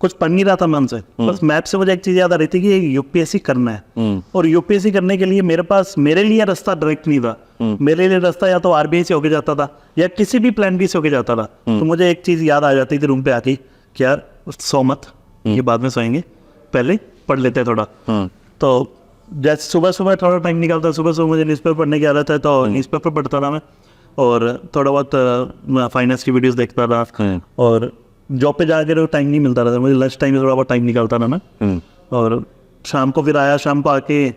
कुछ पढ़ नहीं रहा था मन से, बस मैप से मुझे एक चीज़ याद आ रही थी कि यूपीएससी करना है, और यूपीएससी करने के लिए मेरे लिए रास्ता डायरेक्ट नहीं था। मेरे लिए रास्ता या तो आरबीआई से होके जाता था या किसी भी प्लान बी से होके जाता था। तो मुझे एक चीज़ याद आ जाती थी रूम पे आके कि यार सो मत, ये बाद में सोएंगे, पहले पढ़ लेते हैं थोड़ा। तो जैसे सुबह सुबह थोड़ा टाइम निकालता, सुबह मुझे न्यूज़पेपर पढ़ने की आदत है, तो न्यूज़पेपर पढ़ता था मैं, और थोड़ा बहुत फाइनेंस की वीडियोस देखता था। और जॉब पे जाकर टाइम नहीं मिलता था मुझे, लंच टाइम में थोड़ा बहुत टाइम निकालता था मैं। और शाम को फिर आया, शाम को आके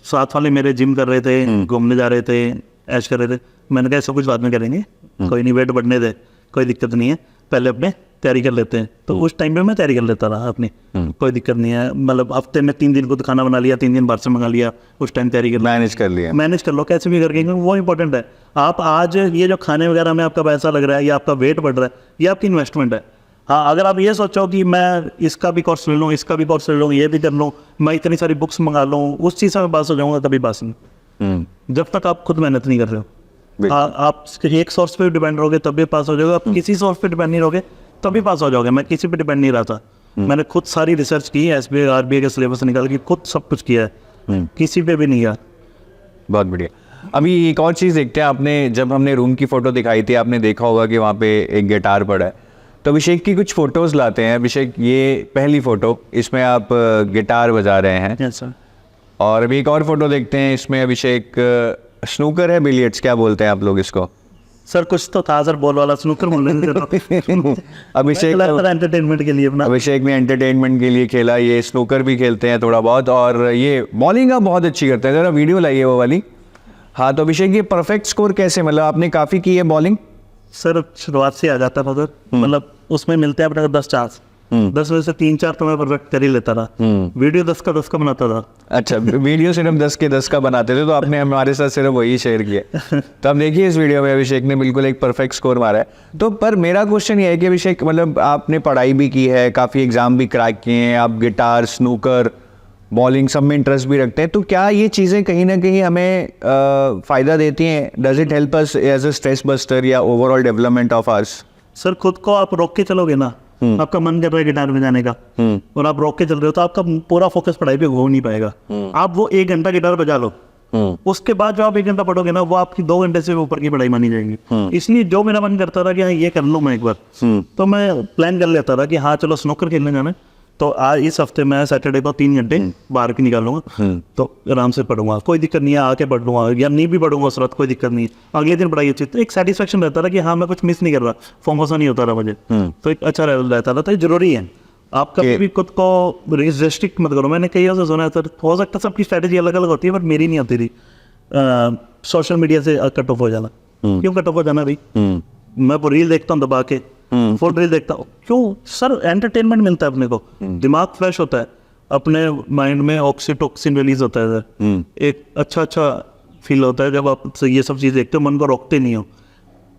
साथ वाले मेरे जिम कर रहे थे, घूमने जा रहे थे, ऐश कर रहे थे। मैंने कहा सब कुछ बाद में करेंगे, कोई नहीं, वेट बढ़ने दे, कोई दिक्कत नहीं है, पहले अपने तैयारी कर लेते हैं। तो उस टाइम पे मैं तैयारी कर लेता रहा अपनी, कोई दिक्कत नहीं है। मतलब हफ्ते में 3 दिन खुद खाना बना लिया, 3 दिन बाहर से मंगा लिया, उस टाइम तैयारी कर मैनेज कर लिया, मैनेज कर लो कैसे भी करके, क्योंकि वो इंपॉर्टेंट है। आप आज ये जो खाने वगैरह में आपका पैसा लग रहा है या आपका वेट बढ़ रहा है, ये आपकी इन्वेस्टमेंट है। हाँ, अगर आप ये सोचो कि मैं इसका भी कोर्स ले लूँ, इसका भी कोर्स ले लूँ, ये भी कर लूँ, मैं इतनी सारी बुक्स मंगा लूँ, उस चीज़ से मैं पास हो जाऊँगा, कभी पास नहीं। जब तक आप खुद मेहनत नहीं कर रहे हो, आप एक सोर्स पे डिपेंड रहोगे तब भी पास हो जाओगे, आप किसी सोर्स पे डिपेंड नहीं रहोगे तभी पास हो जाओगे। मैं किसी पे डिपेंड नहीं रहा था, मैंने खुद सारी रिसर्च की है, एसबीआई आरबीआई का सिलेबस निकाल के खुद सब कुछ किया है, किसी पे भी नहीं गया। बहुत बढ़िया। अभी एक और चीज़ देखते हैं, आपने जब हमने रूम की फ़ोटो दिखाई थी, आपने देखा होगा कि वहाँ पे एक गिटार पड़ा है। तो अभिषेक की कुछ फ़ोटोज़ लाते हैं। अभिषेक ये पहली फ़ोटो, इसमें आप गिटार बजा रहे हैं। Yes sir. और अभी एक और फोटो देखते हैं, इसमें अभिषेक स्नूकर है, बिलियर्ड्स क्या बोलते हैं आप लोग इसको? सर कुछ तो था सर, बॉल वाला स्नूकर बोल रहे थे। अभिषेक एंटरटेनमेंट के लिए अपना, अभिषेक ने एंटरटेनमेंट के लिए खेला, ये स्नूकर भी खेलते हैं थोड़ा बहुत, और ये बॉलिंग आप बहुत अच्छी करते हैं, ज़रा वीडियो लाइए वो वाली। हाँ, तो अभिषेक ये परफेक्ट स्कोर कैसे, मतलब आपने काफ़ी की है बॉलिंग? सर शुरुआत से आ जाता था सर, मतलब उसमें मिलते हैं अपने 10 चांस, 10 में से 3-4 तो मैं परफेक्ट कर ही लेता था। वीडियो 10 का 10 का बनाता था। अच्छा, वीडियो सिर्फ 10 के 10 का बनाते थे, तो आपने हमारे साथ सिर्फ वही शेयर किया। तो अब देखिए इस वीडियो में अभिषेक ने बिल्कुल एक परफेक्ट स्कोर मारा है। तो पर मेरा क्वेश्चन ये है कि अभिषेक, मतलब आपने पढ़ाई भी की है, काफ़ी एग्जाम भी क्रैक किए हैं, आप गिटार, स्नूकर, बॉलिंग सब में इंटरेस्ट भी रखते हैं, तो क्या ये चीज़ें कहीं ना कहीं हमें फ़ायदा देती हैं? Does it help us as a stress buster या overall development of ours? Sir खुद को आप रोक के चलोगे ना, आपका मन कर रहा है गिटार बजाने का और आप रोक के चल रहे हो, तो आपका पूरा फोकस पढ़ाई पे हो नहीं पाएगा। आप वो 1 घंटा गिटार बजा लो, उसके बाद जो आप 1 घंटा पढ़ोगे ना, वो आपकी 2 घंटे से ऊपर की पढ़ाई मानी जाएगी। इसलिए जो मेरा मन करता था कि हाँ ये कर लूँ मैं एक बार, तो मैं प्लान कर लेता था कि हाँ चलो स्नूकर खेलने जाना है, तो आज इस हफ्ते मैं सैटरडे को 3 घंटे बाहर की निकालूंगा, तो आराम से पढ़ूंगा, कोई दिक्कत नहीं है, आके पढ़ लूंगा या नहीं भी पढ़ूंगा उस रात, कोई दिक्कत नहीं है, अगले दिन पढ़ाई अच्छी। तो एक सेटिस्फेक्शन रहता था कि हाँ मैं कुछ मिस नहीं कर रहा, फोकस नहीं होता रहा मुझे, तो एक अच्छा रहता था। तो ये जरूरी है, आप कभी भी खुद को रेस्ट्रिक्ट मत करो। मैंने कई से सुना है सर, हो सकता है सबकी स्ट्रैटेजी अलग अलग होती है, बट मेरी नहीं होती थी सोशल मीडिया से कट ऑफ हो जाना। क्यों कट ऑफ हो जाना भाई? मैं वो रील देखता हूँ दबा के, फुल रील देखता हूँ, क्यों सर? एंटरटेनमेंट मिलता है अपने को, दिमाग फ्रेश होता है, अपने माइंड में ऑक्सीटोक्सिन रिलीज होता है सर, एक अच्छा फील होता है जब आप ये सब चीज़ देखते हो, मन को रोकते नहीं हो।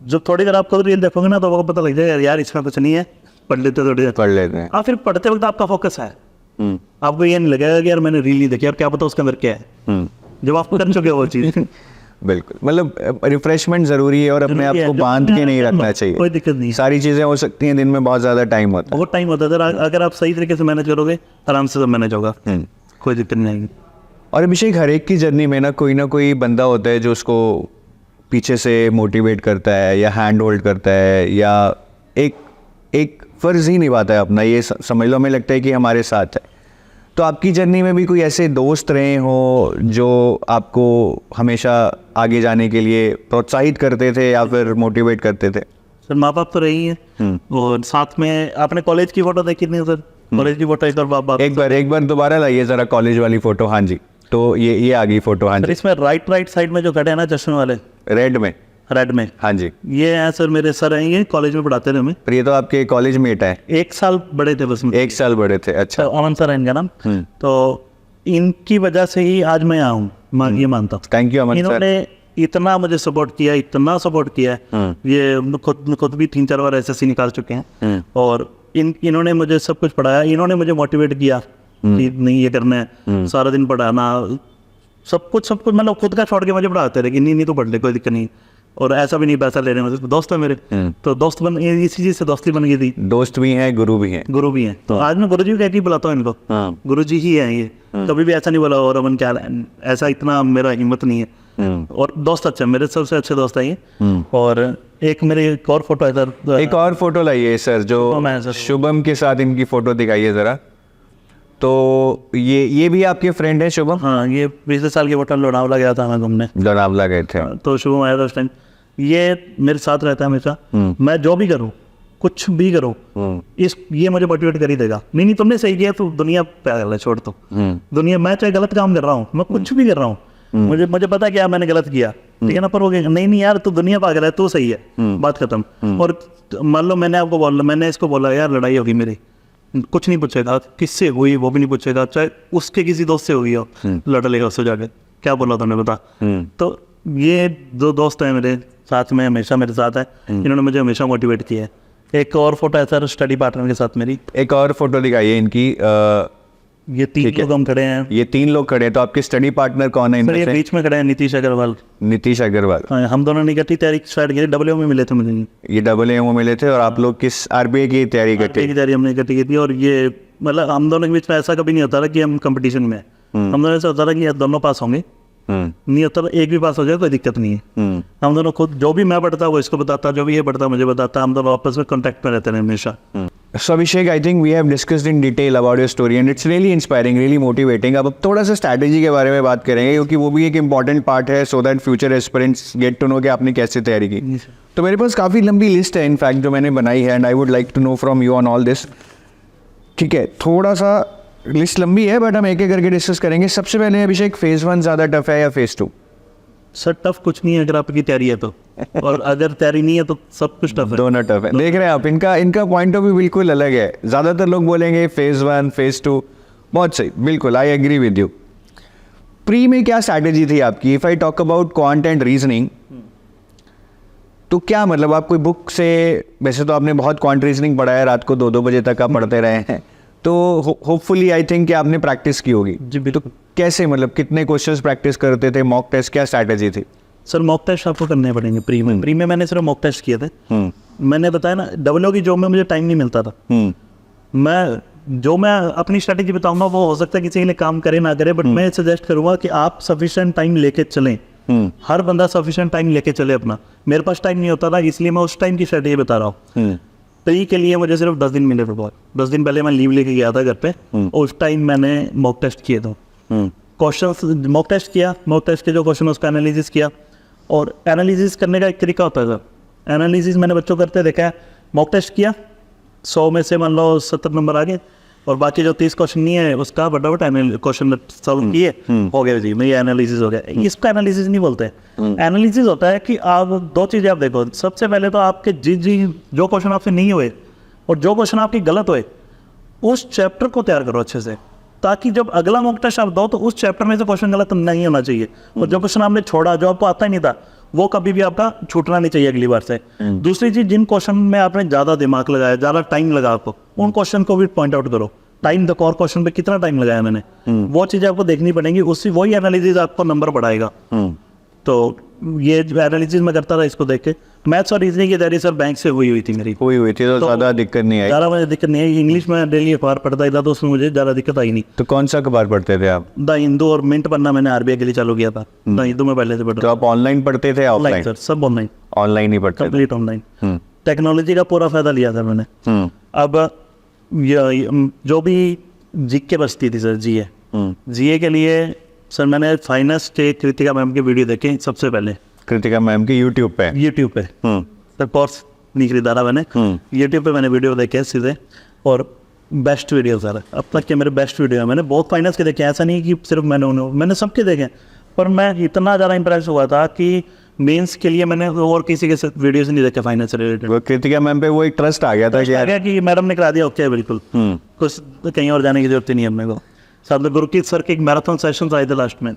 जब थोड़ी देर आप खुद रील देखोगे ना, तो आपको पता लग जाएगा यार इसमें कुछ नहीं है, पढ़ लेते थोड़ी देर, पढ़ लेते हैं। फिर पढ़ते वक्त आपका फोकस है, आपको ये नहीं लगेगा कि यार मैंने रील नहीं देखी और क्या पता उसके अंदर क्या है, जब आप कर चुके हो वो चीज़। बिल्कुल, मतलब रिफ्रेशमेंट जरूरी है और अपने आप को बांध के नहीं रखना चाहिए। कोई दिक्कत नहीं, सारी चीजें हो सकती हैं, दिन में बहुत ज्यादा टाइम होता है, बहुत टाइम होता है। अगर आप सही तरीके से मैनेज करोगे, आराम से सब मैनेज होगा, कोई दिक्कत नहीं आएगी। और अभिषेक, हर एक की जर्नी में ना कोई बंदा होता है जो उसको पीछे से मोटिवेट करता है या हैंड होल्ड करता है या एक फ़र्ज़ ही निभाता है अपना, ये समझ लो, हमें लगता है कि हमारे साथ है। तो आपकी जर्नी में भी कोई ऐसे दोस्त रहे हो जो आपको हमेशा आगे जाने के लिए प्रोत्साहित करते थे या फिर मोटिवेट करते थे? सर माँ बाप तो रही हैं, और साथ में आपने कॉलेज की फोटो देखी नहीं सर? कॉलेज की फोटो एक बार दोबारा लाइए जरा कॉलेज वाली फोटो। हाँ जी, तो ये आ गई फोटो। हाँ जी, इसमें राइट साइड में जो खड़े हैं ना चश्मे वाले, रेड में, हाँ जी, ये है सर मेरे सर हैं, ये कॉलेज में पढ़ाते थे हमें। पर ये तो आपके कॉलेज मेट है? 1 साल बड़े थे बस, 1 साल बड़े थे। अच्छा, तो अमन सर है इनका नाम। तो इनकी वजह से ही आज मैं आऊँ, ये मानता हूँ। Thank you Aman sir. इन्होंने इतना मुझे सपोर्ट किया, इतना सपोर्ट किया है, ये खुद भी 3-4 बार SSC निकाल चुके हैं, और इन्होंने मुझे सब कुछ पढ़ाया, इन्होंने मुझे मोटिवेट किया कि नहीं ये करना है, सारा दिन पढ़ाना, सब कुछ मतलब खुद का छोड़ के मुझे पढ़ाते रहे कि नहीं तो पढ़ ले, कोई दिक्कत नहीं। और ऐसा भी नहीं पैसा ले रहे हैं, दोस्त है मेरे, तो दोस्त इसी चीज़ से दोस्ती बन गई थी। दोस्त भी हैं, गुरु भी हैं। तो आज मैं गुरुजी कह के बुलाता हूँ इनको, गुरुजी ही है ये, कभी भी ऐसा नहीं बोला और अमन क्या, ऐसा इतना मेरा हिम्मत नहीं है। और दोस्त अच्छे, मेरे सबसे अच्छे दोस्त है ये। और एक मेरे एक और फोटो है सर, एक और फोटो लाइए सर, जो शुभम के साथ इनकी फोटो दिखाइए जरा। तो ये भी आपके फ्रेंड है शुभम? हाँ, ये पिछले साल के फोटो लोनावला गया था मैं घूमने, लोनावला गए थे, तो शुभम आया था उस टाइम। ये मेरे साथ रहता है हमेशा, मैं जो भी करूँ, कुछ भी करो, ये मुझे मोटिवेट कर ही देगा। नहीं तुमने सही किया, तो दुनिया पागल है, छोड़ दो दुनिया, मैं चाहे गलत काम कर रहा हूँ, मैं कुछ भी कर रहा हूँ, मुझे पता है क्या मैंने गलत किया, ठीक है ना, पर वो नहीं यार तू दुनिया पागल है, तू सही है, बात खत्म। और मान लो मैंने इसको बोला यार लड़ाई होगी मेरी, कुछ नहीं पूछेगा किससे हुई, वो भी नहीं पूछेगा, चाहे उसके किसी दोस्त से हुई हो, लड़ लेगा उससे जाके, क्या बोला तुमने बता। तो ये 2 दोस्त हैं मेरे साथ में, हमेशा मेरे साथ है, इन्होंने मुझे हमेशा मोटिवेट किया है। एक और फोटो है सर स्टडी पार्टनर के साथ मेरी, एक और फोटो दिखाइए इनकी। ये 3 लोग हम खड़े हैं, ये 3 लोग खड़े हैं, तो आपके स्टडी पार्टनर कौन है इनमें ये से? बीच में खड़े हैं नीतीश अग्रवाल। नीतीश अग्रवाल, हम दोनों ने इकट्ठी तैयारी स्टार्ट की, AA में मिले थे मुझे। ये AA में मिले थे, और आप लोग किस RBI की तैयारी करते हैं? तैयारी हमने इकट्ठी की थी, और ये मतलब हम दोनों के बीच में ऐसा कभी नहीं होता था कि हम कंपटीशन में, हम दोनों ऐसा होता था कि दोनों पास होंगे, नहीं होता तो एक भी पास हो जाए कोई दिक्कत नहीं है। हम दोनों खुद, जो भी मैं पढ़ता वो इसको बताता, जो भी ये पढ़ता मुझे बताता, हम दोनों आपस में कांटेक्ट में रहते हैं हमेशा। So Abhishek, I think we have discussed in detail about your story and it's really inspiring, really motivating. अब थोड़ा सा स्ट्रैटेजी के बारे में बात करेंगे, क्योंकि वो भी एक इंपॉर्टेंट पार्ट है, so that future aspirants get to know कि आपने कैसे तैयारी की। तो मेरे पास काफ़ी लंबी लिस्ट है इनफैक्ट जो मैंने बनाई है, and I would like to know from you on all this. ठीक है, थोड़ा सा लिस्ट लंबी है, बट हम एक एक करके डिस्कस करेंगे। सबसे पहले अभिषेक, फेज़ 1 ज़्यादा टफ है या फेज़ 2? सर टफ कुछ नहीं है अगर आपकी तैयारी है तो, और अगर तैयारी नहीं है तो सब कुछ टफ है। दोनों टफ है, देख रहे हैं आप, इनका पॉइंट ऑफ व्यू बिल्कुल अलग है। ज़्यादातर लोग बोलेंगे फेज़ 1, फेज़ 2, बहुत सही, बिल्कुल I agree with you. Pre में क्या स्ट्रैटेजी थी आपकी? If I talk about quant and reasoning, तो क्या मतलब आप कोई बुक से, वैसे तो आपने बहुत क्वांट रीजनिंग पढ़ा है, रात को 2-2 बजे तक आप पढ़ते रहे हैं, तो होपफुली आई थिंक कि आपने प्रैक्टिस की होगी। जी बिल्कुल। तो कैसे, मतलब कितने क्वेश्चंस प्रैक्टिस करते थे, मॉक टेस्ट, क्या स्ट्रैटेजी थी? सर मॉक टेस्ट आपको करने पड़ेंगे प्री में। प्री में मैंने सिर्फ मॉक टेस्ट किए थे। मैंने बताया ना, AA की जॉब में मुझे टाइम नहीं मिलता था। मैं जो मैं अपनी स्ट्रैटेजी बताऊंगा वो हो सकता है किसी के लिए काम करे ना करे, बट मैं सजेस्ट करूंगा कि आप सफिशिएंट टाइम लेके चलें। हर बंदा सफिशिएंट टाइम लेके चले अपना। मेरे पास टाइम नहीं होता था, इसलिए मैं उस टाइम की स्ट्रैटेजी बता रहा हूँ। प्री के लिए मुझे सिर्फ 10 दिन मिले थे। बहुत 10 दिन पहले मैं लीव लेके गया था घर पे, उस टाइम मैंने मॉक टेस्ट किए थे। क्वेश्चन मॉक टेस्ट किया, मॉक टेस्ट के जो क्वेश्चन उसका एनालिसिस किया। और एनालिसिस करने का एक तरीका होता है सर। एनालिसिस मैंने बच्चों करते देखा है। मॉक टेस्ट किया, 100 में से मान लो 70 नंबर आ गए, और बाकी जो 30 क्वेश्चन नहीं है उसका फटाफट क्वेश्चन सॉल्व किए, हो गया जी, मैं ये एनालिसिस हो गया। इसका एनालिसिस नहीं बोलते। एनालिसिस होता है कि आप 2 चीज़ें आप देखो। सबसे पहले तो आपके जो क्वेश्चन आपसे नहीं हुए और जो क्वेश्चन आपके गलत हुए, उस चैप्टर को तैयार करो अच्छे से, ताकि जब अगला मॉक टेस्ट आप दो तो उस चैप्टर में से क्वेश्चन गलत नहीं होना चाहिए। और जो क्वेश्चन आपने छोड़ा, जो आपको आता ही नहीं था, वो कभी भी आपका छूटना नहीं चाहिए अगली बार से। दूसरी चीज, जिन क्वेश्चन में आपने ज्यादा दिमाग लगाया, ज्यादा टाइम लगा आपको, उन क्वेश्चन को भी पॉइंट आउट करो। टाइम द कोर क्वेश्चन पे कितना टाइम लगाया मैंने, वो चीजें आपको देखनी पड़ेंगी। उससे वही एनालिसिस आपको नंबर बढ़ाएगा। तो ये एनालिसिस मैं करता था इसको देख के। मैथ्स और रीजनिंग की तैयारी सर बैंक से हुई थी मेरी। हुई थी तो ज़्यादा दिक्कत नहीं आई। ज़्यादा मुझे दिक्कत नहीं आई। इंग्लिश में डेली अखबार पढ़ता था तो उसमें मुझे ज़्यादा दिक्कत आई नहीं। तो कौन सा अखबार पढ़ते थे आप? द हिंदू और मिंट पढ़ना मैंने आरबीआई के लिए चालू किया था। द हिंदू में पहले से पढ़ता तो आप ऑनलाइन पढ़ते थे ऑफलाइन? सर, सब ऑनलाइन। ऑनलाइन ही पढ़ते थे? Complete online. टेक्नोलॉजी का पूरा फायदा लिया था मैंने। अब जो भी जीके बचती थी सर, जीए के लिए सर मैंने फाइनेंस के कृतिका मैम के वीडियो देखे सबसे पहले। कृतिका मैम की यूट्यूब पे सर कोर्स नहीं खरीदा था मैंने, यूट्यूब पे मैंने वीडियो देखे सीधे। और बेस्ट वीडियो सर, अब तक के मेरे बेस्ट वीडियो है। मैंने बहुत फाइनेंस के देखे, ऐसा नहीं कि सिर्फ मैंने सबके देखे। पर मैं इतना ज़्यादा इंप्रेस हुआ था कि मेंस के लिए मैंने और किसी के वीडियोस नहीं देखे फाइनेंस से रिलेटेड। वो कृतिका मैम पे वो एक ट्रस्ट आ गया था कि यार कि मैडम ने करा दिया, ओके बिल्कुल, कुछ कहीं और जाने की जरूरत ही नहीं है अपने को। साथ में गुरकीत सर के एक मैराथन सेशंस आए थे लास्ट में,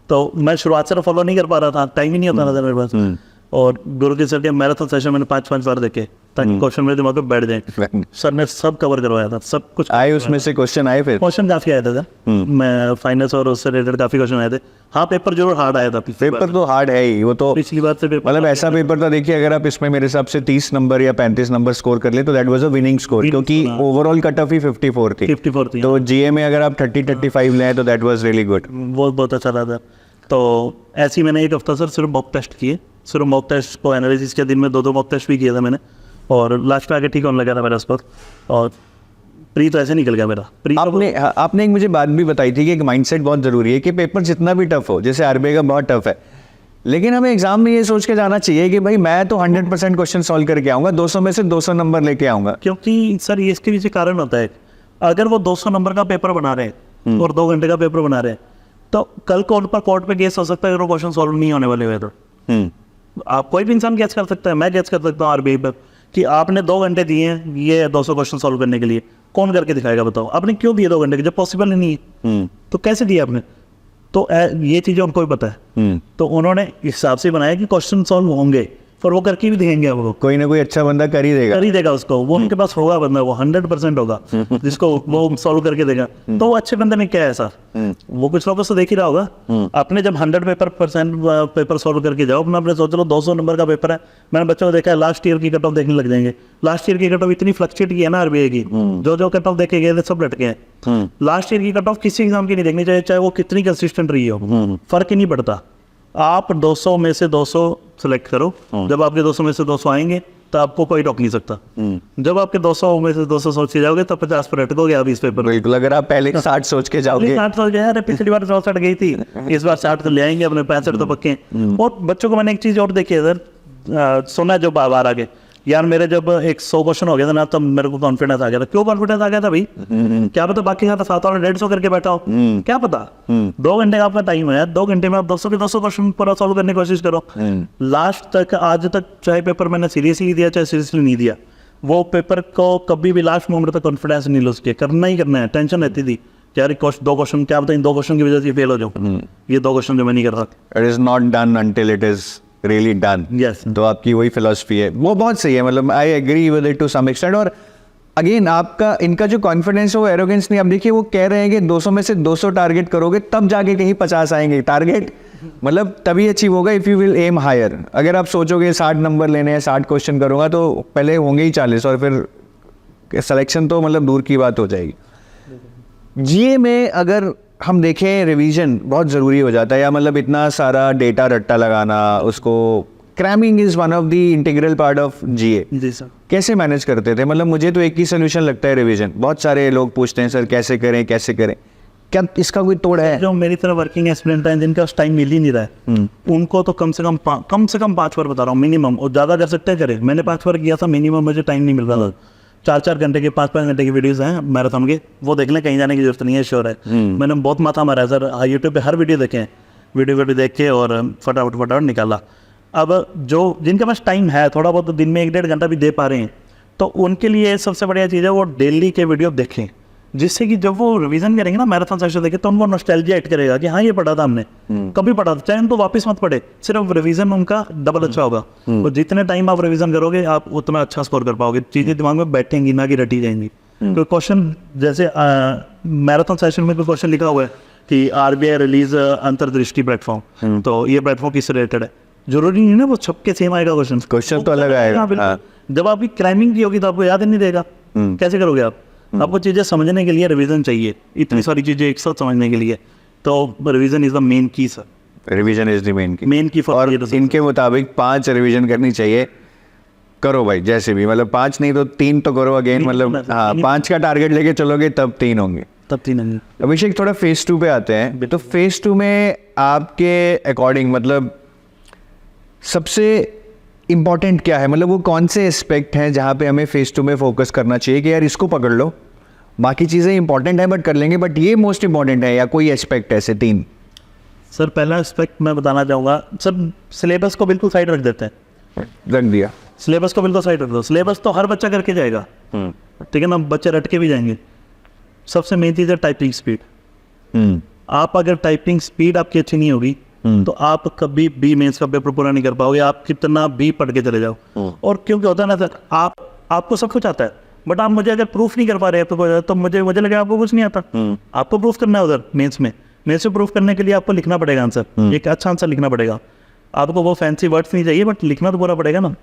तो मैं शुरुआत से फॉलो नहीं कर पा रहा था, टाइम ही नहीं होता था मेरे पास। और गुरकीत सर के मैराथन सेशन मैंने 5-5 बार देखे, ताकि क्वेश्चन मेरे दिमाग में बैठ जाए। सर ने सब कवर करवाया था, सब कुछ आए उसमें से क्वेश्चन आए? फिर क्वेश्चन काफी आए थे सर, मैं फाइनेंस और उससे रिलेटेड काफी क्वेश्चन आए थे। हाँ, पेपर जरूर हार्ड आया था। पेपर तो हार्ड है ही, वो तो पिछली बार से मतलब ऐसा पेपर था। देखिए, अगर आप इसमें मेरे हिसाब से 30 नंबर या 35 नंबर स्कोर कर ले तो that was a winning score, क्योंकि ओवरऑल कट ऑफ ही 54 थी। 54 थी। तो जीए में अगर आप 30-35 ले आए तो दैट वाज रियली गुड। बहुत अच्छा रहा था। तो ऐसे ही मैंने एक हफ्ता सर सिर्फ मॉक टेस्ट किए, सिर्फ मॉक टेस्ट को एनालिसिस के दिन में 2 मॉक टेस्ट भी किए थे मैंने, और लास्ट में आके ठीक होने लगा था मेरा स्कोर। और प्री तो ऐसे निकल गया मेरा। प्री आपने एक मुझे बात भी बताई थी कि एक माइंडसेट बहुत ज़रूरी है कि पेपर जितना भी टफ हो, जैसे आरबीआई का बहुत टफ है, लेकिन हमें एग्जाम में ये सोच के जाना चाहिए कि भाई मैं तो 100% क्वेश्चन सॉल्व करके आऊँगा, 200 में से 200 नंबर लेके आऊँगा। क्योंकि सर ये इसके पीछे कारण होता है, अगर वो 200 नंबर का पेपर बना रहे हैं और 2 घंटे का पेपर बना रहे हैं, तो कल को उन पर कोर्ट पे केस हो सकता है अगर वो क्वेश्चन सॉल्व नहीं होने वाले हुए तो। आप कोई भी इंसान गैस कर सकता है, मैं गैस कर सकता हूँ आरबीआई पर, कि आपने 2 घंटे दिए हैं ये 200 क्वेश्चन सॉल्व करने के लिए, कौन करके दिखाएगा बताओ? आपने क्यों दिए 2 घंटे के, जब पॉसिबल ही नहीं है? तो कैसे दिया आपने? तो ये चीज़ें उनको भी पता है। तो उन्होंने इस हिसाब से बनाया कि क्वेश्चन सॉल्व होंगे, पर वो करके भी देंगे, वो कोई ना कोई अच्छा बंदा कर ही देगा उसको। वो उनके पास होगा बंदा, वो 100% होगा जिसको वो सॉल्व करके देगा। तो वो अच्छे बंदे ने क्या है ऐसा, वो कुछ लोगों से देख ही रहा होगा। आपने जब 100% पेपर सॉल्व करके जाओ, अपने सोच लो 200 नंबर का पेपर है। मैंने बच्चों को देखा है लास्ट ईयर की कट ऑफ देखने लग जाएंगे। लास्ट ईयर की कट ऑफ इतनी फ्लक्चुएट की है ना आरबीआई की, जो कट ऑफ देखे गए थे सब लटके हैं। लास्ट ईयर की कट ऑफ किसी एग्जाम की नहीं देखनी चाहिए, चाहे वो कितनी कंसिस्टेंट रही हो, फर्क ही नहीं पड़ता। आप 200 में से 200 सेलेक्ट करो, जब आपके 200 में से 200 आएंगे तो आपको कोई रोक नहीं सकता। जब आपके 200 में से 200 सोच के जाओगे तो 50 पर अटकोगे आप इस पेपर। बिल्कुल, अगर आप पहले 60 सोच के जाओगे, 60 सोच गए, अरे पिछली बार 64 गई थी, इस बार 60 तो ले आएंगे अपने, 65 तो पक्के। और बच्चों को मैंने एक चीज़ और देखी है सर, सुना जो बार आगे यार, मेरे जब 100 क्वेश्चन हो गया था ना, तब मेरे को कॉन्फिडेंस आ गया था। क्यों कॉन्फिडेंस आ गया था भाई? क्या पता बाकी साथ 150 करके बैठा हो, क्या पता। 2 घंटे का आपका टाइम है, 2 घंटे में आप 200 के 200 क्वेश्चन पूरा सॉल्व करने की कोशिश करो। लास्ट तक, आज तक, चाहे पेपर मैंने सीरियसली दिया चाहे सीरियसली नहीं दिया, वो पेपर को कभी भी लास्ट मोमेंट तक कॉन्फिडेंस नहीं लूज किया। करना ही करना है। टेंशन रहती थी यार 2 क्वेश्चन, क्या बताएं 2 क्वेश्चन की वजह से फेल हो जाऊँ, ये 2 क्वेश्चन जो मैं नहीं कर रहा। It is not done until it is really done. Yes. तो आपकी वही फिलॉसफी है, वो बहुत सही है। मतलब I agree with it to some extent. और अगेन आपका इनका जो कॉन्फिडेंस है वो एरोगेंस नहीं। अब देखिए, वो कह रहे हैं कि 200 में से 200 टारगेट करोगे तब जाके कहीं 50 आएंगे। टारगेट मतलब तभी अचीव होगा if you will aim higher. अगर आप सोचोगे 60 नंबर लेने हैं, 60 क्वेश्चन करूँगा, तो पहले होंगे ही 40 और फिर सिलेक्शन तो मतलब दूर की बात हो जाएगी। जीए में अगर हम देखें रिवीजन बहुत ज़रूरी हो जाता है, या मतलब इतना सारा डेटा रट्टा लगाना, उसको cramming is one of the integral part of GA. जी सर। कैसे मैनेज करते थे? मतलब मुझे तो एक ही सोल्यूशन लगता है, रिवीजन। बहुत सारे लोग पूछते हैं सर कैसे करें कैसे करें, क्या इसका कोई तोड़ है? जो मेरी तरह वर्किंग एक्सपीरियंस है जिनका उस टाइम मिल ही नहीं रहा है, उनको तो कम से कम 5 बार बता रहा हूँ मिनिमम, और ज़्यादा कर सकते हैं करें। मैंने 5 बार किया था मिनिमम, मुझे टाइम नहीं मिल रहा था। 4-4 घंटे के 5-5 घंटे की वीडियोस हैं मैराथन के, वो देख लें, कहीं जाने की जरूरत नहीं है, श्योर है। मैंने बहुत माथा मारा है सर, यूट्यूब पे हर वीडियो देखे हैं, वीडियो देख के और फटाफट निकाला। अब जो जिनके पास टाइम है थोड़ा बहुत, तो दिन में 1-1.5 घंटा भी दे पा रहे हैं, तो उनके लिए सबसे बढ़िया चीज़ है वो डेली के वीडियो देखें, जिससे कि जब वो रिवीजन करेंगे ना मैराथन सेशन देखें, तो उनको नॉस्टैल्जिया हिट करेगा कि हाँ ये पढ़ा था हमने, कभी पढ़ा था, चाहे उनको वापस मत पढ़े, सिर्फ रिवीजन उनका डबल अच्छा होगा। और जितने टाइम आप रिवीजन करोगे आप उतना अच्छा स्कोर कर पाओगे, चीज़ें दिमाग में बैठेंगी ना कि रटी जाएंगी। तो क्वेश्चन जैसे मैराथन सेशन में कोई क्वेश्चन लिखा हुआ है कि आरबीआई रिलीज अंतर्दृष्टि प्लेटफॉर्म, तो ये प्लेटफॉर्म किससे रिलेटेड है? जरूरी नहीं ना वो छपके सेम आएगा क्वेश्चन तो अलग आएगा। हाँ। जब आपकी क्राइमिंग की होगी तो आपको याद ही नहीं रहेगा, कैसे करोगे आप? आपको चीज़ें समझने के लिए रिवीजन चाहिए, इतनी सारी चीज़ें एक साथ समझने के लिए, तो रिवीजन इज द मेन की sir. Revision is the main की। फॉर और इनके मुताबिक 5 रिवीजन करनी चाहिए। करो भाई जैसे भी, मतलब 5 नहीं तो 3 तो करो अगेन, मतलब हाँ 5 का टारगेट लेके चलोगे तब 3 होंगे, तब 3 होंगे। अभिषेक थोड़ा फेज 2 पे आते हैं। तो फेज 2 में आपके अकॉर्डिंग मतलब सबसे इम्पॉर्टेंट क्या है? मतलब वो कौन से एस्पेक्ट हैं जहाँ पे हमें फेज 2 में फोकस करना चाहिए कि यार इसको पकड़ लो, बाकी चीज़ें इंपॉर्टेंट है बट कर लेंगे, बट ये मोस्ट इंपॉर्टेंट है, या कोई एस्पेक्ट ऐसे 3? सर पहला एस्पेक्ट मैं बताना चाहूँगा सर, सिलेबस को बिल्कुल साइड रख देते हैं। रख दिया सिलेबस को बिल्कुल साइड रख दो, सिलेबस तो हर बच्चा करके जाएगा, ठीक है ना, बच्चे रट के भी जाएंगे। सबसे मेन चीज़ है टाइपिंग स्पीड। आप अगर टाइपिंग स्पीड आपकी अच्छी नहीं होगी तो आप कभी भी मेंस का पेपर पूरा नहीं कर पाओगे, आप कितना भी पढ़ के चले जाओ। और क्योंकि होता है ना सर, आपको सब कुछ आता है, बट आप मुझे अगर प्रूफ नहीं कर पा रहे हैं तो मुझे लगे आपको कुछ नहीं आता। आपको प्रूफ करना है उधर मेंस में प्रूफ करने के लिए आपको लिखना पड़ेगा आंसर, एक अच्छा आंसर लिखना पड़ेगा। आपको वो फैंसी वर्ड्स नहीं चाहिए, बट लिखना तो पूरा पड़ेगा ना।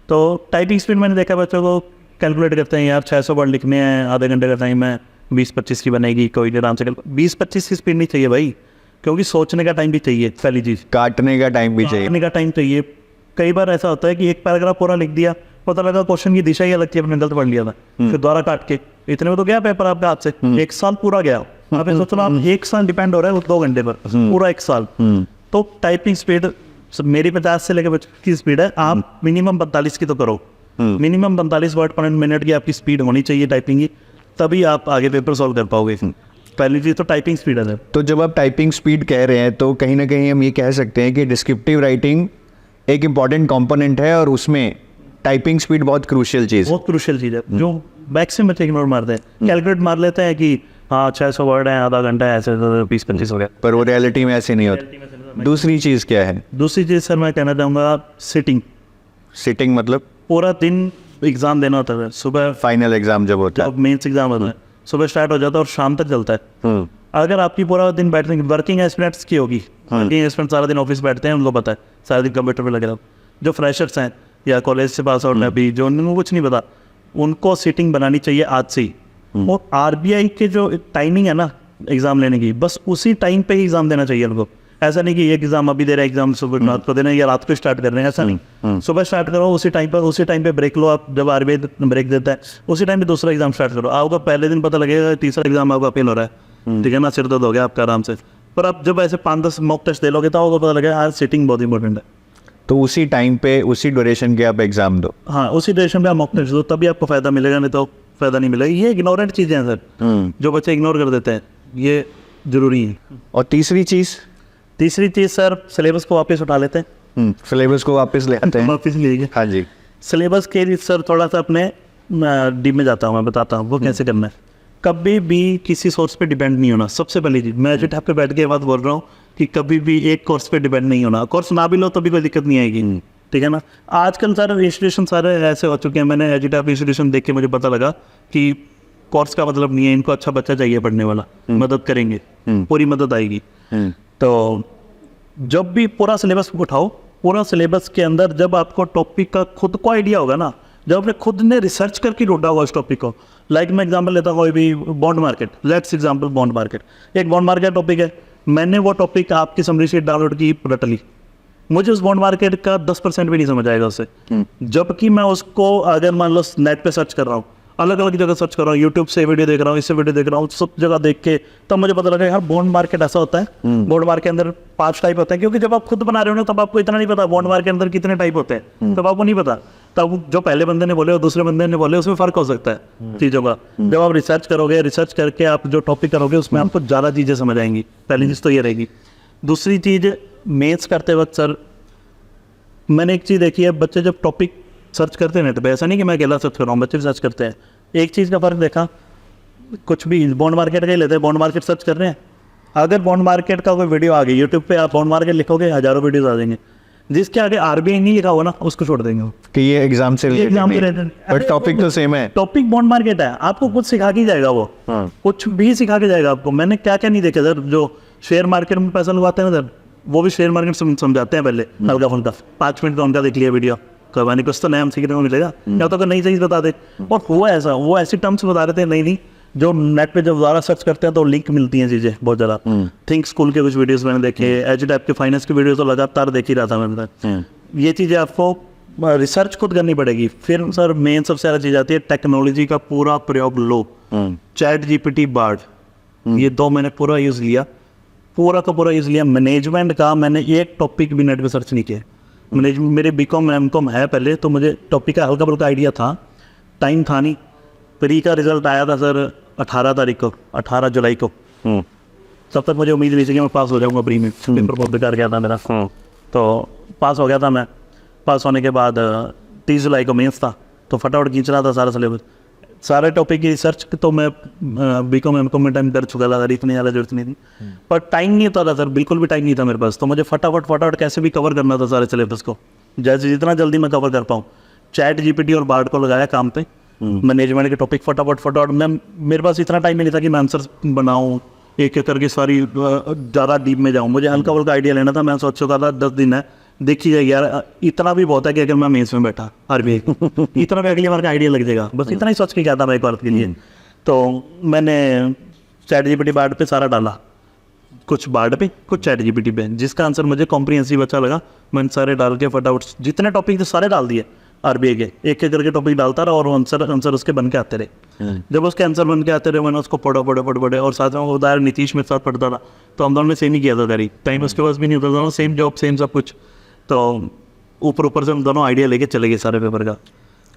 तो टाइपिंग स्पीड मैंने देखा बच्चों को कैलकुलेट करते हैं, यार 600 वर्ड लिखने हैं, आधे घंटे का टाइम है, 20-25 की बनेगी, कोई नहीं आराम से 20-25 की स्पीड नहीं चाहिए भाई, क्योंकि सोचने का टाइम भी चाहिए, पहली चीज़ काटने का टाइम भी चाहिए। काटने का टाइम चाहिए। कई बार ऐसा होता है कि एक पैराग्राफ पूरा लिख दिया, पता लगा क्वेश्चन की दिशा ही अलग थी, अपने गलत पढ़ लिया था, फिर दोबारा काट के, इतने में तो गया पेपर आपके हाथ से, 1 साल पूरा गया। आप सोच लो, आप 1 साल डिपेंड हो रहा है 2 घंटे पर, पूरा 1 साल। तो टाइपिंग स्पीड मेरी 50 से लेकर 25 की स्पीड है, आप मिनिमम 45 की तो करो, मिनिमम 45 वर्ड पर मिनट की आपकी स्पीड होनी चाहिए टाइपिंग की, तभी आप आगे पेपर सॉल्व कर पाओगे। पहली चीज़ तो टाइपिंग स्पीड है सर। तो जब आप टाइपिंग स्पीड कह रहे हैं तो कहीं ना कहीं हम ये कह सकते हैं कि डिस्क्रिप्टिव राइटिंग एक इम्पॉर्टेंट कंपोनेंट है, और उसमें टाइपिंग स्पीड बहुत क्रूशियल चीज़ है, जो मैक्सिमम बच्चे इग्नोर मारते हैं, कैलकुलेट मार लेते हैं कि हाँ 600 वर्ड है, आधा घंटा है, ऐसे 20-25 हो गया, पर वो रियलिटी में ऐसे नहीं होता। दूसरी चीज़ क्या है? दूसरी चीज़ सर मैं कहना चाहूँगा सिटिंग मतलब पूरा दिन एग्जाम देना होता है, सुबह फाइनल एग्जाम जब होता है, जब मेंस एग्जाम होता है, सुबह स्टार्ट हो जाता है और शाम तक चलता है। अगर आपकी पूरा दिन बैठने, वर्किंग एस्पिरेंट्स की होगी, वर्किंग एस्पिरेंट्स सारा दिन ऑफिस बैठते हैं, उनको पता है सारा दिन कंप्यूटर पे लगे रहो। जो फ्रेशर्स हैं या कॉलेज से पास आउट है अभी, जो उनको कुछ नहीं पता, उनको सीटिंग बनानी चाहिए आज से ही। और आरबीआई के जो टाइमिंग है ना एग्जाम लेने की, बस उसी टाइम पे ही एग्जाम देना चाहिए उनको। ऐसा नहीं कि एक एग्जाम अभी दे रहे हैं, एग्जाम सुबह रात को देना है या रात को स्टार्ट कर रहे हैं, ऐसा नहीं। सुबह स्टार्ट करो, उसी टाइम पे ब्रेक लो आप, जब आरबीआई ब्रेक देता है उसी टाइम पे दूसरा एग्जाम स्टार्ट करो। आपका पहले दिन पता लगेगा तीसरा एग्जाम आपका फेल हो रहा है, ठीक है ना, सिर दर्द हो गया आपका आराम से। पर आप जब ऐसे 5-10 मॉक टेस्ट दे लोगे तो आपको पता लगेगा आज सिटिंग बहुत इंपॉर्टेंट है। तो उसी टाइम पे उसी ड्यूरेशन के आप एग्जाम दो। हाँ, उसी ड्यूरेशन पे आप मॉक टेस्ट दो, तभी आपको फायदा मिलेगा, नहीं तो फायदा नहीं मिलेगा। ये इग्नोरेंट चीज़ें हैं सर, जो बच्चे इग्नोर कर देते हैं, ये जरूरी है। और तीसरी चीज़ सर सिलेबस को वापस उठा लेते हैं। सिलेबस को वापस ले आते हैं। वापस लीजिए। हाँ जी। सिलेबस के लिए सर थोड़ा सा अपने डीप में जाता हूँ, मैं बताता हूँ वो कैसे करना है। कभी भी किसी सोर्स पे डिपेंड नहीं होना, सबसे पहली चीज़। मैं एजुटेक पे बैठ के बात बोल रहा हूँ कि कभी भी एक कोर्स पे डिपेंड नहीं होना। कोर्स ना भी लो तो भी कोई दिक्कत नहीं आएगी, ठीक है ना। आजकल सारे इंस्टीट्यूशन सारे ऐसे हो चुके हैं, मैंने एजुटेक इंस्टीट्यूशन देख के मुझे पता लगा कि कोर्स का मतलब नहीं है, इनको अच्छा बच्चा चाहिए पढ़ने वाला, मदद करेंगे, पूरी मदद आएगी। तो जब भी पूरा सिलेबस उठाओ, पूरा सिलेबस के अंदर जब आपको टॉपिक का खुद को आइडिया होगा ना, जब आपने खुद ने रिसर्च करके ढूंढा हुआ उस टॉपिक को, लाइक मैं एग्जांपल लेता हूँ कोई भी bond market, let's example bond market, एक बॉन्ड मार्केट टॉपिक है, मैंने वो टॉपिक आपकी समरी शीट डाउनलोड की, रट ली, मुझे उस बॉन्ड मार्केट का 10% भी नहीं समझ आएगा उससे, जबकि मैं उसको अगर मान लो नेट पे सर्च कर रहा हूँ, अलग अलग जगह सर्च कर रहा हूँ, यूट्यूब से वीडियो देख रहा हूँ, इससे वीडियो देख रहा हूँ, सब जगह देख के तब मुझे पता लगा यार बॉन्ड मार्केट ऐसा होता है, बॉन्ड मार्केट के अंदर 5 टाइप होते हैं, क्योंकि जब आप खुद बना रहे हो ना तब आपको इतना नहीं पता बॉन्ड मार्केट के अंदर कितने टाइप होते हैं, तब आपको नहीं पता, तब जो पहले बंदे ने बोले और दूसरे बंदे ने बोले उसमें फ़र्क हो सकता है चीज़ों का। जब आप रिसर्च करोगे, रिसर्च करके आप जो टॉपिक करोगे उसमें आपको ज़्यादा चीज़ें समझ आएंगी, पहली चीज़ तो ये रहेगी। दूसरी चीज़, मेथ्स करते वक्त सर मैंने एक चीज़ देखी है, बच्चे जब टॉपिक सर्च करते हैं नेट पे, ऐसा नहीं कि मैं अकेला सर्च कर रहा हूँ, बच्चे भी सर्च करते हैं, एक चीज़ का फ़र्क देखा, कुछ भी बॉन्ड मार्केट का ही लेते हैं, बॉन्ड मार्केट सर्च कर रहे हैं, अगर बॉन्ड मार्केट का कोई वीडियो आ गई यूट्यूब पे, आप बॉन्ड मार्केट लिखोगे हज़ारों वीडियोस आ जाएंगे, जिसके आगे आरबीआई नहीं लिखा हुआ ना उसको छोड़ देंगे वो, कि ये एग्जाम से एग्जाम के बट टॉपिक तो सेम है। टॉपिक बॉन्ड मार्केट है, आपको कुछ सिखा के ही जाएगा वो, कुछ भी सिखा के जाएगा आपको। मैंने क्या क्या नहीं देखा सर, जो शेयर मार्केट में पैसा लगाते हैं ना सर, वो भी शेयर मार्केट समझाते हैं पहले हल्का फुल्का, 5 मिनट का उनका देख लिया वीडियो, कभी कुछ तो नया हम सीखने को मिलेगा, या तो नई चीज़ बता दे, और हुआ ऐसा, वो ऐसी टर्म्स बता रहे थे नहीं जो नेट पे जब ज़्यादा सर्च करते हैं तो लिंक मिलती हैं चीज़ें बहुत ज़्यादा। थिंक स्कूल के कुछ वीडियोस मैंने देखे, एच टाइप के फाइनेंस के वीडियो तो लगातार देख ही रहा था मैंने। ये चीज़ें आपको रिसर्च खुद करनी पड़ेगी। फिर सर मेन सबसे ज़्यादा चीज़ आती है टेक्नोलॉजी का पूरा प्रयोग लो, चैट जीपीटी, बार्ड, ये 2 मैंने पूरा यूज़ लिया, पूरा का पूरा यूज़ लिया। मैनेजमेंट का मैंने एक टॉपिक भी नेट पे सर्च नहीं किया, मैनेजमेंट मेरे बीकॉम एमकॉम है पहले, तो मुझे टॉपिक का हल्का फुल्का आइडिया था, टाइम था नहीं। प्री का रिजल्ट आया था सर 18 तारीख को, 18 जुलाई को, तब तक मुझे उम्मीद नहीं थी कि मैं पास हो जाऊँगा प्री में, पेपर बहुत बेकार गया था मेरा, तो पास हो गया था मैं। पास होने के बाद 30 जुलाई को मेंस था, तो फटाफट खींच रहा था सारा सिलेबस, सारे टॉपिक की रिसर्च तो मैं बीकॉम एमकॉम में टाइम कर चुका था, इतनी ज़्यादा जरूरत नहीं थी, पर टाइम नहीं होता था सर, बिल्कुल भी टाइम नहीं था मेरे पास, तो मुझे फटाफट कैसे भी कवर करना था सारे सिलेबस को, जैसे जितना जल्दी मैं कवर कर पाऊँ। चैट जीपीटी और बार्ड को लगाया काम पे, मैनेजमेंट के टॉपिक फटाफट मैं, मेरे पास इतना टाइम ही नहीं था कि मैं आंसर बनाऊँ एक एक करके सारी ज़्यादा डीप में जाऊँ, मुझे हल्का फुल्का आइडिया लेना था। मैं सोच चुका था 10 दिन है, देखी जाएगी यार, इतना भी बहुत है कि अगर मैं मेंस में बैठा आरबीआई इतना भी अगली बार का आइडिया लग जाएगा, बस इतना ही सोच के क्या था मैं एक बार के लिए। तो मैंने चैट जीपीटी बार्ड पे सारा डाला, कुछ बार्ड पे कुछ चैट जीपीटी पे, जिसका आंसर मुझे कॉम्प्रिहेंसिव अच्छा लगा, मैंने सारे डाल के फटाफट जितने टॉपिक थे सारे डाल दिए आरबीआई के, एक एक करके टॉपिक डालता रहा और आंसर उसके बन के आते रहे। जब उसके आंसर बन के आते रहे मैंने उसको पढ़े और साथ में वो बताया नीतीश मेरे साथ पढ़ता था, तो हम दोनों ने सेम ही किया था तैयारी, टाइम उसके पास भी नहीं होता था, सेम जॉब सेम सब कुछ, तो ऊपर से हम दोनों आइडिया लेके चले गए सारे पेपर का।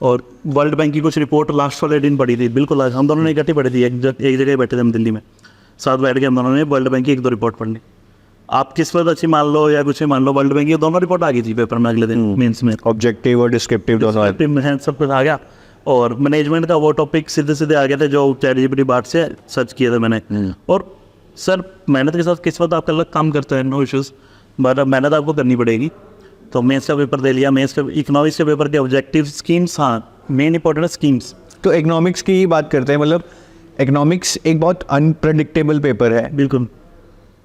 और वर्ल्ड बैंक की कुछ रिपोर्ट लास्ट वाले दिन पढ़ी थी, बिल्कुल हम दोनों ने इकट्ठी पढ़ी थी, एक जगह बैठे थे हम दिल्ली में, साथ बैठ के हम दोनों ने वर्ल्ड बैंक की 1-2 रिपोर्ट पढ़ ली। आप किस्मत अच्छी मान लो या कुछ मान लो, वर्ल्ड बैंक की दोनों रिपोर्ट आ गई थी पेपर में अगले दिन मेंस में, ऑब्जेक्टिव और डिस्क्रिप्टिव दोनों सब कुछ आ गया। और मैनेजमेंट का वो टॉपिक सीधे आ गए थे जो चैट जीपीटी बार्ड से सर्च किए थे मैंने। और सर मेहनत के साथ किस्मत आपका अलग काम करता है, नो इश्यूज़, बट मेहनत आपको करनी पड़ेगी। तो मेंस का पेपर दे लिया, मेंस का इकोनॉमिक्स के पेपर के ऑब्जेक्टिव स्कीम्स, हाँ मेन इंपॉर्टेंट स्कीम्स। तो इकोनॉमिक्स की ही बात करते हैं, मतलब इकोनॉमिक्स एक बहुत अनप्रडिक्टेबल पेपर है बिल्कुल,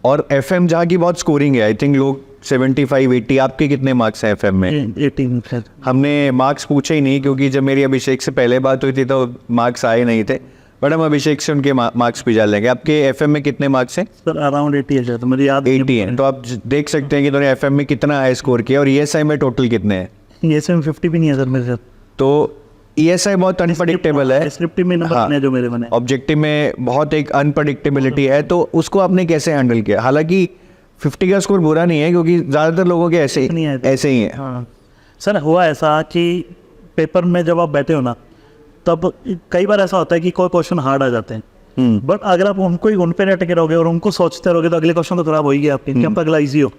और एफएम जहाँ की बहुत स्कोरिंग है, आई थिंक लोग 75-80, आपके कितने मार्क्स हैं एफएम में? 18। हमने मार्क्स पूछे ही नहीं, क्योंकि जब मेरी अभिषेक से पहले बात हुई थी तो मार्क्स आए नहीं थे, बट हम अभिषेक से उनके मार्क्स भी जान लेंगे। आपके एफएम में कितने मार्क्स हैं? सर अराउंड 80 है, तो मुझे याद 80 हैं, तो आप देख सकते हैं कि उन्होंने एफएम में कितना हाई स्कोर किया। और ईएसआई में टोटल कितने हैं? ईएसआई में 50 भी नहीं है सर मेरे साथ। तो ईएसआई बहुत अनप्रडिक्टेबल है, डिस्क्रिप्टिव में नंबर कितने जो मेरे बने, ऑब्जेक्टिव में बहुत एक अनप्रडिक्टेबिलिटी है, तो उसको आपने कैसे हैंडल किया? हालांकि 50 का स्कोर बुरा नहीं है, क्योंकि ज़्यादातर लोगों के ऐसे ही हैं। हाँ सर, हुआ ऐसा कि पेपर में जब आप बैठे हो ना, तब कई बार ऐसा होता है कि कोई क्वेश्चन हार्ड आ जाते हैं, बट अगर आप उनको ही उन पे अटके रहोगे और उनको सोचते रहोगे तो अगले क्वेश्चन तो खराब हो ही गया आपके, क्या अगला ईजी हो।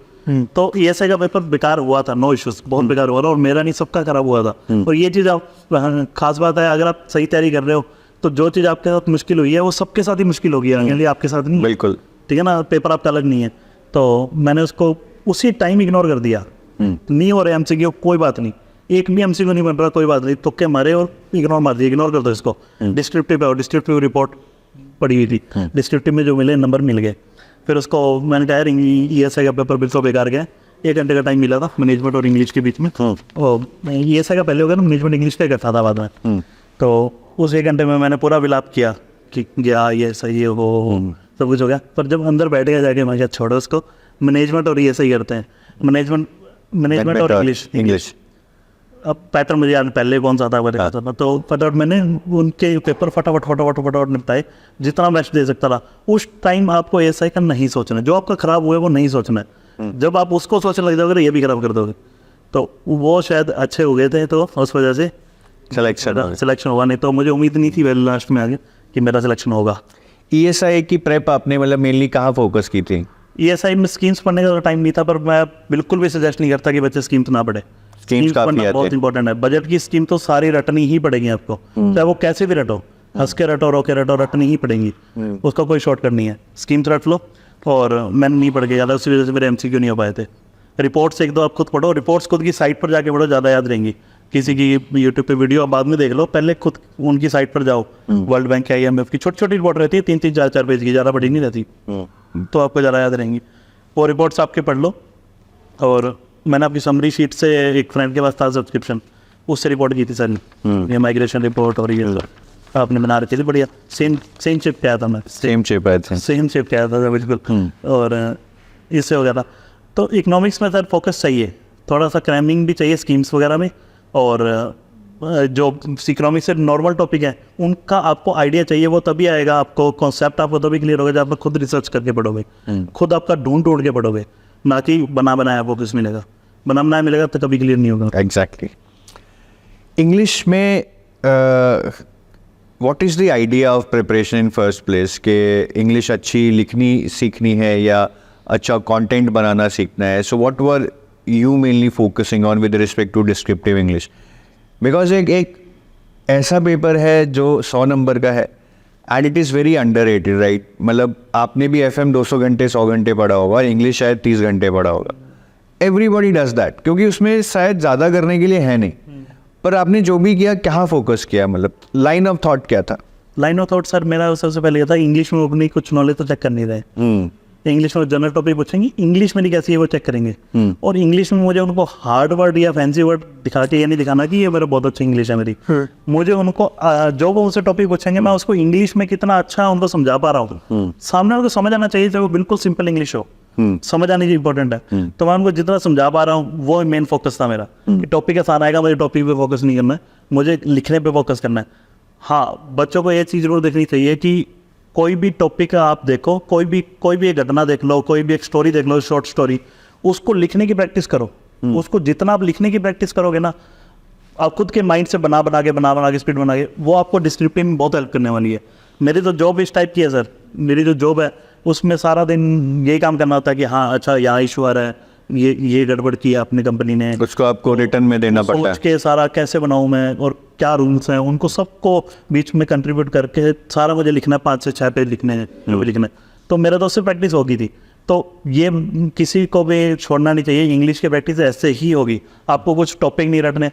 तो ईएसआई का पेपर बेकार हुआ था, नो इश्यूज, बहुत बेकार हुआ था, और मेरा नहीं सबका खराब हुआ था। और ये चीज़ आप खास बात है, अगर आप सही तैयारी कर रहे हो तो जो चीज़ आपके साथ मुश्किल हुई है वो सबके साथ ही मुश्किल होगी, आपके साथ नहीं। बिल्कुल ठीक है ना, पेपर आपका अलग नहीं है। तो मैंने उसको उसी टाइम इग्नोर कर दिया, नहीं हो रहा एमसीक्यू कोई बात नहीं, एक भी एमसीक्यू नहीं बन रहा कोई बात नहीं, तुक्के मारे और इग्नोर मार दिया, इग्नोर कर दो इसको। डिस्क्रिप्टिव है और डिस्क्रिप्टिव रिपोर्ट पड़ी हुई थी, डिस्क्रिप्टिव में जो मिले नंबर मिल गए। फिर उसको मैंने कहा यार ईएसआई का पेपर बिल्कुल बेकार गया, 1 घंटे का टाइम मिला था मैनेजमेंट और इंग्लिश के बीच में। और ये ऐसा का पहले हो गया ना, मैनेजमेंट इंग्लिश का करता था बाद में। तो उस 1 घंटे में मैंने पूरा विलाप किया कि गया ये सही है वो सब कुछ हो गया। पर जब अंदर बैठ गया जाके मैं क्या छोड़ो उसको, मैनेजमेंट और ये सही करते हैं, मैनेजमेंट और इंग्लिश। अब पैटर्न मुझे याद पहले कौन सा था तो फटाफट मैंने उनके पेपर फटाफट निपटाए जितना बेस्ट दे सकता था। उस टाइम आपको ऐसा का नहीं सोचना है, जो आपका खराब हुआ है वो नहीं सोचना है। जब आप उसको सोचने लग जाओगे ये भी खराब कर दोगे। तो वो शायद अच्छे हो गए थे, तो उस वजह से सिलेक्शन हुआ, नहीं तो मुझे उम्मीद नहीं थी वेल लास्ट में आगे कि मेरा सिलेक्शन होगा। ESI की प्रेप आपने मतलब मेनली कहाँ फोकस की थी? ESI में स्कीम्स पढ़ने का टाइम नहीं था, पर मैं बिल्कुल भी सजेस्ट नहीं करता कि बच्चे स्कीम्स ना पढ़े। स्कीम्स काफी बहुत इंपॉर्टेंट है। बजट की स्कीम तो सारी रटनी ही पड़ेगी आपको, चाहे वो कैसे भी रटो, हंस के रटो, रो के रटो, रटनी ही पड़ेंगी। उसका कोई शॉर्टकट नहीं है। स्कीम्स रट लो। और मैंने नहीं पढ़ के ज़्यादा, उसी वजह से मेरे MCQ नहीं हो पाए थे। रिपोर्ट्स एक दो आप खुद पढ़ो, रिपोर्ट्स खुद की साइट पर जाके पढ़ो, ज़्यादा याद रहेंगी। किसी की यूट्यूब पे वीडियो आप बाद में देख लो, पहले खुद उनकी साइट पर जाओ। वर्ल्ड बैंक या IMF की छोटी छोटी रिपोर्ट रहती है, 3-3, 4-4 पेज की, ज़्यादा बड़ी नहीं रहती, तो आपको ज़्यादा याद रहेंगी। वो रिपोर्ट्स आपके पढ़ लो। और मैंने आपकी समरी शीट से, एक फ्रेंड के पास था सब्सक्रिप्शन, उससे रिपोर्ट की थी सर, ये माइग्रेशन रिपोर्ट और ये आपने बना रखी थी बढ़िया। सेम शिफ्ट किया था मैं, सेम शिफ्ट किया था बिल्कुल। और इससे हो गया था। तो इकोनॉमिक्स में सर फोकस चाहिए, थोड़ा सा क्रैमिंग भी चाहिए स्कीम्स वगैरह में। और जो इकोनॉमिक्स से नॉर्मल टॉपिक है उनका आपको आइडिया चाहिए, वो तभी आएगा आपको, कॉन्सेप्ट आपको तभी क्लियर होगा जब आप खुद रिसर्च करके पढ़ोगे, खुद आपका ढूंढ के पढ़ोगे, ना कि बनाया आपको किस मिलेगा। बनाया मिलेगा तो कभी क्लियर नहीं होगा। एग्जैक्टली। इंग्लिश में what is the idea of preparation in first place? के इंग्लिश अच्छी लिखनी सीखनी है या अच्छा कंटेंट बनाना सीखना है? So what were you mainly focusing on with respect to descriptive English? Because एक ऐसा पेपर है जो 100 नंबर का है and it is very underrated, right? मतलब आपने भी FM 200 घंटे 100 घंटे पढ़ा होगा, इंग्लिश शायद 30 घंटे पढ़ा होगा। एवरीबॉडी डज दैट, क्योंकि उसमें शायद ज़्यादा करने के लिए है नहीं। पर आपने जो भी किया, कहाँ फोकस किया, मतलब लाइन ऑफ थॉट क्या था? लाइन ऑफ थॉट सर मेरा सबसे पहले ये था, इंग्लिश में अपनी कुछ नॉलेज तो चेक कर नहीं रहे। इंग्लिश में जनरल टॉपिक पूछेंगे, इंग्लिश में कैसी है वो चेक करेंगे। और इंग्लिश में मुझे उनको हार्ड वर्ड या फैंसी वर्ड दिखा के ये नहीं दिखाना कि ये मेरा बहुत अच्छी इंग्लिश है मेरी। मुझे उनको जो वो उनसे टॉपिक पूछेंगे, मैं उसको इंग्लिश में कितना अच्छा उनको समझा पा रहा हूँ। सामने उनको समझ आना चाहिए, चाहे वो बिल्कुल सिंपल इंग्लिश हो, समझ आनी इंपॉर्टेंट है। तो मैं उनको जितना समझा पा रहा हूँ वो मेन फोकस था मेरा। कि टॉपिक आसान आएगा, मुझे टॉपिक पे फोकस नहीं करना है, मुझे लिखने पे फोकस करना है। हाँ, बच्चों को ये चीज़ जरूर देखनी चाहिए कि कोई भी टॉपिक आप देखो, कोई भी एक घटना देख लो, कोई भी एक स्टोरी देख लो, शॉर्ट स्टोरी, उसको लिखने की प्रैक्टिस करो। उसको जितना आप लिखने की प्रैक्टिस करोगे ना, आप खुद के माइंड से बना बना के स्पीड बना के, वो आपको डिस्क्रिप्टिव में बहुत हेल्प करने वाली है। मेरी तो जॉब इस टाइप की है सर, मेरी जो जॉब है उसमें सारा दिन यही काम करना होता है कि हाँ अच्छा यहाँ इशू आ रहा है, ये गड़बड़ की है अपनी कंपनी ने, उसको आपको रिटर्न में देना पड़ता है। सोच के सारा कैसे बनाऊँ मैं और क्या रूल्स हैं, उनको सबको बीच में कंट्रीब्यूट करके सारा मुझे लिखना है, 5 से 6 पेज लिखने हैं, जो भी लिखना है। तो मेरा तो उससे प्रैक्टिस होगी थी। तो ये किसी को भी छोड़ना नहीं चाहिए, इंग्लिश की प्रैक्टिस ऐसे ही होगी। आपको कुछ टॉपिक नहीं रटने,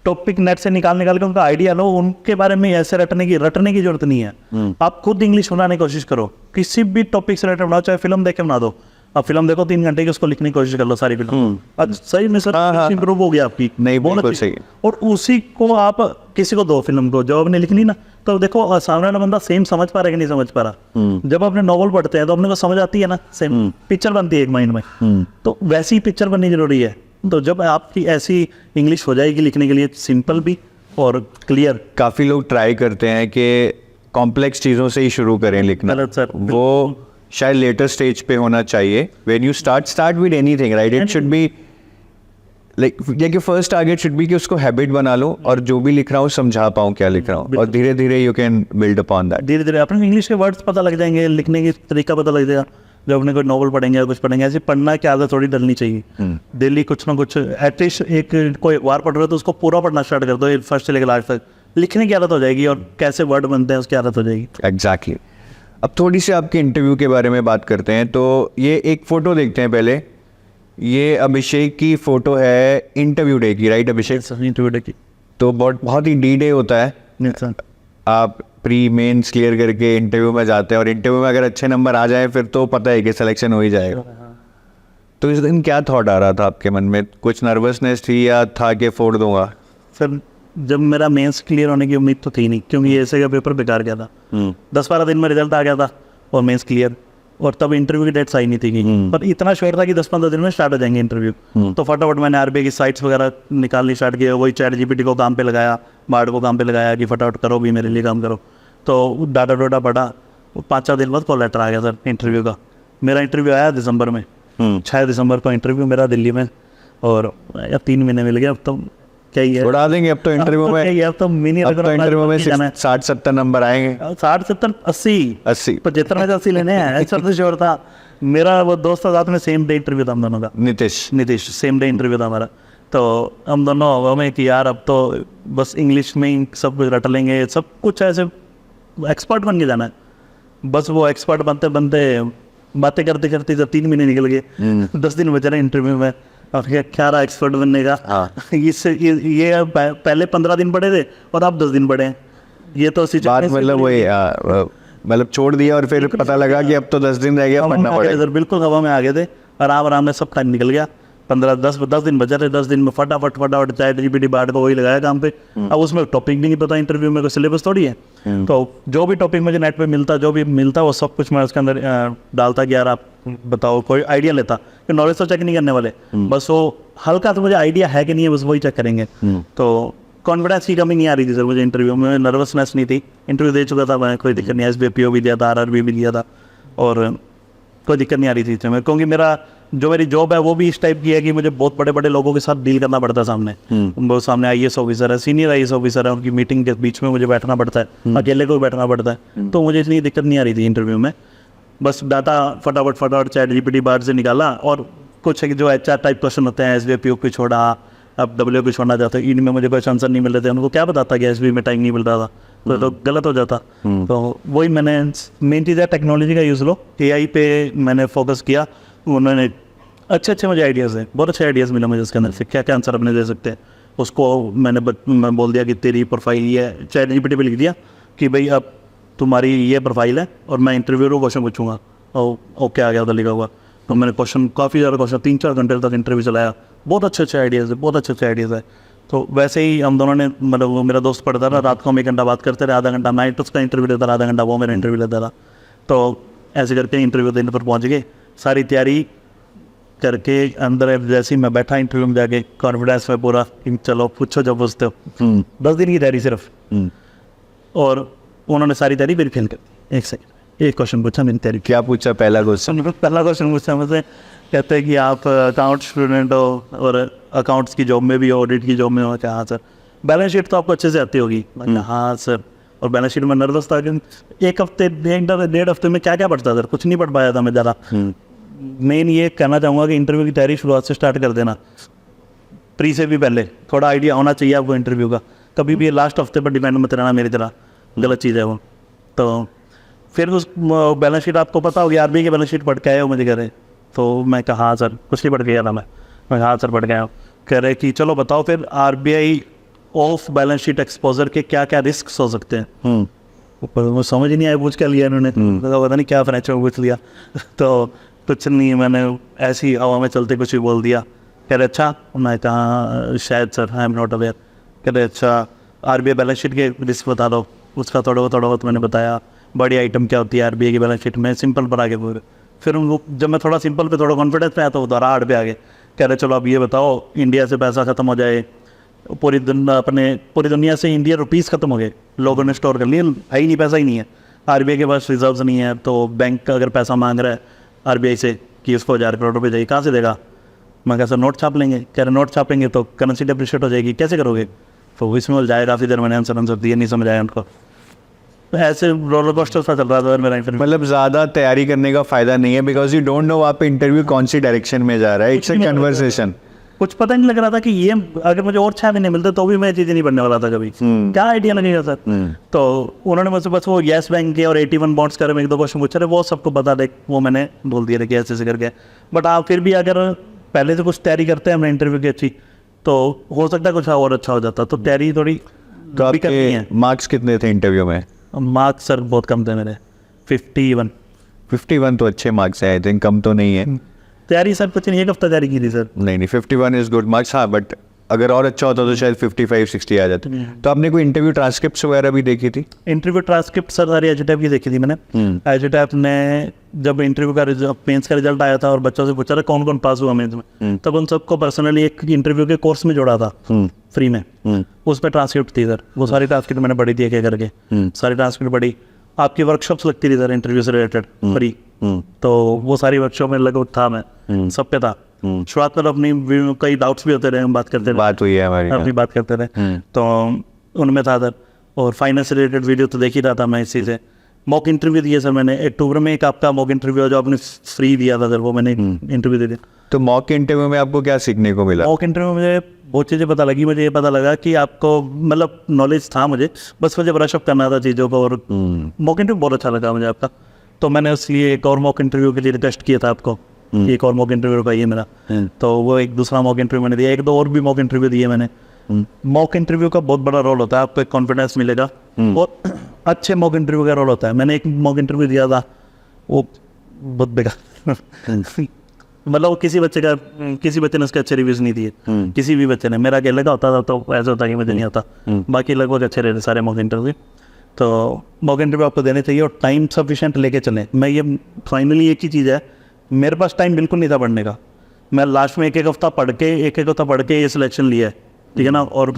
टॉपिक नेट से निकाल के उनका आइडिया लो, उनके बारे में ऐसे रटने की जरूरत नहीं है। आप खुद इंग्लिश बनाने की कोशिश करो, किसी भी टॉपिक से रिलेटेड बनाओ, चाहे फिल्म देख के बना दो। आप फिल्म देखो 3 घंटे की, उसको लिखने की कोशिश कर लो सारी फिल्म। सही में सर इंप्रूव हो गया आपकी, नहीं बिल्कुल सही। और उसी को आप किसी को दो फिल्म को, जो आपने लिखनी ना, तो देखो सामने वाला बंदा सेम समझ पा रहा है कि नहीं समझ पा रहा। जब अपने नॉवल पढ़ते हैं तो अपने को समझ आती है ना, सेम पिक्चर बनती है एक माइंड में। तो वैसी पिक्चर बननी जरूरी है। तो जब आपकी ऐसी इंग्लिश हो जाएगी लिखने के लिए, सिंपल भी और क्लियर। काफ़ी लोग ट्राई करते हैं कि कॉम्प्लेक्स चीज़ों से ही शुरू करें लिखना, गलत सर। वो शायद लेटर स्टेज पे होना चाहिए। When you start with anything, right, it should be like first target should be कि उसको हैबिट बना लो और जो भी लिख रहा हूँ समझा पाऊँ क्या लिख रहा हूँ, और धीरे धीरे you can build upon that. धीरे धीरे अपने इंग्लिश के वर्ड्स पता लग जाएंगे, लिखने की तरीका पता लग जाएगा। जब अपने कोई नॉवल पढ़ेंगे या कुछ पढ़ेंगे, ऐसे पढ़ना की आदत थोड़ी डलनी चाहिए। डेली कुछ ना कुछ, एटलीस्ट एक कोई वार पढ़ रहे हो तो उसको पूरा पढ़ना स्टार्ट कर दो, फर्स्ट से लेकर लास्ट तक। लिखने की आदत हो जाएगी और कैसे वर्ड बनते हैं उसकी आदत हो जाएगी। एग्जैक्टली। अब थोड़ी सी आपके इंटरव्यू के बारे में बात करते हैं। तो ये एक फ़ोटो देखते हैं पहले। ये अभिषेक की फ़ोटो है इंटरव्यू डे की, राइट अभिषेक? इंटरव्यू डे की। तो बहुत ही डी डे होता है। आप प्री मेंस क्लियर करके इंटरव्यू में जाते हैं और इंटरव्यू में अगर अच्छे नंबर आ जाए फिर तो पता है कि सिलेक्शन हो ही जाएगा। तो इस दिन क्या थॉट आ रहा था आपके मन में? कुछ नर्वसनेस थी या था कि फोड़ दूंगा? सर जब मेरा मेंस क्लियर होने की उम्मीद तो थी नहीं, क्योंकि ऐसे का पेपर बेकार गया था। 10-12 दिन में रिजल्ट आ गया था और मेंस क्लियर, और तब इंटरव्यू की डेट्स आई नहीं थी कि, पर इतना श्योर था कि 10-15 दिन में स्टार्ट हो जाएंगे इंटरव्यू। तो फटाफट मैंने आरबीआई की साइट्स वगैरह निकालनी स्टार्ट किया, वही चैट जीपीटी को काम पे लगाया, बार्ड को काम पे लगाया कि फटाफट करो भी, मेरे लिए काम करो। तो डाटा डोटा पढ़ा, 5-4 दिन बाद कॉल लेटर आ गया सर इंटरव्यू का। मेरा इंटरव्यू आया दिसंबर में, 6 दिसंबर को इंटरव्यू मेरा दिल्ली में, और यार 3 महीने मिल गए। अब तो क्या ही है, उड़ा देंगे अब तो इंटरव्यू में। अब तो मिनी इंटरव्यू में 60-70 नंबर आएंगे। 60-70-80 75 में से 80 लेने हैं, ऐसा तो श्योर था। मेरा वो दोस्त था साथ में, सेम डे इंटरव्यू था हम दोनों का, नीतीश सेम डे इंटरव्यू था हमारा। तो हम दोनों हमें कि यार अब तो बस इंग्लिश में ही सब कुछ रट लेंगे, सब कुछ ऐसे एक्सपर्ट बन के जाना है। बस वो एक्सपर्ट बनते बनते बातें करते करते जब 3 महीने निकल गए, 10 दिन बचे रहे इंटरव्यू में, और क्या रहा एक्सपर्ट बनने का। इससे ये पहले 15 दिन पड़े थे और आप 10 दिन पड़े हैं। ये तो बात मतलब वही मतलब छोड़ दिया और फिर पता लगा कि अब तो 10 दिन रह गया, पढ़ना पड़ेगा। सर बिल्कुल हवा में आ गए थे, आराम में सब टाइम निकल गया। 15-10 दिन बचे थे, 10 दिन में फटाफट चैट जीपीटी बार्ड को वही लगाया काम पे। अब उसमें टॉपिक भी नहीं पता, इंटरव्यू में कोई सिलेबस थोड़ी है। तो जो भी टॉपिक मुझे नेट पे मिलता, जो भी मिलता, वो सब कुछ मैं उसके अंदर डालता कि यार आप बताओ, कोई आइडिया लेता कि नॉलेज तो चेक नहीं करने वाले, बस वो हल्का तो मुझे आइडिया है कि नहीं है, बस वही चेक करेंगे। तो कॉन्फिडेंस की कमी नहीं आ रही थी सर मुझे इंटरव्यू में, नर्वसनेस नहीं थी। इंटरव्यू दे चुका था मैं, कोई दिक्कत नहीं। SBPO भी दिया था, RRB भी दिया था, और कोई दिक्कत नहीं आ रही थी इसमें, क्योंकि मेरी जॉब है वो भी इस टाइप की है कि मुझे बहुत बड़े बड़े लोगों के साथ डील करना पड़ता है सामने। वो सामने IAS ऑफिसर है, सीनियर IAS ऑफिसर है, उनकी मीटिंग के बीच में मुझे बैठना पड़ता है, अकेले को भी बैठना पड़ता है। तो मुझे इतनी दिक्कत नहीं आ रही थी इंटरव्यू में। बस डाटा फटाफट चैट जीपीटी बार्ड से निकाला, और कुछ है कि जो HR टाइप क्वेश्चन होते हैं, SBPO को छोड़ा, अब WPO को छोड़ना चाहते हैं, इनमें मुझे कोई आंसर नहीं मिल रहे थे। उनको क्या बताता कि SB में टाइम नहीं मिल रहा था, तो गलत हो जाता। तो वही मैंने, मेन चीज़ है टेक्नोलॉजी का यूज़ लो, AI पे मैंने फोकस किया। उन्होंने अच्छे मुझे आइडियाज़ हैं, बहुत अच्छे आइडियाज़ मिले मुझे उसके अंदर से, क्या क्या आंसर अपने दे सकते हैं। उसको मैं बोल दिया कि तेरी प्रोफाइल ये है, चैट जीपीटी पे लिख दिया कि भाई अब तुम्हारी ये प्रोफाइल है, और मैं इंटरव्यू को क्वेश्चन पूछूंगा। और ओके आ गया उधर लिखा हुआ। तो मैंने काफ़ी ज़्यादा क्वेश्चन 3-4 घंटे तक इंटरव्यू चलाया। बहुत अच्छे आइडियाज़ है, बहुत अच्छे आइडियाज़ है। तो वैसे ही हम दोनों ने, मतलब वो मेरा दोस्त पढ़ता था, रात को हम 1 घंटा बात करते रहे, आधा घंटा मैं उसका इंटरव्यू लेता रहा, आधा घंटा वो मेरा इंटरव्यू लेता रहा। तो ऐसे करके इंटरव्यू देने पर पहुँच गए, सारी तैयारी करके अंदर जैसे ही मैं बैठा इंटरव्यू में जाके, कॉन्फिडेंस में पूरा, चलो पूछो जब पूछते हो। 10 दिन की तैयारी सिर्फ, और उन्होंने सारी तैयारी मेरी फेल कर दी। 1 सेकंड, एक क्वेश्चन पूछा मैंने तैयारी। क्या पूछा? पहला क्वेश्चन पूछा मुझसे, कहते हैं कि आप अकाउंट स्टूडेंट हो और अकाउंट्स की जॉब में भी हो, ऑडिट की जॉब में हो। क्या? हाँ सर। बैलेंस शीट तो आपको अच्छे से आती होगी। हाँ सर। और बैलेंस शीट में नर्वस था कि 1-1.5 हफ्ते में क्या क्या पढ़ता था सर, कुछ नहीं पढ़ पाया था मैं ज़्यादा। मेन ये कहना चाहूँगा कि इंटरव्यू की तैयारी शुरुआत से स्टार्ट कर देना, प्री से भी पहले थोड़ा आइडिया होना चाहिए आपको इंटरव्यू का। कभी भी लास्ट हफ्ते पर डिपेंड मत रहना, मेरी तरह गलत चीज़ है वो। तो फिर उस बैलेंस शीट आपको पता होगी, RBI की बैलेंस शीट पढ़ के आए हो मुझे कह रहे। तो मैं कहा हाँ सर, कुछ नहीं पढ़ के गया था मैं हाँ सर पढ़ के आया हूँ। कह रहे कि चलो बताओ फिर RBI of balance sheet exposure के क्या क्या रिस्क हो सकते हैं। ऊपर मुझे समझ ही नहीं आया, पूछ क्या लिया इन्होंने, पता नहीं क्या फाइनेंशियल पूछ लिया। तो कुछ नहीं, मैंने ऐसी हवा में चलते कुछ भी बोल दिया। कह रहे अच्छा, मैं कहा शायद sir I am not aware. कह रहे अच्छा RBI बैलेंस शीट के रिस्क बता दो। उसका थोड़ा बहुत मैंने बताया, बड़ी आइटम क्या होती है RBI की बैलेंस शीट में, सिंपल पर आगे पूरे। फिर उनको जब मैं थोड़ा सिंपल पे थोड़ा कॉन्फिडेंस में आया तो वो दोबारा हार्ड पे आ गए। कह रहे चलो अब ये बताओ, इंडिया से पैसा ख़त्म हो जाए, पूरी दुनिया से इंडिया रुपीज़ ख़त्म हो गए, लोगों ने स्टोर कर लिए, है ही नहीं, पैसा ही नहीं है, RBI के पास रिजर्व्स नहीं है, तो बैंक अगर पैसा मांग रहा है RBI से कि उसको 1000 करोड़ रुपये चाहिए, कहाँ से देगा? मैं कहा सर नोट छाप लेंगे। कह रहे नोट छापेंगे तो करेंसी डेप्रिशिएट हो जाएगी, कैसे करोगे? तो इसमें उलझ जाए, काफ़ी देर मैंने आंसर दिए, नहीं समझ आया उनको। ऐसे रोलर कोस्टर सा चल रहा था मेरा इंटरव्यू। मतलब ज़्यादा तैयारी करने का फ़ायदा नहीं है, बिकॉज यू डोंट नो आप इंटरव्यू कौन सी डायरेक्शन में जा रहा है। It's a conversation. कुछ पता नहीं लग रहा था कि ये अगर मुझे और 6 महीने मिलते तो भी मैं चीज़ें नहीं पढ़ने वाला था कभी। क्या आइडिया लगेगा सर? तो उन्होंने मुझसे बस वो येस बैंक के और 81 बॉन्ड्स के बारे में 1-2 क्वेश्चन पूछे रहे, वो सबको बता दे, वो मैंने बोल दिया कि ऐसे करके। बट आप फिर भी अगर पहले से कुछ तैयारी करते हैं हमने इंटरव्यू की अच्छी, तो हो सकता है कुछ और अच्छा हो जाता। तो तैयारी थोड़ी तो आपके मार्क्स कितने थे इंटरव्यू में? मार्क्स सर बहुत कम थे मेरे, 51 तो अच्छे मार्क्स है, आई थिंक कम तो नहीं है। तैयारी सर कुछ नहीं, एक हफ्ता तैयारी की थी सर। नहीं 51 इज गुड मच, हाँ, बट अगर और अच्छा होता तो शायद 55-60 आ जाते। तो आपने कोई इंटरव्यू ट्रांसक्रिप्ट्स वगैरह भी देखी थी? इंटरव्यू ट्रांसक्रिप्ट सर सारी एचटेप की देखी थी मैंने। एचटेप ने जब इंटरव्यू का मेंस का रिजल्ट आया था और बच्चों से पूछा था कौन कौन पास हुआ मेंस में, तब उन सबको पर्सनली एक इंटरव्यू के कोर्स में जोड़ा था फ्री में। उस पर ट्रांसक्रिप्ट थी सर, वो सारी ट्रांसक्रिप्ट मैंने पढ़ी थी एक करके, सारी ट्रांसक्रिप्ट पढ़ी। आपकी वर्कशॉप्स लगती थी सर इंटरव्यू से रिलेटेड फ्री, तो वो सारी वर्कशॉप में लगभग था, मैं सब पे था। शुरुआत में अपनी कई डाउट्स भी होते रहे, हम बात करते रहे, बात हुई है हमारी, अपनी बात करते रहे, तो उनमें था सर। और फाइनेंस से रिलेटेड वीडियो तो देख ही रहा था मैं इसी से। मॉक इंटरव्यू दिए सर मैंने अक्टूबर में, एक आपका मॉक इंटरव्यू जो आपने फ्री दिया था सर, वो मैंने इंटरव्यू दे दिया। तो मॉक इंटरव्यू में आपको क्या सीखने को मिला? मॉक इंटरव्यू में मुझे बहुत चीज़ें पता लगी। मुझे ये पता लगा कि आपको मतलब नॉलेज था मुझे, बस मुझे ब्रशअप करना था चीज़ों को। और मॉक इंटरव्यू बहुत अच्छा लगा मुझे आपका, तो मैंने इसलिए एक और मॉक इंटरव्यू के लिए रिक्वेस्ट किया था आपको, एक और मॉक इंटरव्यू रुकाइए मेरा। तो वो एक दूसरा मॉक इंटरव्यू मैंने दिया, एक दो और भी मॉक इंटरव्यू दिए मैंने। मॉक इंटरव्यू का बहुत बड़ा रोल होता है, आपको एक कॉन्फिडेंस मिलेगा और अच्छे मॉक इंटरव्यू का रोल होता है। मैंने एक मॉक इंटरव्यू दिया था, वो बहुत बेकार मतलब वो किसी बच्चे ने उसके अच्छे रिव्यूज नहीं दिए, किसी भी बच्चे ने। मेरा अकेले लगा होता था तो ऐसा होता कि मुझे नहीं आता, बाकी लगभग अच्छे रहते सारे मॉक इंटरव्यू। तो मॉक इंटरव्यू आपको देने चाहिए और टाइम सफिशिएंट लेके चलें। मैं ये फाइनली एक ही चीज़ है, मेरे पास टाइम बिल्कुल नहीं था पढ़ने का। मैं लास्ट में एक एक हफ्ता पढ़ के ये सिलेक्शन लिया है, ठीक है ना। और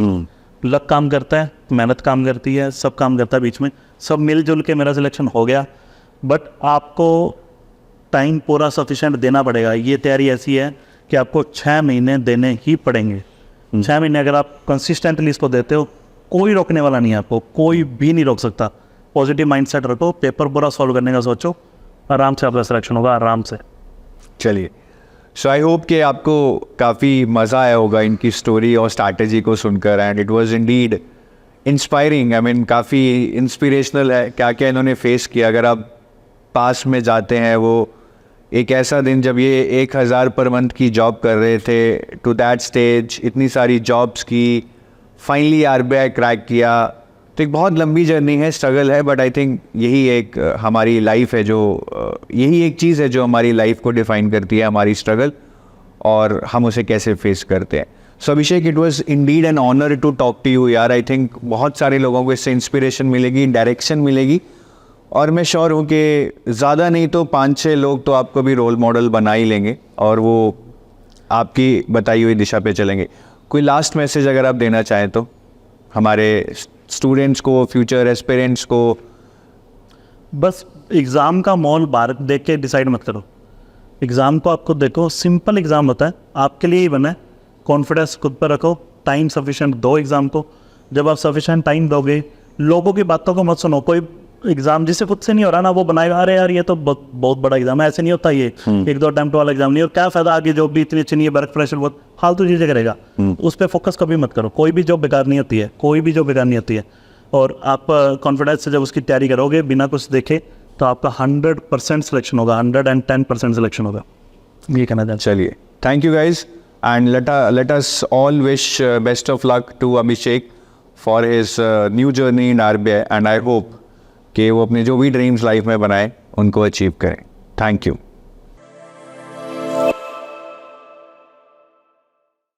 लक काम करता है, मेहनत काम करती है, सब काम करता है बीच में, सब मिलजुल के मेरा सिलेक्शन हो गया। बट आपको टाइम पूरा सफिशिएंट देना पड़ेगा। ये तैयारी ऐसी है कि आपको 6 महीने देने ही पड़ेंगे। 6 महीने अगर आप कंसिस्टेंटली इसको देते हो, कोई रोकने वाला नहीं है आपको, कोई भी नहीं रोक सकता। पॉजिटिव माइंडसेट रखो, पेपर पूरा सॉल्व करने का सोचो, आराम से आपका सिलेक्शन होगा, आराम से। चलिए, सो आई होप कि आपको काफ़ी मज़ा आया होगा इनकी स्टोरी और स्ट्रैटेजी को सुनकर, and it was Indeed inspiring. I mean काफ़ी इंस्पिरेशनल है क्या क्या इन्होंने फेस किया। अगर आप पास में जाते हैं, वो एक ऐसा दिन जब ये 1000 पर मंथ की जॉब कर रहे थे, टू दैट स्टेज इतनी सारी जॉब्स की, फाइनली आरबीआई क्रैक किया, तो एक बहुत लंबी जर्नी है, स्ट्रगल है, बट आई थिंक यही एक हमारी लाइफ है, जो यही एक चीज़ है जो हमारी लाइफ को डिफाइन करती है, हमारी स्ट्रगल, और हम उसे कैसे फेस करते हैं। So Abhishek, it was indeed an honour to talk to you यार। आई थिंक बहुत सारे लोगों को इससे इंस्पिरेशन मिलेगी, डायरेक्शन मिलेगी, और मैं श्योर हूँ कि ज़्यादा नहीं तो 5-6 लोग तो आपको भी रोल मॉडल बना ही लेंगे और वो आपकी बताई हुई दिशा पे चलेंगे। कोई लास्ट मैसेज अगर आप देना चाहें तो हमारे स्टूडेंट्स को, फ्यूचर एस्पिरेंट्स को? बस एग्ज़ाम का मॉल बाहर देख के डिसाइड मत करो। एग्ज़ाम को आपको देखो, सिंपल एग्ज़ाम होता है, आपके लिए ही बना है। कॉन्फिडेंस खुद पर रखो, टाइम सफिशिएंट दो एग्ज़ाम को। जब आप सफिशिएंट टाइम दोगे, लोगों की बातों को मत सुनो। कोई एग्ज़ाम जिससे खुद से नहीं हो रहा ना, वो बनाएगा अरे यार ये तो बहुत बड़ा एग्ज़ाम है, ऐसे नहीं होता, ये 1-2 अटेम्प्ट वाला एग्ज़ाम नहीं। और क्या फ़ायदा, आगे जॉब भी इतनी अच्छी नहीं है, वर्क प्रेशर बहुत फालतू चीज़ें करेगा, उस पर फोकस कभी मत करो। कोई भी जॉब बेकार नहीं होती है, कोई भी जॉब बेकार नहीं होती है। और आप कॉन्फिडेंस से जब उसकी तैयारी करोगे बिना कुछ देखे, तो आपका 100% सिलेक्शन होगा, 110% सिलेक्शन होगा। ये कहना चाहता। चलिए, thank you guys, and let us all wish best of luck to Abhishek for his new journey in RBI, and I hope कि वो अपने जो भी ड्रीम्स लाइफ में बनाए उनको अचीव करें। Thank you.